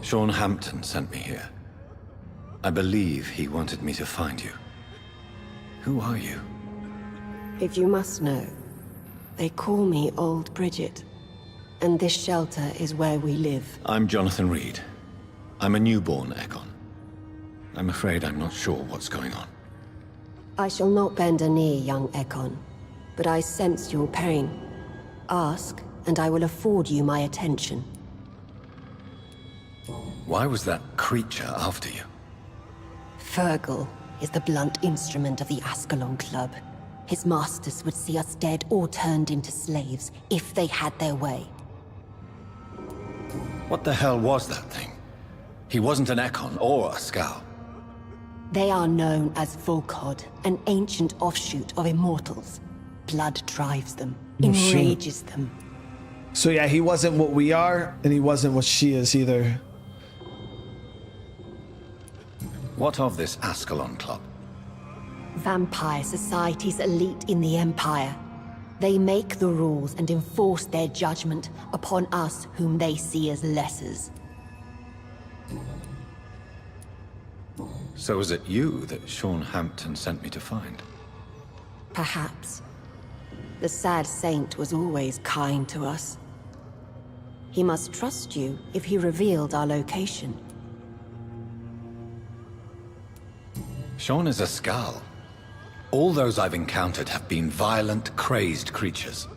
Shawn Hampton sent me here. I believe he wanted me to find you. Who are you? If you must know, they call me Old Bridget. And this shelter is where we live. I'm Jonathan Reid. I'm a newborn Ekon. I'm afraid I'm not sure what's going on. I shall not bend a knee, young Ekon. But I sense your pain. Ask, and I will afford you my attention. Why was that creature after you? Fergal is the blunt instrument of the Ascalon Club. His masters would see us dead or turned into slaves, if they had their way. What the hell was that thing? He wasn't an Ekon or a Scow. They are known as Volkod, an ancient offshoot of immortals. Blood drives them, enrages them. So yeah, he wasn't what we are, and he wasn't what she is either. What of this Ascalon Club? Vampire Society's elite in the Empire. They make the rules and enforce their judgment upon us whom they see as lessers. So is it you that Shawn Hampton sent me to find? Perhaps. The sad saint was always kind to us. He must trust you if he revealed our location. Shawn is a Scow. All those I've encountered have been violent, crazed creatures.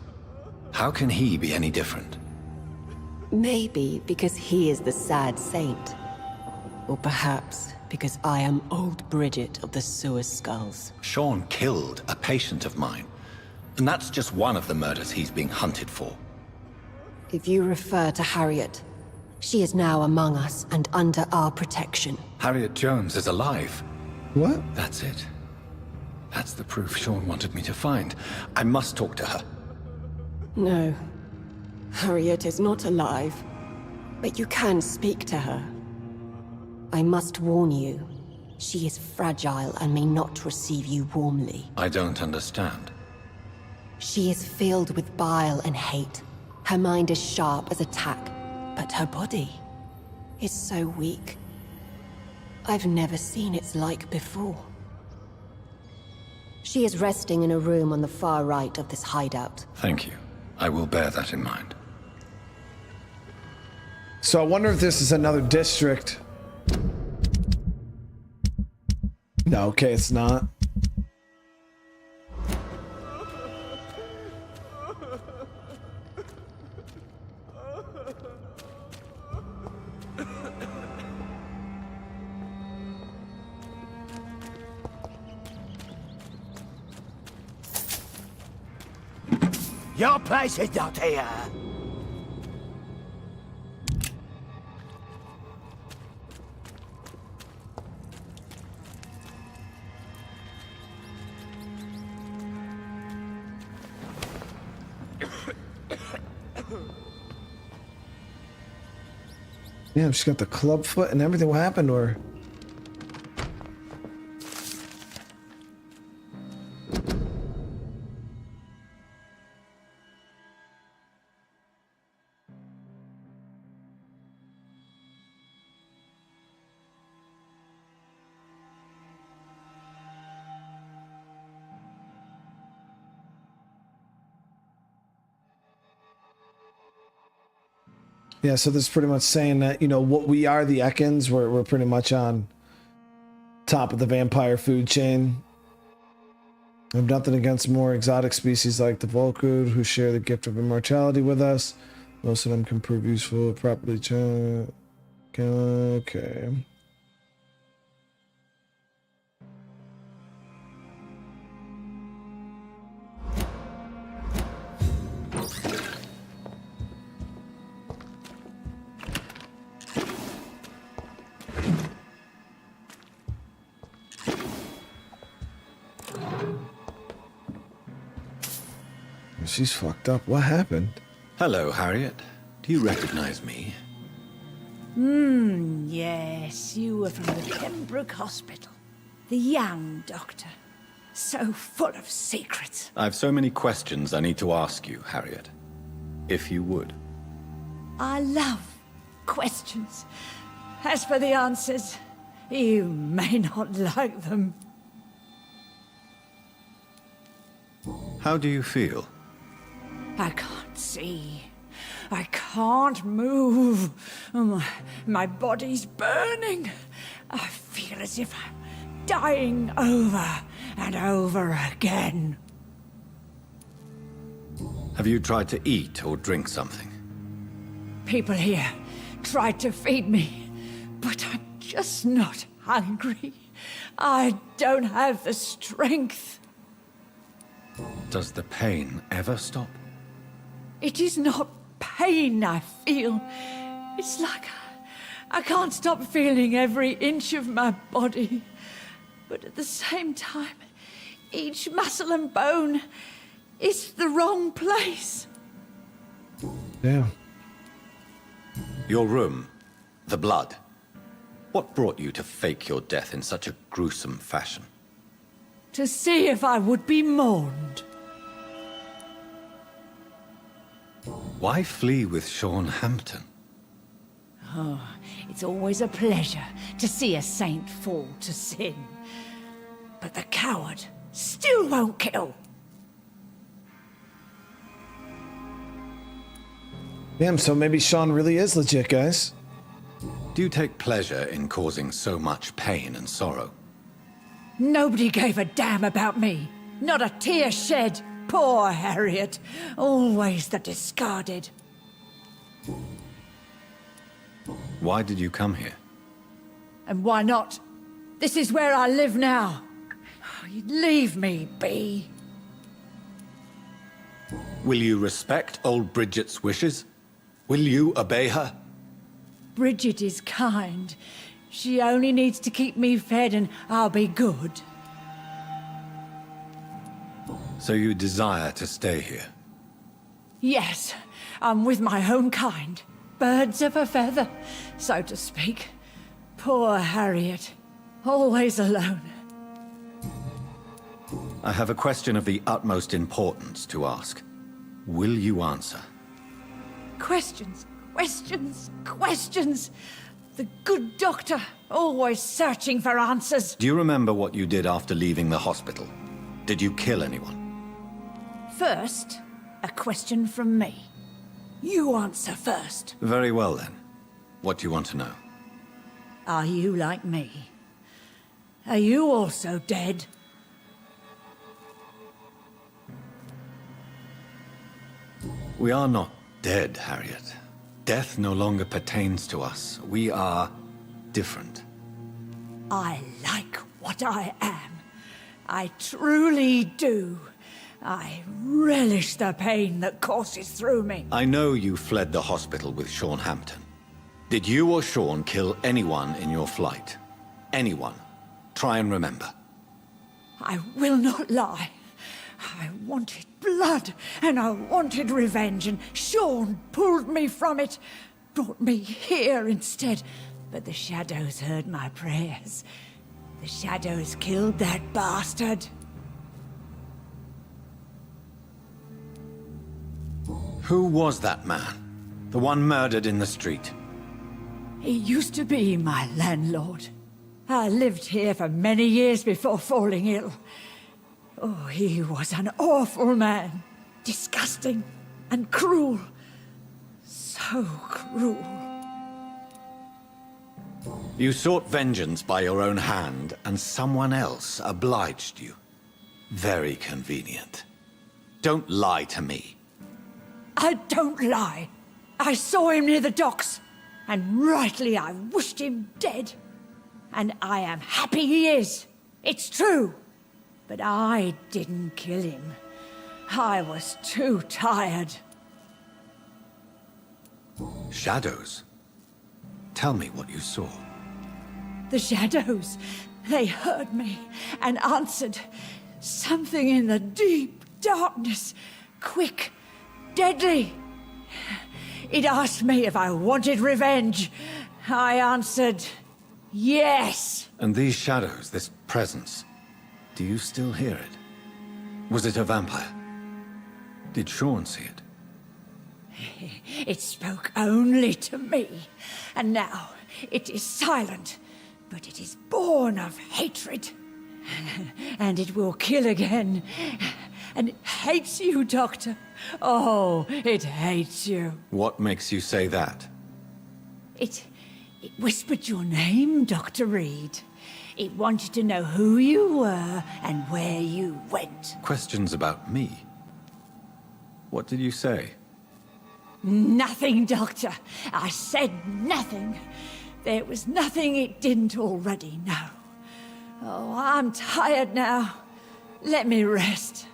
How can he be any different? Maybe because he is the sad saint. Or perhaps because I am Old Bridget of the Sewer Skulls. Shawn killed a patient of mine. And that's just one of the murders he's being hunted for. If you refer to Harriet, she is now among us and under our protection. Harriet Jones is alive. What? That's it. That's the proof Shawn wanted me to find. I must talk to her. No. Harriet is not alive. But you can speak to her. I must warn you. She is fragile and may not receive you warmly. I don't understand. She is filled with bile and hate. Her mind is sharp as a tack, but her body is so weak. I've never seen its like before. She is resting in a room on the far right of this hideout. Thank you. I will bear that in mind. So I wonder if this is another district. No, okay, it's not. Your place is not here. Yeah, she's got the club foot and everything. What happened to her? Yeah, so this is pretty much saying that, you know, what we are, the Ekans, we're pretty much on top of the vampire food chain. I have nothing against more exotic species like the Volkud, who share the gift of immortality with us. Most of them can prove useful if properly checked. Okay. She's fucked up. What happened? Hello, Harriet. Do you recognize me? Yes, you were from the Pembroke Hospital. The young doctor. So full of secrets. I have so many questions I need to ask you, Harriet. If you would. I love questions. As for the answers, you may not like them. How do you feel? I can't see. I can't move. My body's burning. I feel as if I'm dying over and over again. Have you tried to eat or drink something? People here tried to feed me, but I'm just not hungry. I don't have the strength. Does the pain ever stop? It is not pain I feel. It's like I can't stop feeling every inch of my body. But at the same time, each muscle and bone is the wrong place. Yeah. Your room, the blood. What brought you to fake your death in such a gruesome fashion? To see if I would be mourned. Why flee with Shawn Hampton? Oh, it's always a pleasure to see a saint fall to sin. But the coward still won't kill. Damn, so maybe Shawn really is legit, guys. Do you take pleasure in causing so much pain and sorrow? Nobody gave a damn about me. Not a tear shed. Poor Harriet. Always the discarded. Why did you come here? And why not? This is where I live now. Leave me be. Will you respect old Bridget's wishes? Will you obey her? Bridget is kind. She only needs to keep me fed and I'll be good. So you desire to stay here? Yes, I'm with my own kind. Birds of a feather, so to speak. Poor Harriet. Always alone. I have a question of the utmost importance to ask. Will you answer? Questions, questions, questions. The good doctor, always searching for answers. Do you remember what you did after leaving the hospital? Did you kill anyone? First, a question from me. You answer first. Very well then. What do you want to know? Are you like me? Are you also dead? We are not dead, Harriet. Death no longer pertains to us. We are different. I like what I am. I truly do. I relish the pain that courses through me. I know you fled the hospital with Shawn Hampton. Did you or Shawn kill anyone in your flight? Anyone? Try and remember. I will not lie. I wanted blood, and I wanted revenge, and Shawn pulled me from it, brought me here instead. But the shadows heard my prayers. The shadows killed that bastard. Who was that man? The one murdered in the street? He used to be my landlord. I lived here for many years before falling ill. Oh, he was an awful man. Disgusting and cruel. So cruel. You sought vengeance by your own hand, and someone else obliged you. Very convenient. Don't lie to me. I don't lie. I saw him near the docks, and rightly I wished him dead. And I am happy he is. It's true. But I didn't kill him. I was too tired. Shadows? Tell me what you saw. The shadows, they heard me and answered. Something in the deep darkness, quick, deadly. It asked me if I wanted revenge. I answered, yes. And these shadows, this presence, do you still hear it? Was it a vampire? Did Shawn see it? It spoke only to me, and now it is silent, but it is born of hatred. And it will kill again. And it hates you, Doctor. Oh, it hates you. What makes you say that? It whispered your name, Dr. Reid. It wanted to know who you were and where you went. Questions about me? What did you say? Nothing, Doctor. I said nothing. There was nothing it didn't already know. Oh, I'm tired now. Let me rest.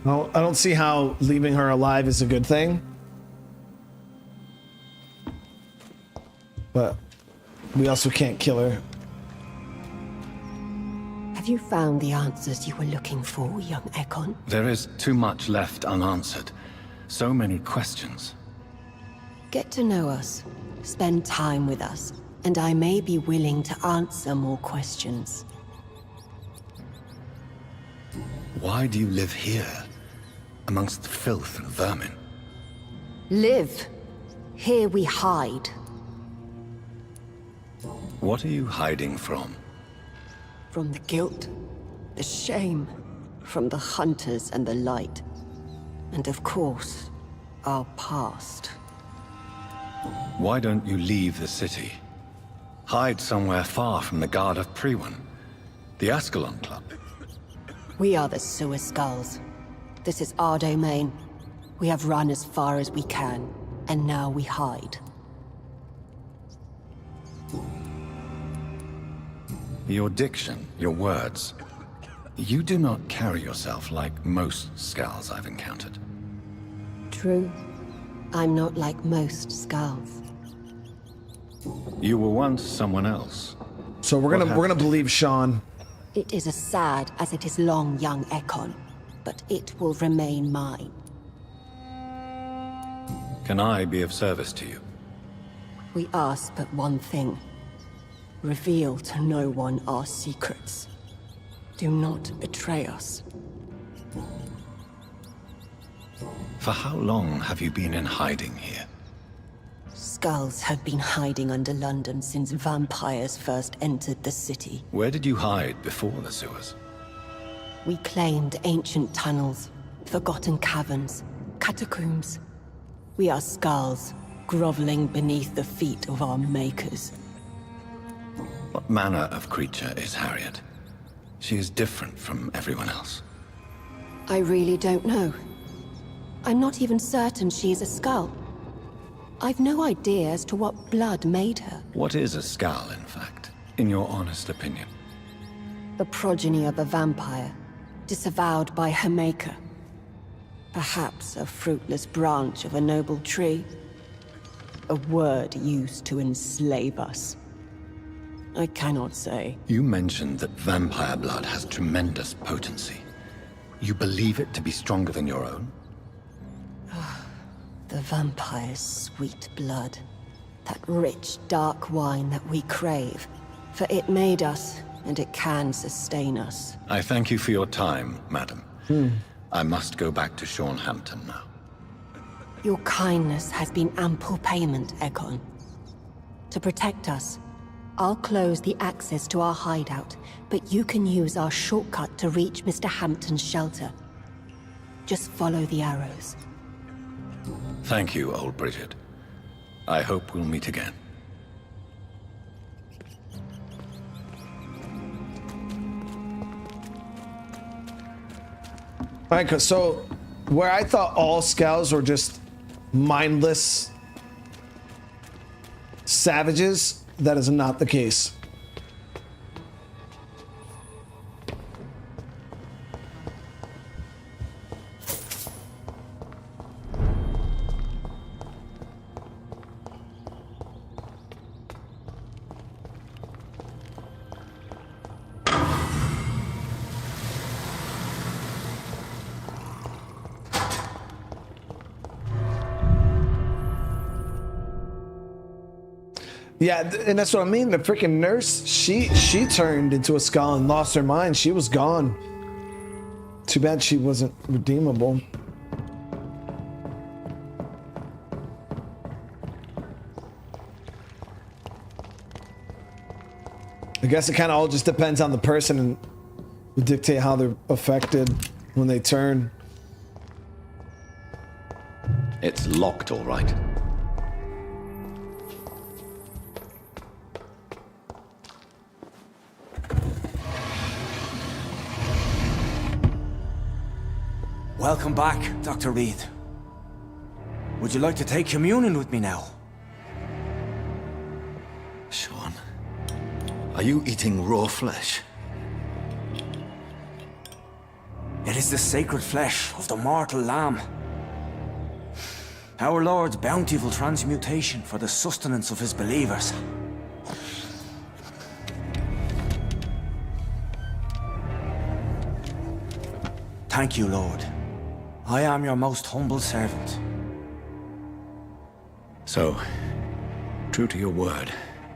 No, I don't see how leaving her alive is a good thing. But we also can't kill her. Have you found the answers you were looking for, young Ekon? There is too much left unanswered. So many questions. Get to know us, spend time with us, and I may be willing to answer more questions. Why do you live here, amongst the filth and vermin? Live. Here we hide. What are you hiding from? From the guilt, the shame, from the hunters and the light. And of course, our past. Why don't you leave the city? Hide somewhere far from the Guard of Priwen, the Ascalon Club. We are the Sewer Skulls. This is our domain. We have run as far as we can, and now we hide. Your diction, your words. You do not carry yourself like most Skulls I've encountered. True. I'm not like most Skulls. You were once someone else. So we're gonna believe Shawn. It is as sad as it is long, young Ekon, but it will remain mine. Can I be of service to you? We ask but one thing. Reveal to no one our secrets. Do not betray us. For how long have you been in hiding here? Skulls have been hiding under London since vampires first entered the city. Where did you hide before the sewers? We claimed ancient tunnels, forgotten caverns, catacombs. We are Skulls, groveling beneath the feet of our makers. What manner of creature is Harriet? She is different from everyone else. I really don't know. I'm not even certain she is a Skull. I've no idea as to what blood made her. What is a Skull, in fact, in your honest opinion? The progeny of a vampire, disavowed by her maker. Perhaps a fruitless branch of a noble tree. A word used to enslave us. I cannot say. You mentioned that vampire blood has tremendous potency. You believe it to be stronger than your own? The vampire's sweet blood. That rich, dark wine that we crave. For it made us, and it can sustain us. I thank you for your time, madam. I must go back to Shawn Hampton now. Your kindness has been ample payment, Ekon. To protect us, I'll close the access to our hideout, but you can use our shortcut to reach Mr. Hampton's shelter. Just follow the arrows. Thank you, old Bridget. I hope we'll meet again. All right, so Where I thought all scows were just mindless savages, that is not the case. Yeah, and that's what I mean. The freaking nurse, she turned into a skull and lost her mind. She was gone. Too bad she wasn't redeemable. I guess it kind of all just depends on the person and will dictate how they're affected when they turn. It's locked, all right. Welcome back, Dr. Reid. Would you like to take communion with me now? Shawn, are you eating raw flesh? It is the sacred flesh of the mortal lamb. Our Lord's bountiful transmutation for the sustenance of his believers. Thank you, Lord. I am your most humble servant. So, true to your word,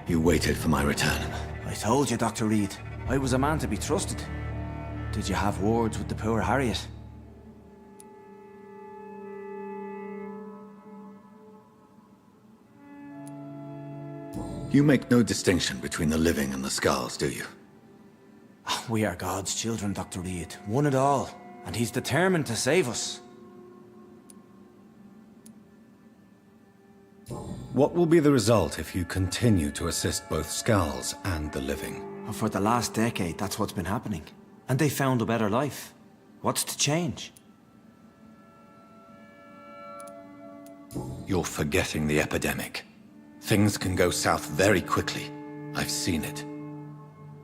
you waited for my return. I told you, Dr. Reid, I was a man to be trusted. Did you have words with the poor Harriet? You make no distinction between the living and the scars, do you? We are God's children, Dr. Reid, one and all, and he's determined to save us. What will be the result if you continue to assist both Skulls and the living? For the last decade, that's what's been happening. And they found a better life. What's to change? You're forgetting the epidemic. Things can go south very quickly. I've seen it.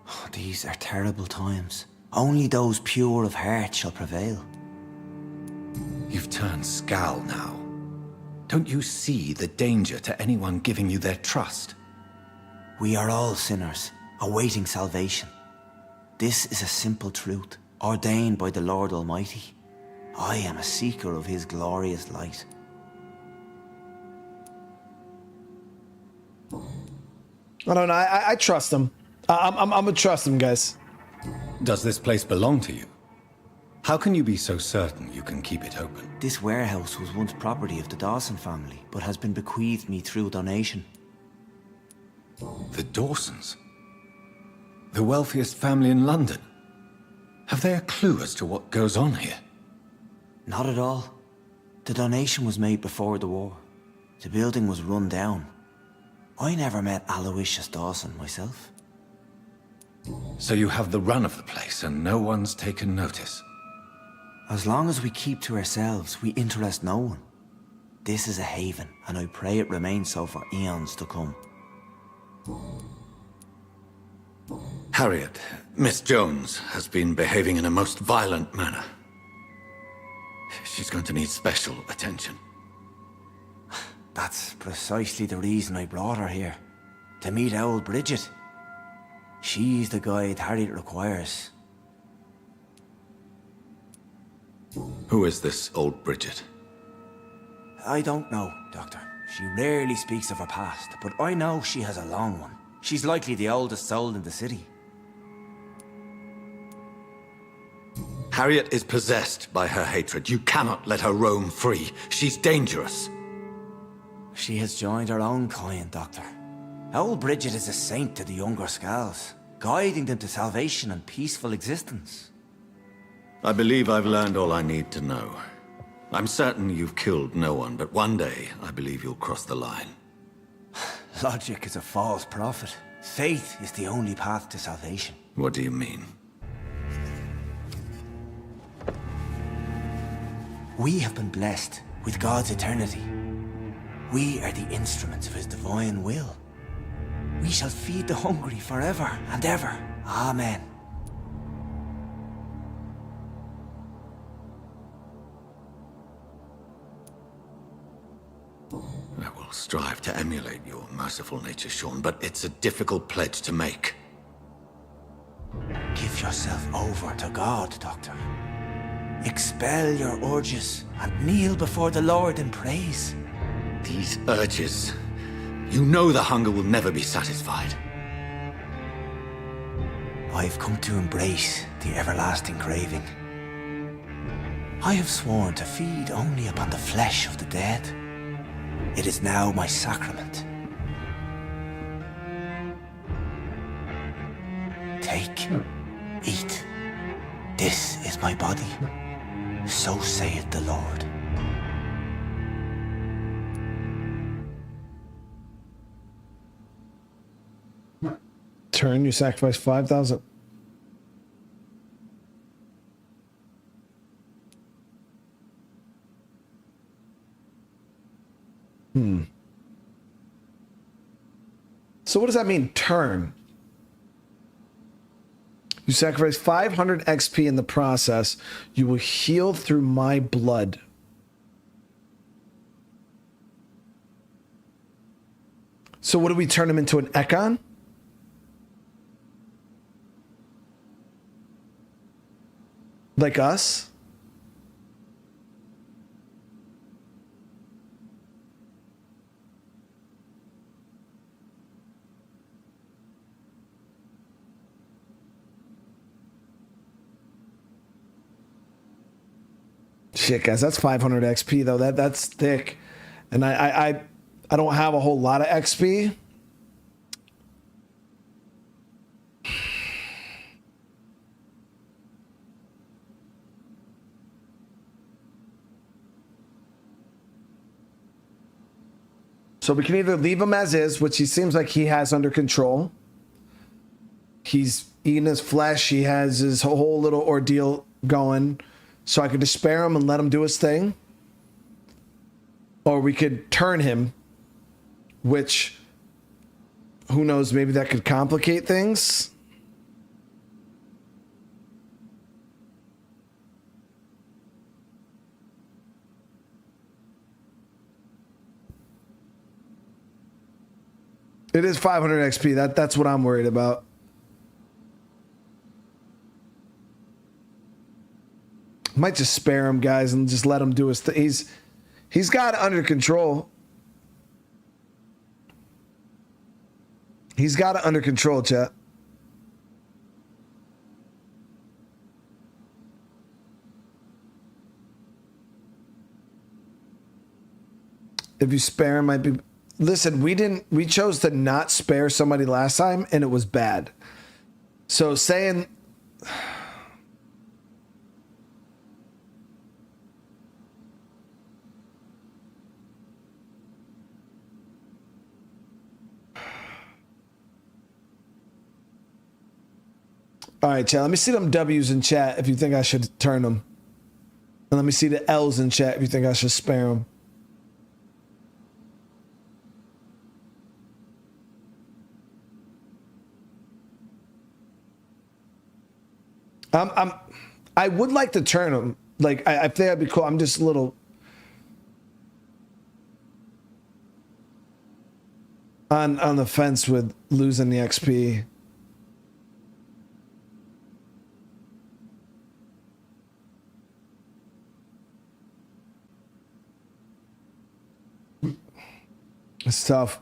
Oh, these are terrible times. Only those pure of heart shall prevail. You've turned Skull now. Don't you see the danger to anyone giving you their trust? We are all sinners, awaiting salvation. This is a simple truth, ordained by the Lord Almighty. I am a seeker of his glorious light. I don't know. I trust him. I'm gonna trust him, guys. Does this place belong to you? How can you be so certain you can keep it open? This warehouse was once property of the Dawson family, but has been bequeathed me through donation. The Dawsons? The wealthiest family in London? Have they a clue as to what goes on here? Not at all. The donation was made before the war. The building was run down. I never met Aloysius Dawson myself. So you have the run of the place and no one's taken notice? As long as we keep to ourselves, we interest no one. This is a haven, and I pray it remains so for eons to come. Harriet, Miss Jones, has been behaving in a most violent manner. She's going to need special attention. That's precisely the reason I brought her here. To meet old Bridget. She's the guide Harriet requires. Who is this old Bridget? I don't know, Doctor. She rarely speaks of her past, but I know she has a long one. She's likely the oldest soul in the city. Harriet is possessed by her hatred. You cannot let her roam free. She's dangerous. She has joined her own kind, Doctor. Old Bridget is a saint to the younger Skulls, guiding them to salvation and peaceful existence. I believe I've learned all I need to know. I'm certain you've killed no one, but one day I believe you'll cross the line. Logic is a false prophet. Faith is the only path to salvation. What do you mean? We have been blessed with God's eternity. We are the instruments of his divine will. We shall feed the hungry forever and ever. Amen. I will strive to emulate your merciful nature, Shawn, but it's a difficult pledge to make. Give yourself over to God, Doctor. Expel your urges and kneel before the Lord in praise. These urges. You know the hunger will never be satisfied. I've come to embrace the everlasting craving. I have sworn to feed only upon the flesh of the dead. It is now my sacrament. Take, eat. This is my body. So saith the Lord. Turn, you sacrifice 5,000. So what does that mean, turn? You sacrifice 500 XP in the process. You will heal through my blood. So what do we turn him into, an Ekon? Like us? Shit, guys, that's 500 XP though. That's thick, and I don't have a whole lot of XP. So we can either leave him as is, which he seems like he has under control. He's eating his flesh. He has his whole little ordeal going. So I could just spare him and let him do his thing. Or we could turn him, which, who knows, maybe that could complicate things. It is 500 XP. That's what I'm worried about. Might just spare him, guys, and just let him do his thing. He's got it under control. He's got it under control, chat. If you spare him, might be. Listen, we chose to not spare somebody last time, and it was bad. So saying. All right, chat. Let me see them W's in chat if you think I should turn them. And let me see the L's in chat if you think I should spare them. I would like to turn them. Like, I think that'd be cool. I'm just a little on the fence with losing the XP. It's tough.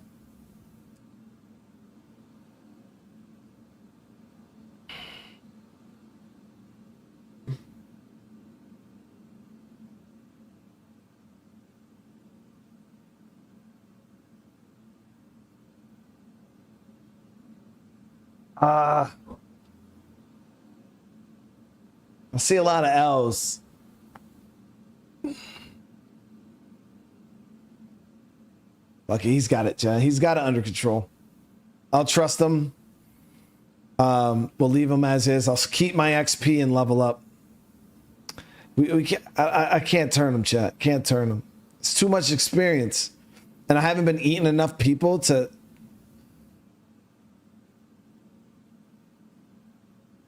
I see a lot of L's. Lucky he's got it, Jen. He's got it under control. I'll trust him. We'll leave him as is. I'll keep my XP and level up. We can't. I can't turn him, chat. Can't turn him. It's too much experience, and I haven't been eating enough people to.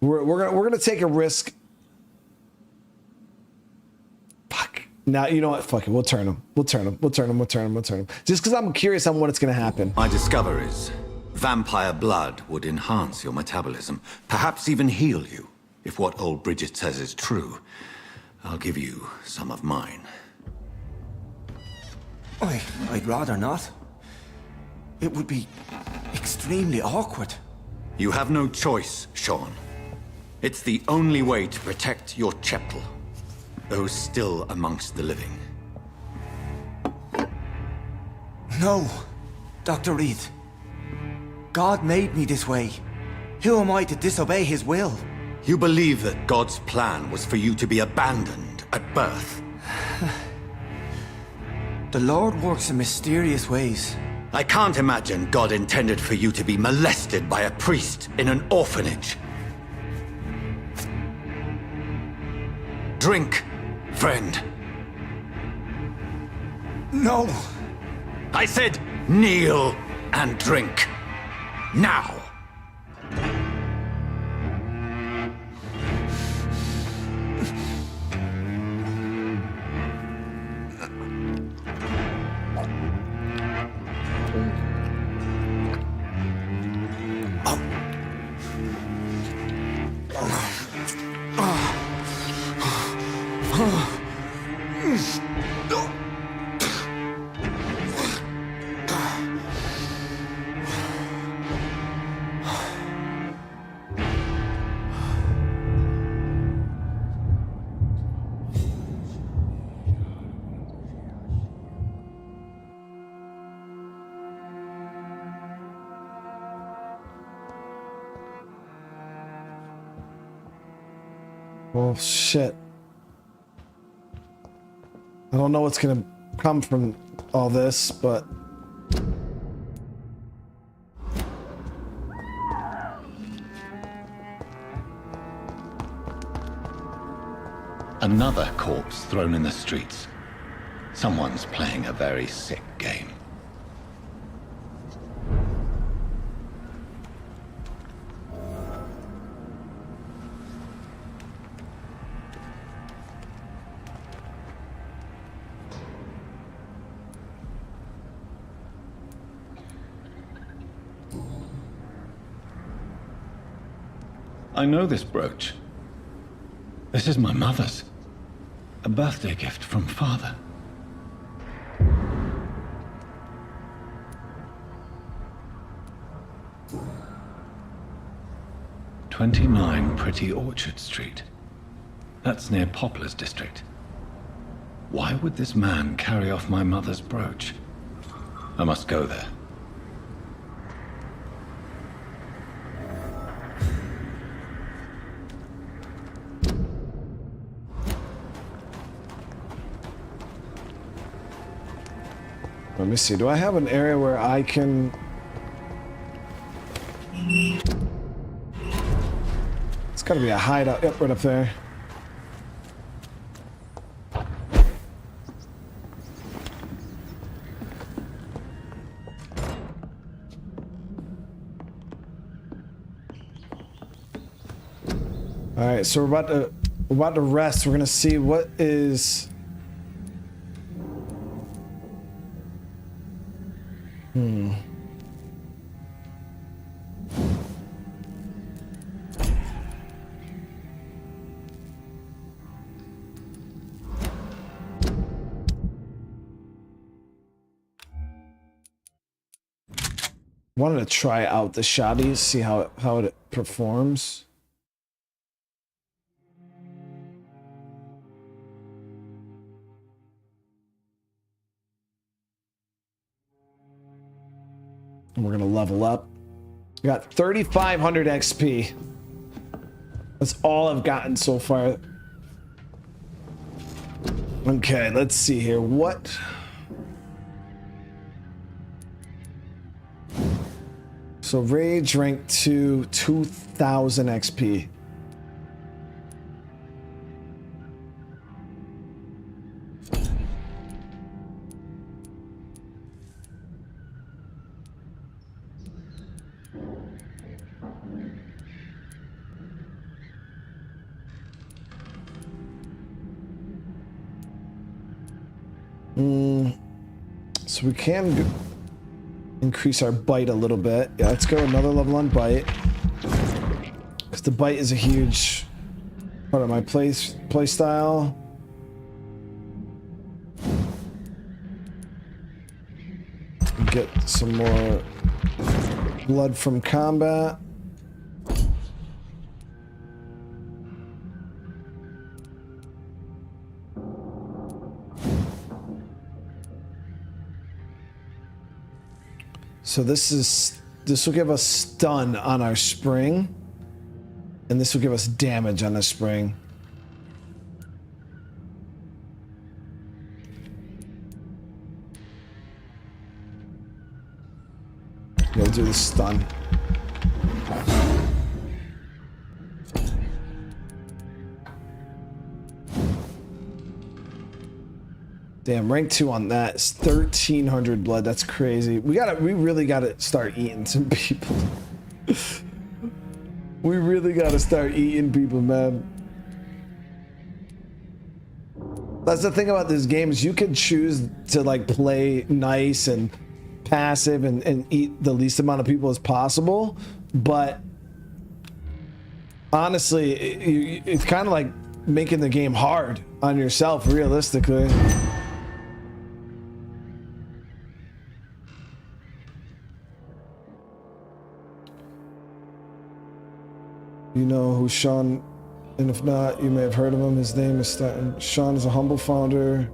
We're gonna take a risk. Fuck. Now you know what? Fuck it. We'll turn him. We'll turn him. We'll turn him. We'll turn him. We'll turn him. Just because I'm curious on what's gonna happen. My discoveries. Vampire blood would enhance your metabolism, perhaps even heal you. If what old Bridget says is true, I'll give you some of mine. I'd rather not. It would be extremely awkward. You have no choice, Shawn. It's the only way to protect your cheptel, those still amongst the living. No, Dr. Reid. God made me this way. Who am I to disobey his will? You believe that God's plan was for you to be abandoned at birth? The Lord works in mysterious ways. I can't imagine God intended for you to be molested by a priest in an orphanage. Drink, friend. No. I said kneel and drink. Now. Well, shit. I don't know what's gonna come from all this, but... Another corpse thrown in the streets. Someone's playing a very sick game. I know this brooch. This is my mother's. A birthday gift from father. "29 Pretty Orchard Street. That's near Poplar's district. Why would this man carry off my mother's brooch? I must go there. Let me see. Do I have an area where I can... It's gotta be a hideout. Yep, right up there. All right, so we're about to rest. We're gonna see what is... Wanted to try out the shotties, see how it performs. And we're gonna level up. We got 3,500 XP. That's all I've gotten so far. Okay, let's see here. What? So Rage rank 2, 2,000 XP. So we can increase our bite a little bit. Yeah, let's go another level on bite. Because the bite is a huge part of my play style. Get some more blood from combat. So this will give us stun on our spring, and this will give us damage on the spring. We'll do the stun. Damn, rank 2 on that is 1,300 blood. That's crazy. We really gotta start eating some people. We really gotta start eating people, man. That's the thing about this game is you can choose to like play nice and passive and eat the least amount of people as possible, but honestly, it's kind of like making the game hard on yourself, realistically. You know who Shawn, and if not, you may have heard of him. His name is Shawn is a humble founder.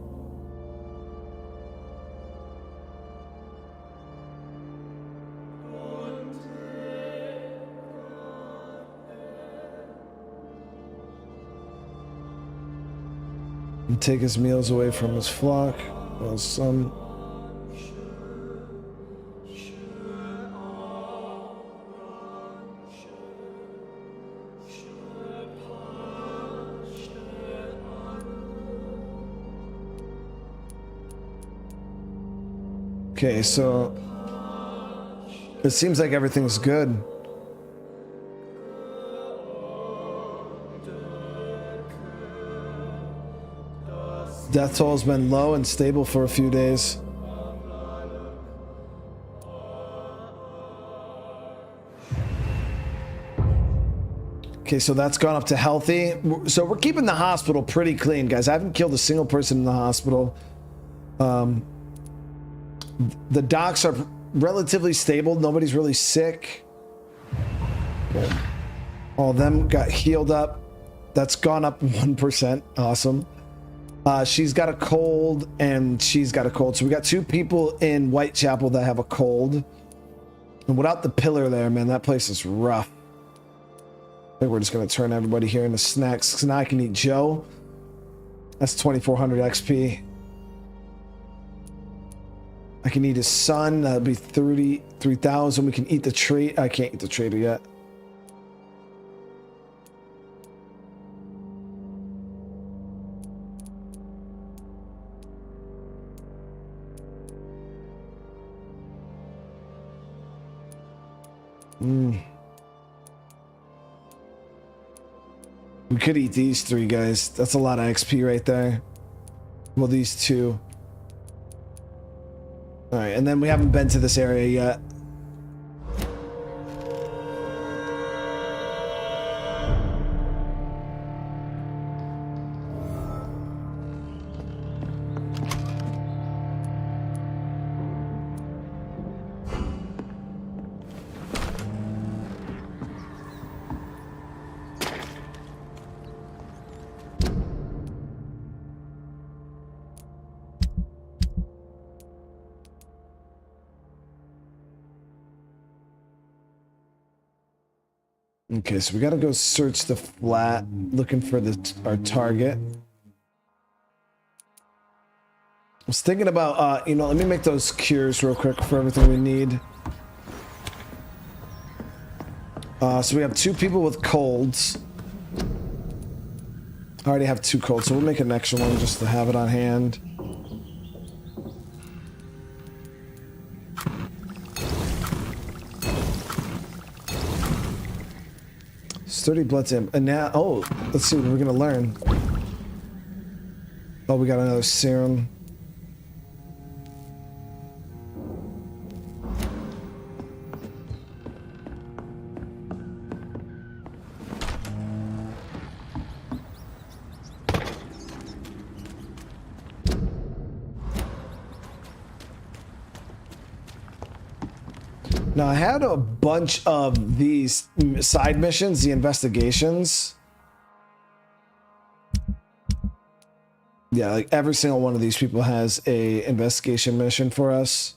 And take his meals away from his flock, while his son. Okay, so it seems like everything's good. Death toll has been low and stable for a few days. Okay, so that's gone up to healthy. So we're keeping the hospital pretty clean, guys. I haven't killed a single person in the hospital. The docs are relatively stable. Nobody's really sick. All of them got healed up. That's gone up 1%. Awesome. She's got a cold and she's got a cold. So we got 2 people in Whitechapel that have a cold. And without the pillar there, man, that place is rough. I think we're just going to turn everybody here into snacks. So now I can eat Joe. That's 2,400 XP. I can eat his son. That'll be 33,000. We can eat the tree. I can't eat the trader yet. We could eat these 3 guys. That's a lot of XP right there. Well, these 2. All right, and then we haven't been to this area yet. Okay, so we gotta go search the flat, looking for our target. I was thinking about, you know, let me make those cures real quick for everything we need. So we have 2 people with colds. I already have 2 colds, so we'll make an extra one just to have it on hand. Sturdy blood sample. And now, oh, let's see what we're gonna learn. Oh, we got another serum. Now, I had a bunch of these side missions, the investigations. Yeah, like every single one of these people has a investigation mission for us.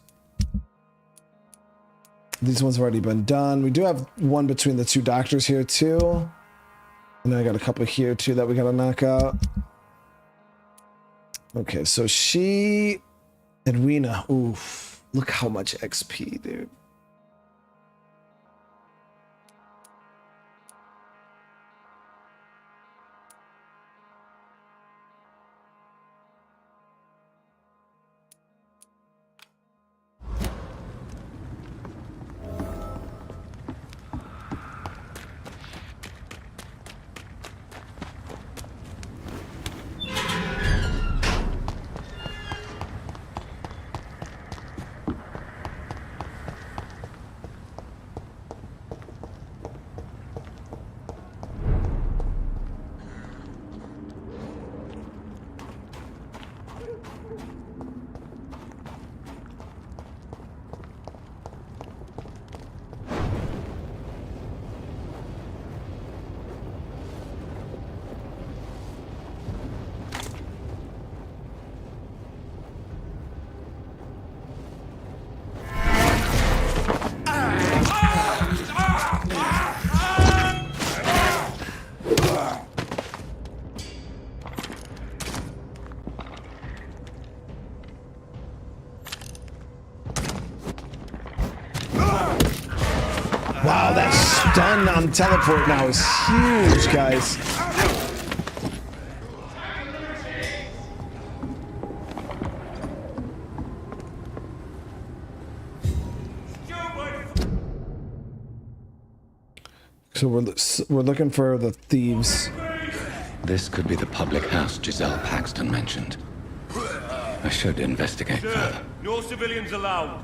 These ones have already been done. We do have one between the two doctors here too. And then I got a couple here too that we gotta knock out. Okay, so she... Edwina. Oof. Look how much XP, dude. Wow, that stun on teleport now is huge, guys. So we're looking for the thieves. This could be the public house Giselle Paxton mentioned. I should investigate further. No civilians allowed.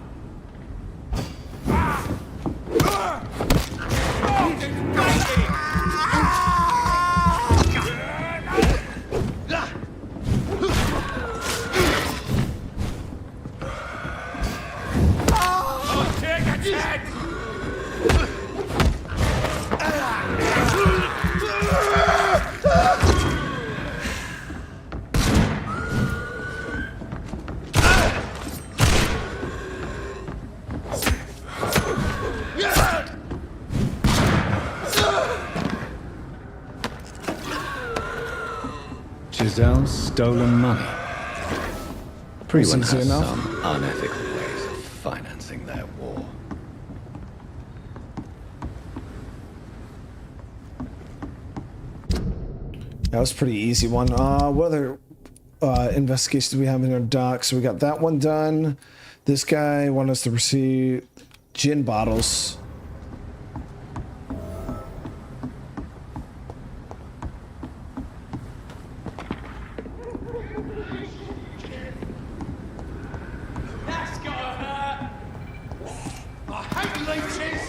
Giselle's stolen money. Everyone Easy has enough. some unethical ways of financing their war. That was a pretty easy one. What other investigations do we have in our doc? So we got that one done. This guy wanted us to receive gin bottles. That's gotta hurt. I hate leeches.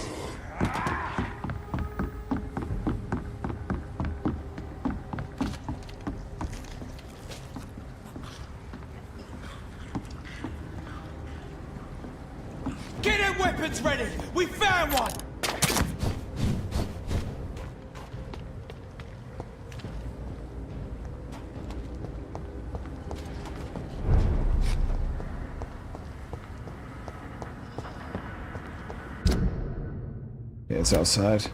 Get them weapons ready! We found one! Yeah, it's outside.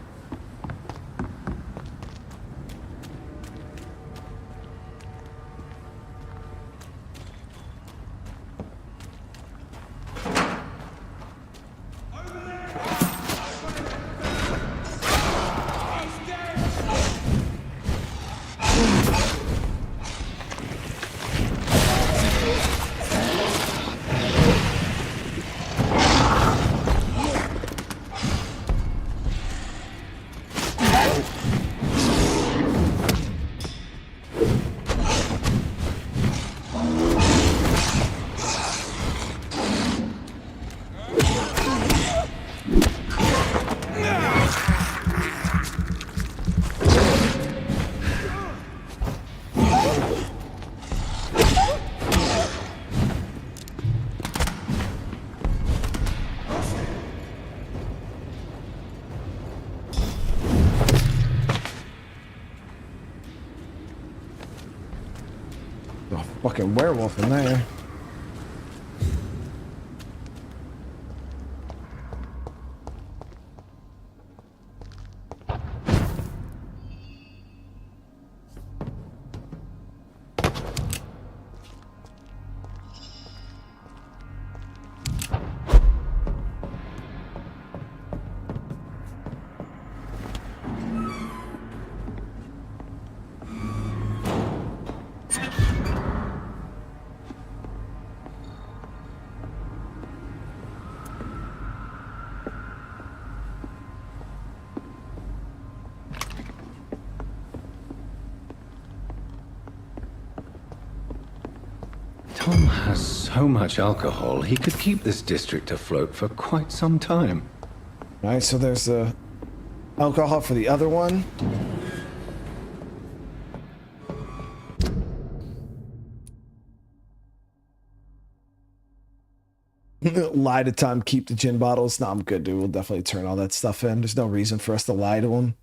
Fucking werewolf in there. Tom has so much alcohol, he could keep this district afloat for quite some time. Alright, so there's the alcohol for the other one. Lie to Tom, keep the gin bottles. No, I'm good, dude. We'll definitely turn all that stuff in. There's no reason for us to lie to him.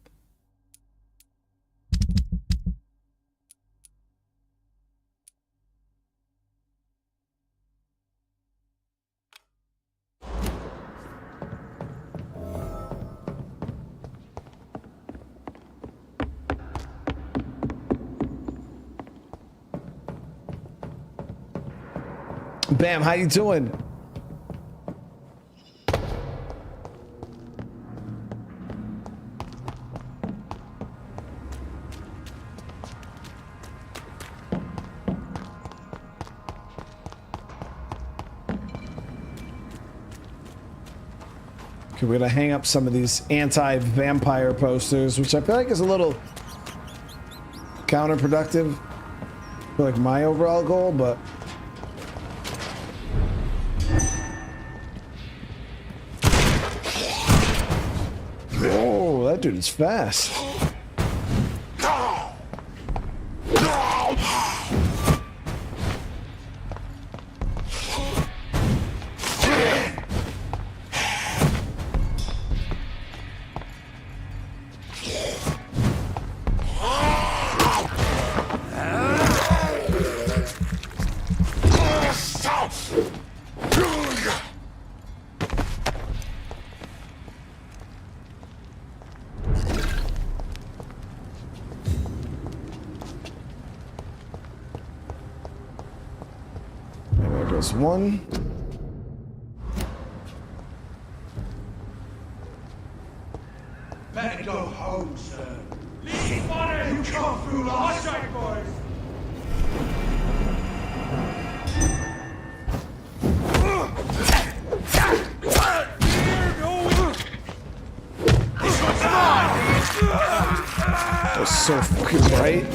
Bam, how you doing? Okay, we're gonna hang up some of these anti-vampire posters, which I feel like is a little counterproductive for like my overall goal, but oh, that dude is fast. One. Better go home, sir. Leave money! You can't fool us! Watch out, boys! That was so fucking bright.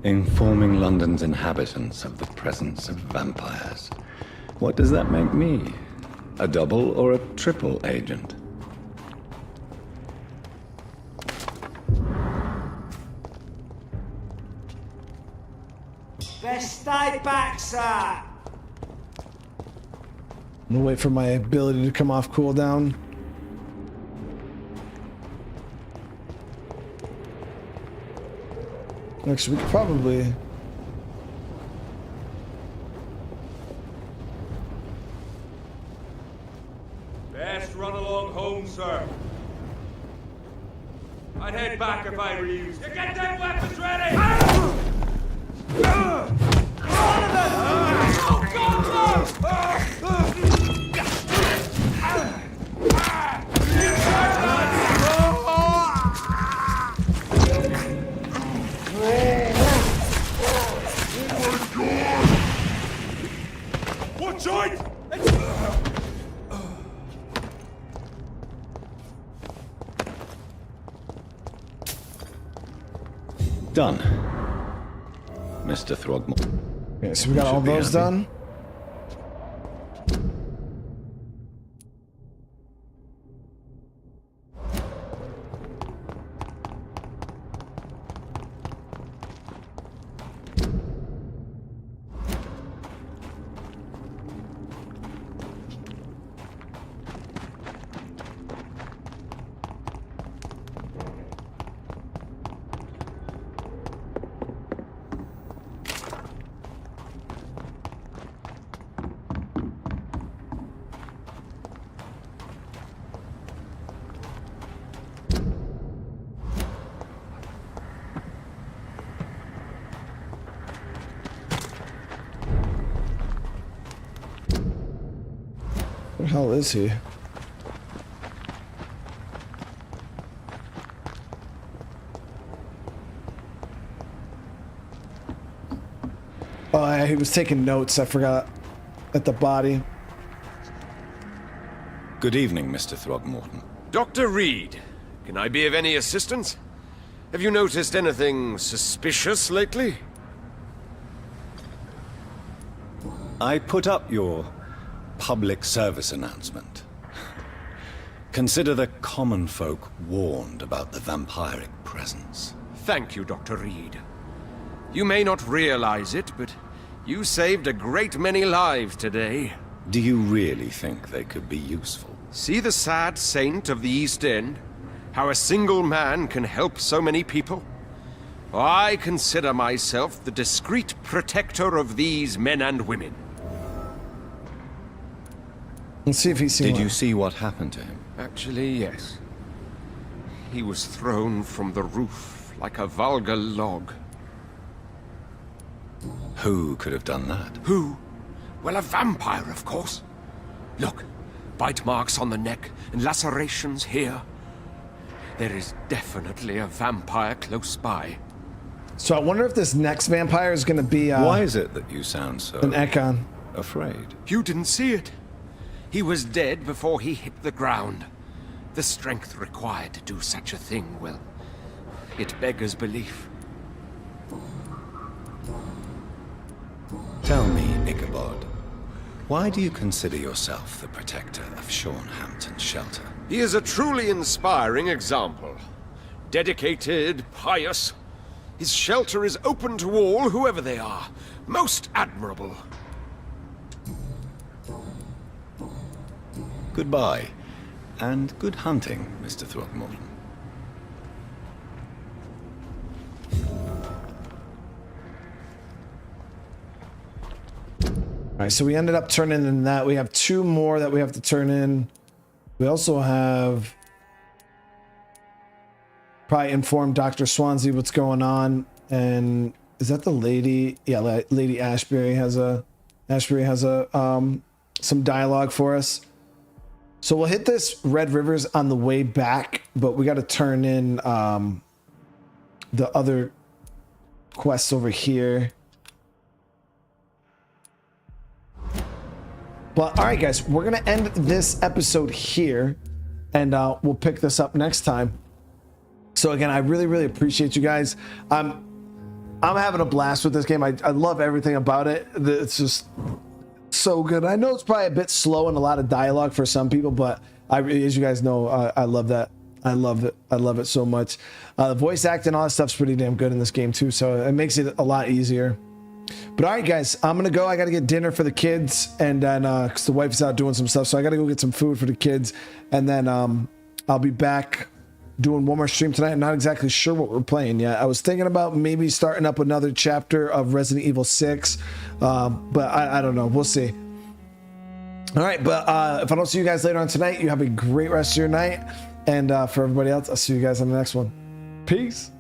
Informing London's inhabitants of the presence of vampires. What does that make me? A double or a triple agent? Best stay back, sir! I'm gonna wait for my ability to come off cooldown. Actually, we could probably... Best run along home, sir. I'd head back if I were you. You get them weapons ready! Done. Mr. Throgmorton. Okay, so we got all those done. Where the hell is he? Oh, yeah, he was taking notes. I forgot. At the body. Good evening, Mr. Throgmorton. Dr. Reid, can I be of any assistance? Have you noticed anything suspicious lately? I put up your public service announcement. Consider the common folk warned about the vampiric presence. Thank you, Dr. Reid. You may not realize it, but you saved a great many lives today. Do you really think they could be useful? See the sad saint of the East End? How a single man can help so many people? I consider myself the discreet protector of these men and women. Let's see if he's seen. Did you see what happened to him? Actually, yes. He was thrown from the roof like a vulgar log. Who could have done that? Who? Well, a vampire, of course. Look, bite marks on the neck and lacerations here. There is definitely a vampire close by. So I wonder if this next vampire is going to be... Why is it that you sound so... an Ekon. ...afraid? You didn't see it. He was dead before he hit the ground. The strength required to do such a thing, well, it beggars belief. Tell me, Ichabod, why do you consider yourself the protector of Shawn Hampton's shelter? He is a truly inspiring example. Dedicated, pious. His shelter is open to all, whoever they are. Most admirable. Goodbye, and good hunting, Mr. Throgmorton. All right, so we ended up turning in that. We have 2 more that we have to turn in. We also have probably inform Dr. Swansea what's going on. And is that the lady? Yeah, Lady Ashbury has a some dialogue for us. So we'll hit this Red Rivers on the way back, but we got to turn in the other quests over here. But all right, guys, we're gonna end this episode here, and we'll pick this up next time. So again, I really appreciate you guys. I'm having a blast with this game. I love everything about it. It's just so good. I know it's probably a bit slow and a lot of dialogue for some people, but as you guys know, I love that. I love it. I love it so much. The voice acting, all that stuff's pretty damn good in this game too, so it makes it a lot easier. But all right, guys, I'm gonna go. I gotta get dinner for the kids, and then because the wife's out doing some stuff, so I gotta go get some food for the kids, and then I'll be back doing one more stream tonight. I'm not exactly sure what we're playing yet. I was thinking about maybe starting up another chapter of Resident Evil 6, but I don't know. We'll see. All right, but if I don't see you guys later on tonight, you have a great rest of your night, and for everybody else, I'll see you guys on the next one. Peace.